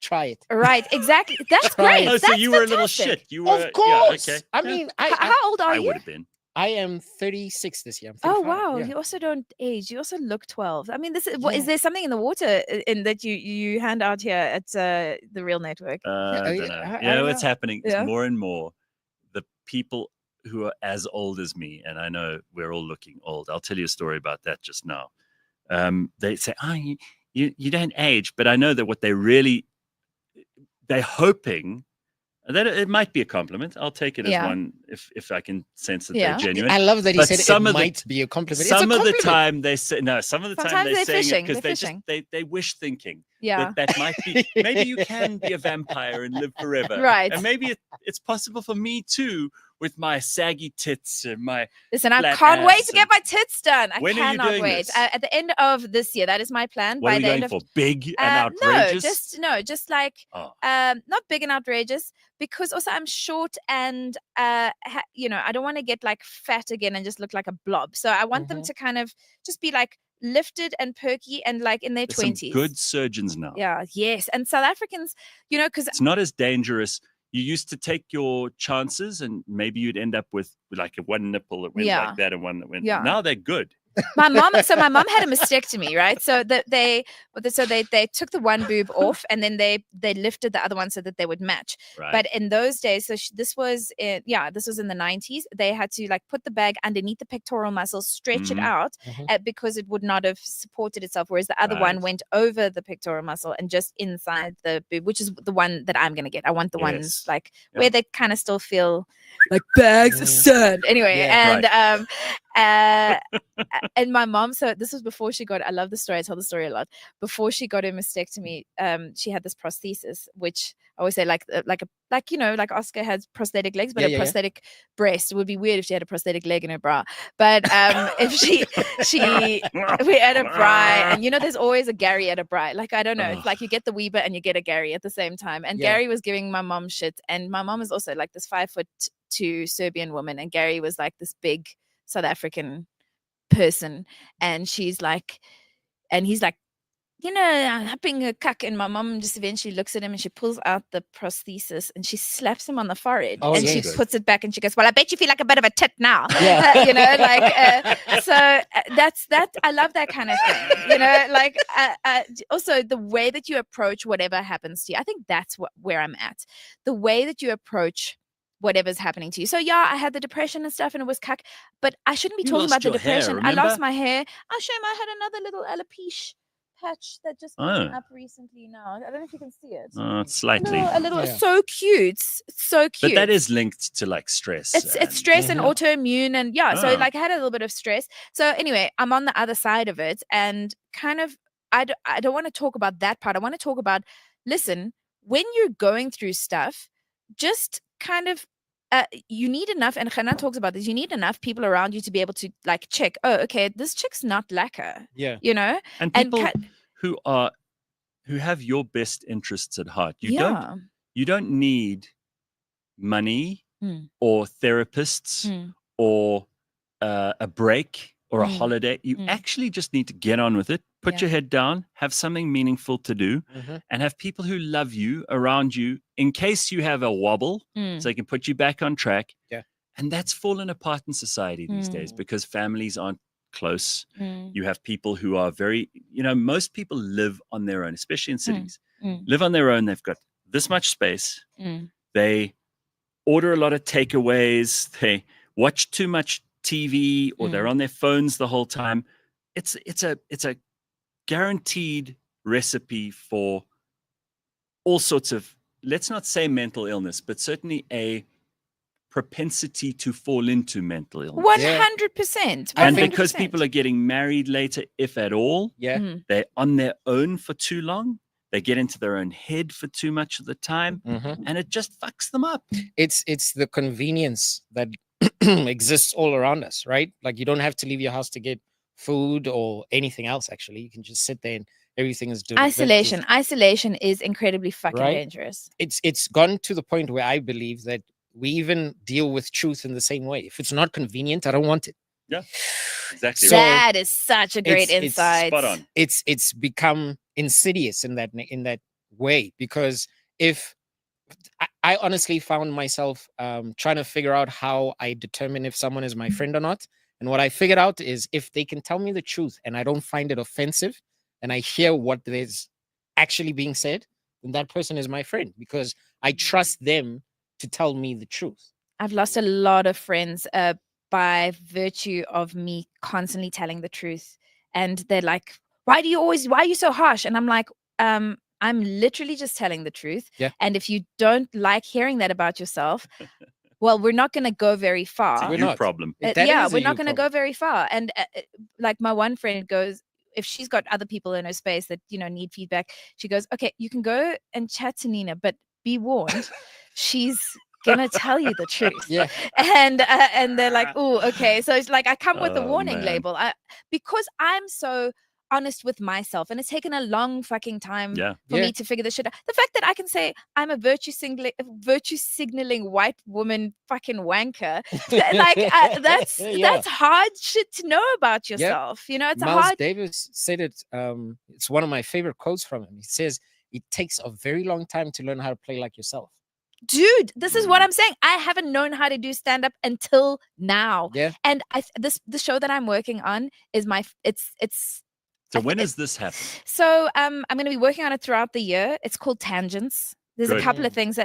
Try it. Right, exactly. That's Right. great. Oh, so That's you were a little fantastic. shit. You were. Of course. Yeah, okay. I Yeah. mean, How old are I you? would have been. I am 36 this year. I'm Oh 35, wow, yeah. you also don't age. You also look 12. I mean, this is Yeah. is there something in the water in that you hand out here at the Real Network? I don't know. I You know don't what's know. happening is Yeah. more and more the people who are as old as me, and I know we're all looking old. I'll tell you a story about that just now. They say, "Oh, you don't age," but I know that what they're hoping that it might be a compliment. I'll take it as Yeah. one if I can sense that Yeah. they're genuine. I love that he But said some it of the- might be a compliment. Some it's a of the compliment. time they say no. Some of the time Sometimes they're they're saying it fishing, because they're they fishing. they wish thinking Yeah. that might be maybe you can be a vampire and live forever, Right. And maybe it's possible for me too with my saggy tits and my. Listen, I flat can't wait ass to get and- my tits done. I When are you cannot doing wait. this? At the end of this year, that is my plan. What By are we the end going of for? Big and outrageous? just like Oh. not big and outrageous, because also I'm short and you know, I don't want to get like fat again and just look like a blob. So I want them to kind of just be like lifted and perky and like in their There's some 20s. good surgeons now. Yeah, yes. And South Africans, you know, because It's not as dangerous. You used to take your chances, and maybe you'd end up with like a one nipple that went Yeah. like that and one that went. Yeah. Now they're good. my mom had a mastectomy, right? So they took the one boob off and then they lifted the other one so that they would match. Right. But in those days, so this was in the 90s, they had to like put the bag underneath the pectoral muscle, stretch it Mhm. out because it would not have supported itself, whereas the other one Right. went over the pectoral muscle and just inside the boob, which is the one that I'm gonna get. I want the ones Yes. like Yeah. where they kind of still feel like bags of sand. Anyway, Yeah. and and my mom, so this was before she got, I love the story, I tell the story a lot. Before she got her mastectomy, she had this prosthesis, which I always say like you know, like Oscar has prosthetic legs, but Yeah, a yeah, yeah. prosthetic breast. It would be weird if she had a prosthetic leg in her bra. But if we had a bra, and you know, there's always a Gary at a bra. Like, I don't know, it's like you get the Weber and you get a Gary at the same time. And Yeah. Gary was giving my mom shit, and my mom is also like this 5'2" Serbian woman, and Gary was like this big South African person, and she's like, and he's like, you know, I'm being a cuck, and my mom just eventually looks at him and she pulls out the prosthesis and she slaps him on the forehead, Oh, and yeah. she Good. puts it back and she goes, well, I bet you feel like a bit of a tit now. Yeah. You know, like that's that. I love that kind of thing, you know, like also the way that you approach whatever happens to you. I think that's where I'm at, the way that you approach whatever's happening to you. So yeah, I had the depression and stuff and it was cuck, but I shouldn't be You talking about lost the your hair, depression. I remember? lost my hair. I'll show him. I had another little alopecia patch that just came Oh. up recently now. I don't know if you can see it. Slightly. A little, Yeah. so cute. So cute. But that is linked to like stress. It's stress and Mhm. autoimmune, and yeah, so Oh. like I had a little bit of stress. So anyway, I'm on the other side of it, and kind of I don't want to talk about that part. I want to talk about, listen, when you're going through stuff, just kind of you need enough, and Hannah talks about this, you need enough people around you to be able to like check, oh, okay, this chick's not lacquer. Yeah. You know? And people who have your best interests at heart. You don't need money or therapists or a break or a holiday. You actually just need to get on with it, put your head down, have something meaningful to do, and have people who love you around you in case you have a wobble, so they can put you back on track. Yeah. And that's fallen apart in society these days because families aren't close. You have people who are very, most people live on their own, especially in cities, live on their own. They've got this much space. They order a lot of takeaways. They watch too much TV or they're on their phones the whole time. It's a guaranteed recipe for all sorts of, let's not say mental illness, but certainly a propensity to fall into mental illness. 100%. And because people are getting married later, if at all, they're on their own for too long. They get into their own head for too much of the time, and it just fucks them up. It's the convenience that exists all around us, right? Like you don't have to leave your house to get food or anything else. Actually, you can just sit there and everything is doing. Isolation is incredibly fucking dangerous. It's gone to the point where I believe that we even deal with truth in the same way. If it's not convenient, I don't want it. Yeah, exactly. So that is such a great insight. Spot on. It's become insidious in that way, because if I honestly found myself trying to figure out how I determine if someone is my friend or not. And what I figured out is if they can tell me the truth and I don't find it offensive and I hear what is actually being said, then that person is my friend because I trust them to tell me the truth. I've lost a lot of friends by virtue of me constantly telling the truth. And they're like, why are you so harsh? And I'm like, I'm literally just telling the truth. Yeah. And if you don't like hearing that about yourself, well, we're not going to go very far. It's a you problem. We're not going to go very far. And like my one friend goes, if she's got other people in her space that, need feedback, she goes, okay, you can go and chat to Nina, but be warned, she's gonna tell you the truth. Yeah. And they're like, oh, okay. So it's like I come with a warning label because I'm so honest with myself, and it's taken a long fucking time for me to figure this shit out. The fact that I can say I'm a virtue signaling white woman fucking wanker, that's hard shit to know about yourself. It's Miles hard. Davis said it. It's one of my favorite quotes from him. He says, "It takes a very long time to learn how to play like yourself." Dude, this is what I'm saying. I haven't known how to do stand-up until now. Yeah. And the show that I'm working on is So when does this happen? So I'm going to be working on it throughout the year. It's called Tangents. There's a couple of things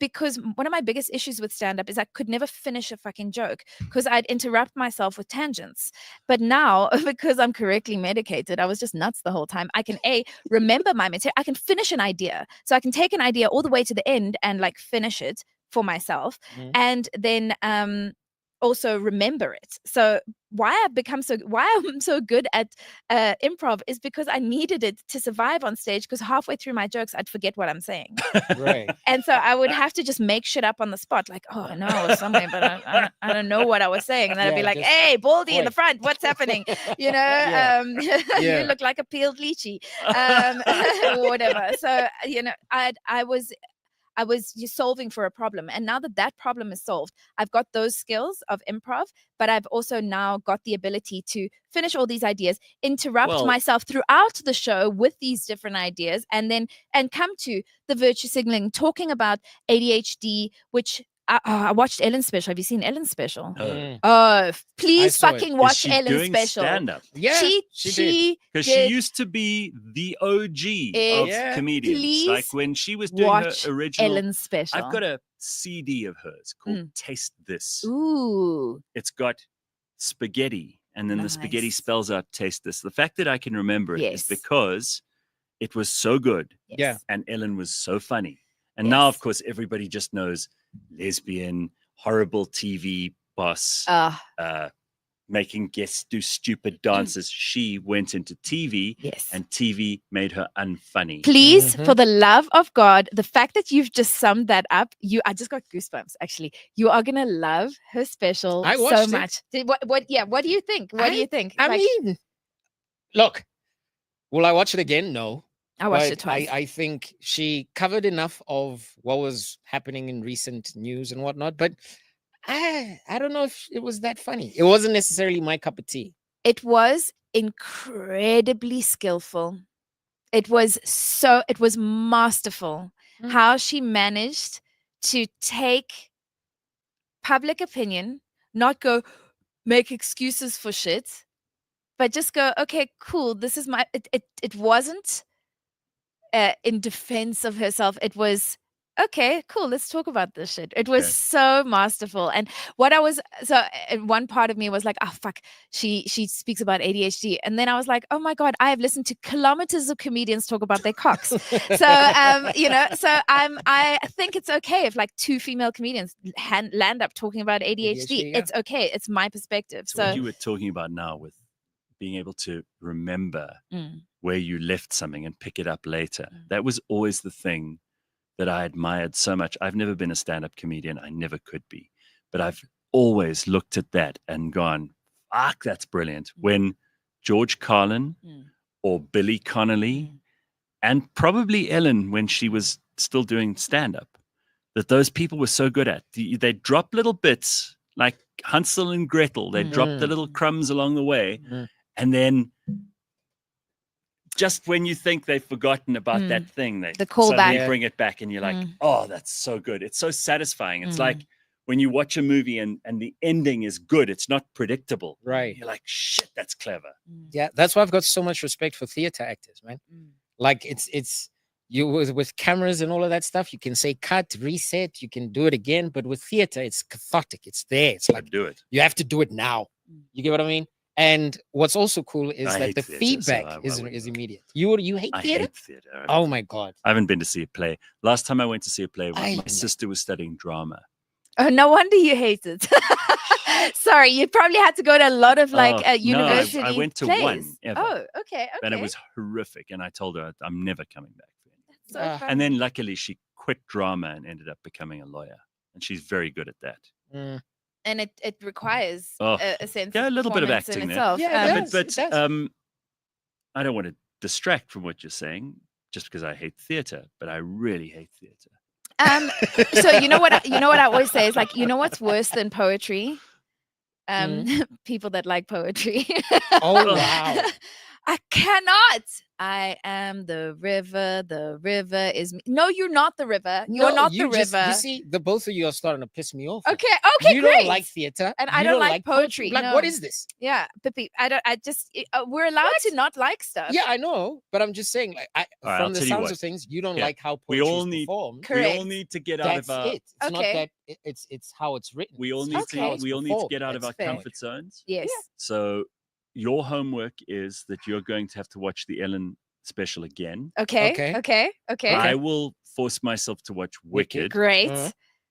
because one of my biggest issues with stand-up is I could never finish a fucking joke because I'd interrupt myself with tangents. But now, because I'm correctly medicated, I was just nuts the whole time. I can remember my material. I can finish an idea. So I can take an idea all the way to the end and like finish it for myself. And then also remember it. So why I'm so good at improv is because I needed it to survive on stage, because halfway through my jokes I'd forget what I'm saying. Right. And so I would have to just make shit up on the spot, like, oh no, I was somewhere, but I don't know what I was saying. And then I'd be like, hey, Baldy in the front, what's happening? You look like a peeled lychee, or whatever. So I was just solving for a problem. And now that problem is solved, I've got those skills of improv, but I've also now got the ability to finish all these ideas, interrupt myself throughout the show with these different ideas, and come to the virtue signaling, talking about ADHD, which I watched Ellen's special. Have you seen Ellen's special? Please fucking watch Ellen's special. Stand-up? Yeah, she because she used to be the OG of comedians. Please like when she was doing her original Ellen's special. I've got a CD of hers called Taste This. Ooh. It's got spaghetti, and then the spaghetti spells out taste this. The fact that I can remember it is because it was so good. Yeah. And Ellen was so funny. And now, of course, everybody just knows lesbian, horrible TV boss, making guests do stupid dances. She went into TV, Yes. and TV made her unfunny. Please, for the love of God, the fact that you've just summed that up, I just got goosebumps. Actually, you are gonna love her special I so watched it. much. What do you think? What do you think? I Like, mean, look, will I watch it again? No. I watched But it twice. I think she covered enough of what was happening in recent news and whatnot. But I don't know if it was that funny. It wasn't necessarily my cup of tea. It was incredibly skillful. It was masterful how she managed to take public opinion, not go make excuses for shit, but just go, okay, cool. This is it wasn't in defense of herself. It was, okay, cool. Let's talk about this shit. It was so masterful. And one part of me was like, oh fuck, she speaks about ADHD. And then I was like, oh my God, I have listened to kilometers of comedians talk about their cocks. So I think it's okay if like 2 female comedians land up talking about ADHD. Yeah. It's okay. It's my perspective. So what you were talking about now with being able to remember where you left something and pick it up later, that was always the thing that I admired so much. I've never been a stand-up comedian. I never could be. But I've always looked at that and gone, fuck, that's brilliant. When George Carlin or Billy Connolly and probably Ellen, when she was still doing stand-up, that those people were so good at. They drop little bits like Hansel and Gretel. They drop the little crumbs along the way. And then just when you think they've forgotten about that thing, they suddenly bring it back and you're like, oh, that's so good. It's so satisfying. It's like when you watch a movie and the ending is good, it's not predictable. Right. You're like, shit, that's clever. Yeah, that's why I've got so much respect for theater actors, man. Like it's you with cameras and all of that stuff, you can say cut, reset, you can do it again. But with theater, it's cathartic. It's there. It's like do it. You have to do it now. You get what I mean? And what's also cool is that the theater, feedback is immediate. You hate theater? I hate theater. Oh my God. I haven't been to see a play. Last time I went to see a play, my sister was studying drama. Oh, no wonder you hate it. Sorry, you probably had to go to a lot of university No, I went to plays. one ever. Oh, okay. And it was horrific. And I told her I'm never coming back. So and then luckily she quit drama and ended up becoming a lawyer. And she's very good at that. And it requires a sense of a little bit of performance acting in there. itself. But I don't want to distract from what you're saying just because I hate theater, but I really hate theater. So you know what I always say is like, you know what's worse than poetry? People that like poetry. Oh wow. I cannot. I am the river. The river is me. No, you're not the river. You're not the river. You see, the both of you are starting to piss me off. Okay, you great. don't like theater, and I don't like poetry. Like, no. what is this? Yeah, Pippi, we're allowed to not like stuff. Yeah, I know, but I'm just saying, like, from the sounds of things, you don't like how poetry is performed. Correct. We all need to get out of our. It's not that it's how it's written. We all need to get out of our comfort zones. Yes. So your homework is that you're going to have to watch the Ellen special again. Okay. I will force myself to watch Wicked. Great.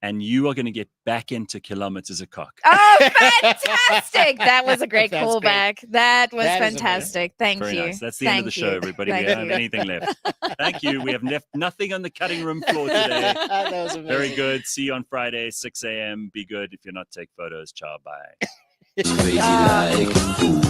And you are going to get back into Kilometers of Cock. Oh, fantastic. That was a great callback. That was fantastic. Thank you. Nice. That's the end of the show, everybody. We don't have anything left. Thank you. We have nothing on the cutting room floor today. That was amazing. Very good. See you on Friday, 6 a.m. Be good. If you're not, take photos. Ciao. Bye. Crazy like